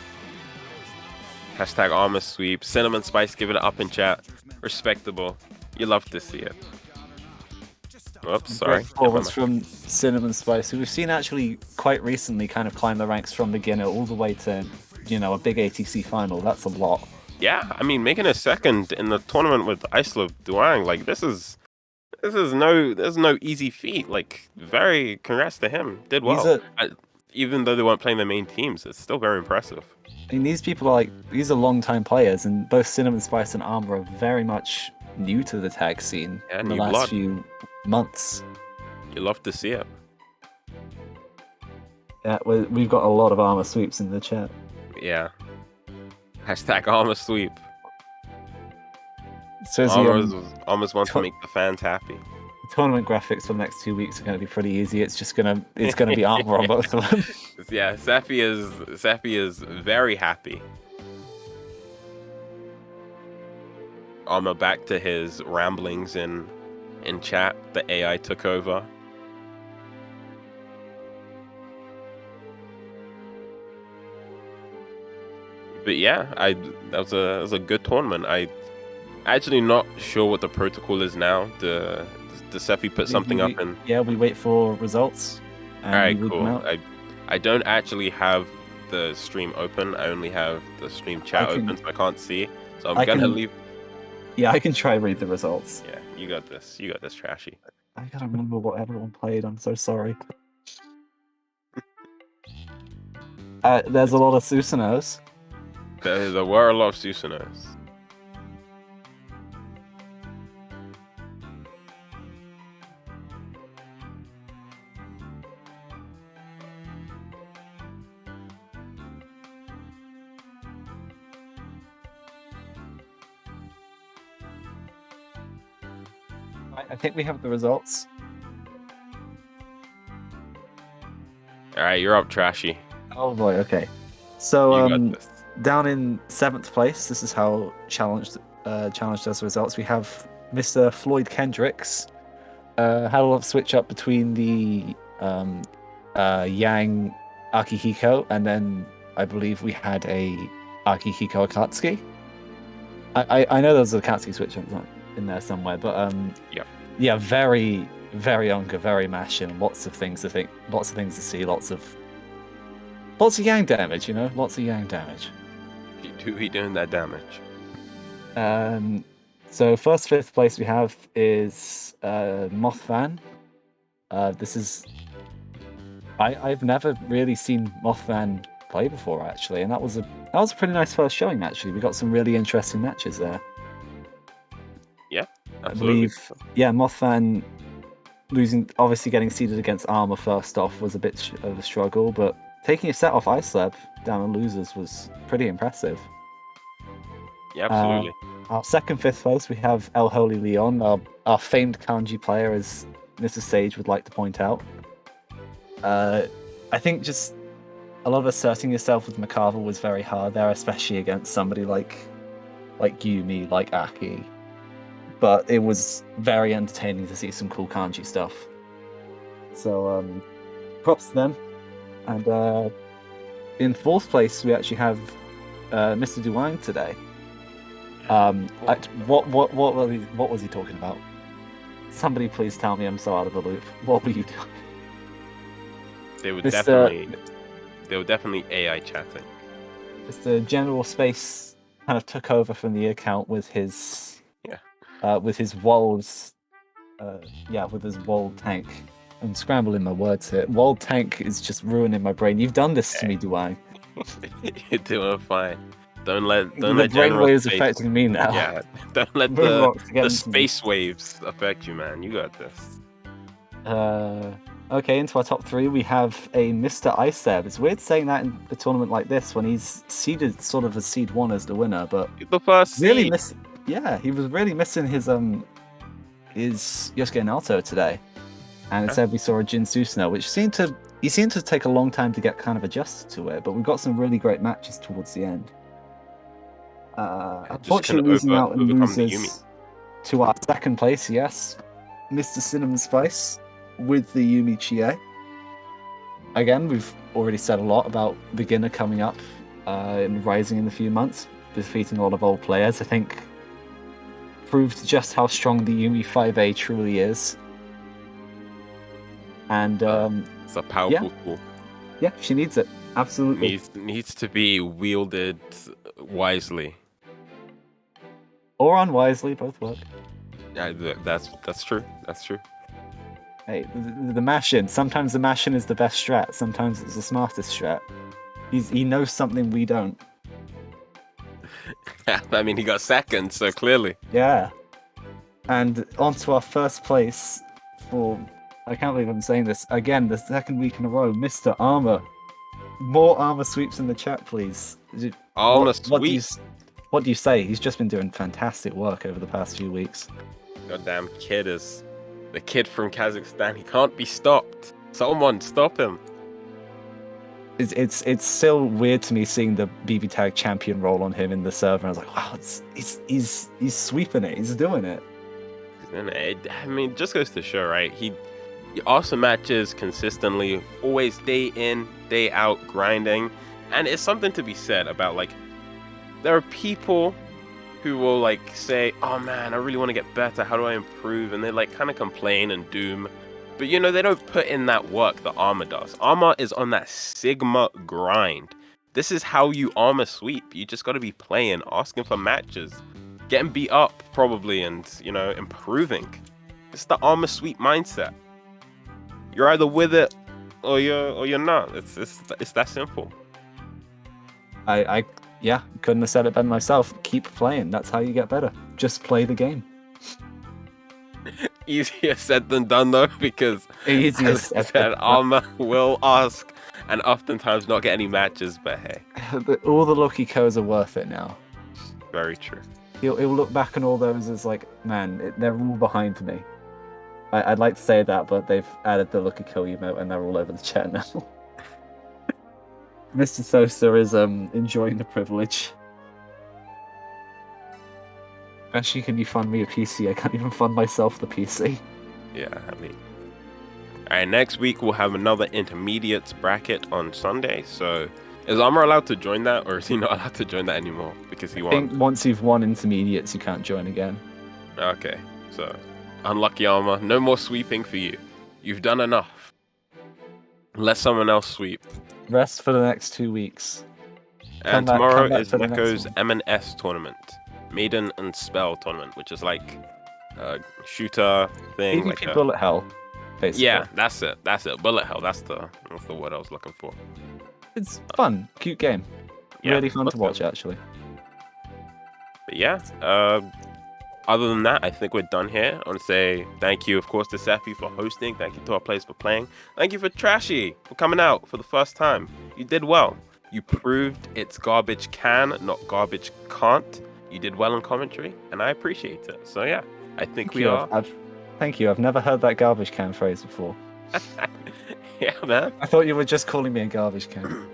A: Hashtag ArMa sweep. CinnamonSpice giving it up in chat. Respectable. You love to see it. Oops, sorry.
B: Great performance from CinnamonSpice, who we've seen actually quite recently kind of climb the ranks from beginner all the way to, you know, a big ATC final. That's a lot.
A: Yeah, I mean, making a second in the tournament with Isla Duwang, like there's no easy feat. Like, very congrats to him. Did well. Even though they weren't playing their main teams, it's still very impressive.
B: I mean, these people are these are long-time players, and both CinnamonSpice and ArMa are very much new to the tag scene in the last few months.
A: You love to see it.
B: Yeah, we've got a lot of ArMa sweeps in the chat.
A: Yeah. Hashtag ArMa sweep.
B: So
A: ArMa's wants to make the fans happy.
B: Tournament graphics for the next 2 weeks are going to be pretty easy. It's gonna be ArMa on both of them.
A: Yeah, Sephi is very happy. ArMa back to his ramblings in chat. The AI took over. But yeah, that was a good tournament. I actually not sure what the protocol is now. The Sephi put something up in.
B: Yeah, we wait for results.
A: All right, cool. I don't actually have the stream open. I only have the stream chat open, so I can't see. So I'm gonna leave.
B: Yeah, I can try read the results.
A: Yeah, you got this. You got this, Trashy.
B: I gotta remember what everyone played. I'm so sorry. There's a lot of Susanos.
A: There were a lot of Susanos.
B: I think we have the results.
A: All right, you're up, Trashy.
B: Oh boy, okay. So
A: You got this.
B: down in 7th place, this is how challenged does the results. We have Mr. Floyd Kendrix. Had a lot of switch up between the Yang Akihiko, and then I believe we had a Akihiko Akatsuki. I know there's a Akatsuki switch up in there somewhere, but yeah, very, very Unga, very mashing, lots of things to think, lots of things to see, lots of Yang damage, you know, lots of Yang damage.
A: You do be doing that damage.
B: So 5th place we have is Mothfan. This is I've never really seen Mothfan play before actually, and that was a pretty nice first showing actually. We got some really interesting matches there.
A: Yeah, absolutely.
B: I believe, yeah, Mothfan losing, obviously getting seeded against ArMa first off was a bit of a struggle, but taking a set off Icelab down on losers was pretty impressive.
A: Yeah, absolutely.
B: Our 2nd, 5th place, we have El Holy Leon, our famed kanji player, as Mrs. Sage would like to point out. I think just a lot of asserting yourself with Macabre was very hard there, especially against somebody like Yumi, like Aki. But it was very entertaining to see some cool kanji stuff. So props to them. And in 4th place, we actually have Mr. Duwang today. What was he talking about? Somebody please tell me, I'm so out of the loop. What were you doing?
A: They were definitely AI chatting.
B: Mr. General Space kind of took over from the account with his Wold tank. I'm scrambling my words here. Wold tank is just ruining my brain. You've done this to me, Duwang.
A: You're doing fine. Don't
B: The
A: let general
B: brainwaves
A: space.
B: affecting me now.
A: Yeah, don't let
B: Moonrock's
A: the
B: getting to me.
A: space waves affect you, man. You got this.
B: Okay, into our top 3, we have a Mr. Iceb. It's weird saying that in a tournament like this when he's seeded sort of as seed 1 as the winner, but
A: The first
B: really
A: seed.
B: yeah, he was really missing his Yosuke Naoto today. And instead we saw a Jin Susanoo, which seemed to take a long time to get kind of adjusted to it, but we got some really great matches towards the end. Unfortunately, losing out and
A: overcome the Yumi.
B: loses to our second place, yes, Mr. CinnamonSpice with the Yumi Chie. Again, we've already said a lot about beginner coming up and rising in a few months, defeating a lot of old players. I think proved just how strong the Yumi 5A truly is. And
A: It's a powerful tool.
B: yeah, she needs it. Absolutely.
A: Needs to be wielded wisely.
B: Or unwisely, both work.
A: Yeah, that's true. That's true.
B: Hey, the mash-in. Sometimes the mash-in is the best strat. Sometimes it's the smartest strat. He knows something we don't.
A: I mean, he got second, so clearly.
B: Yeah. And on to our first place for... I can't believe I'm saying this. Again, the second week in a row, Mr. ArMa. More ArMa sweeps in the chat, please.
A: ArMa
B: sweeps. What do you say? He's just been doing fantastic work over the past few weeks.
A: Goddamn kid is the kid from Kazakhstan. He can't be stopped. Someone stop him.
B: It's still weird to me seeing the BBTAG champion role on him in the server. I was like, wow, he's sweeping it. He's doing it.
A: I mean, it just goes to show, right? He awesome matches consistently, always day in, day out, grinding. And it's something to be said about, like, there are people who will, like, say, oh man, I really want to get better. How do I improve? And they, like, kind of complain and doom. But, you know, they don't put in that work that ArMa does. ArMa is on that Sigma grind. This is how you ArMa sweep. You just got to be playing, asking for matches, getting beat up, probably, and, you know, improving. It's the ArMa sweep mindset. You're either with it or you're not. It's that simple.
B: I couldn't have said it better myself. Keep playing. That's how you get better. Just play the game.
A: Easier said than done, though, because
B: Easier
A: as I said, ArMa will ask and oftentimes not get any matches, but hey.
B: All the lucky codes are worth it now.
A: Very true.
B: He'll look back on all those as like, man, they're all behind me. I'd like to say that, but they've added the lucky kill emote and they're all over the chat now. Mr. Sosa is enjoying the privilege. Actually, can you fund me a PC? I can't even fund myself the PC.
A: Yeah, I mean. Alright, next week we'll have another intermediates bracket on Sunday. So, is ArMa allowed to join that, or is he not allowed to join that anymore because he won?
B: I think once you've won intermediates, you can't join again.
A: Okay, so unlucky ArMa. No more sweeping for you. You've done enough. Let someone else sweep.
B: Rest for the next 2 weeks.
A: And
B: Come
A: tomorrow
B: back
A: is
B: for the next
A: Neko's
B: one.
A: M&S tournament. Maiden and Spell tournament, which is like a shooter thing.
B: PvP
A: Like
B: bullet hell, basically.
A: yeah, that's it. Bullet hell. That's the word I was looking for.
B: It's fun, cute game.
A: Yeah,
B: Really fun
A: let's
B: to
A: go.
B: watch, actually.
A: But yeah, other than that, I think we're done here. I want to say thank you, of course, to Seppi for hosting. Thank you to our players for playing. Thank you for Trashy for coming out for the first time. You did well. You proved it's garbage can, not garbage can't. You did well in commentary, and I appreciate it. So yeah, I think we are.
B: Thank you. I've never heard that garbage can phrase before.
A: Yeah, man.
B: I thought you were just calling me a garbage can.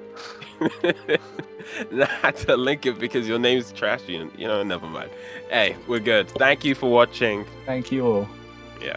A: I had to link it because your name's Trashy, and you know, never mind. Hey, we're good. Thank you for watching.
B: Thank you all.
A: Yeah.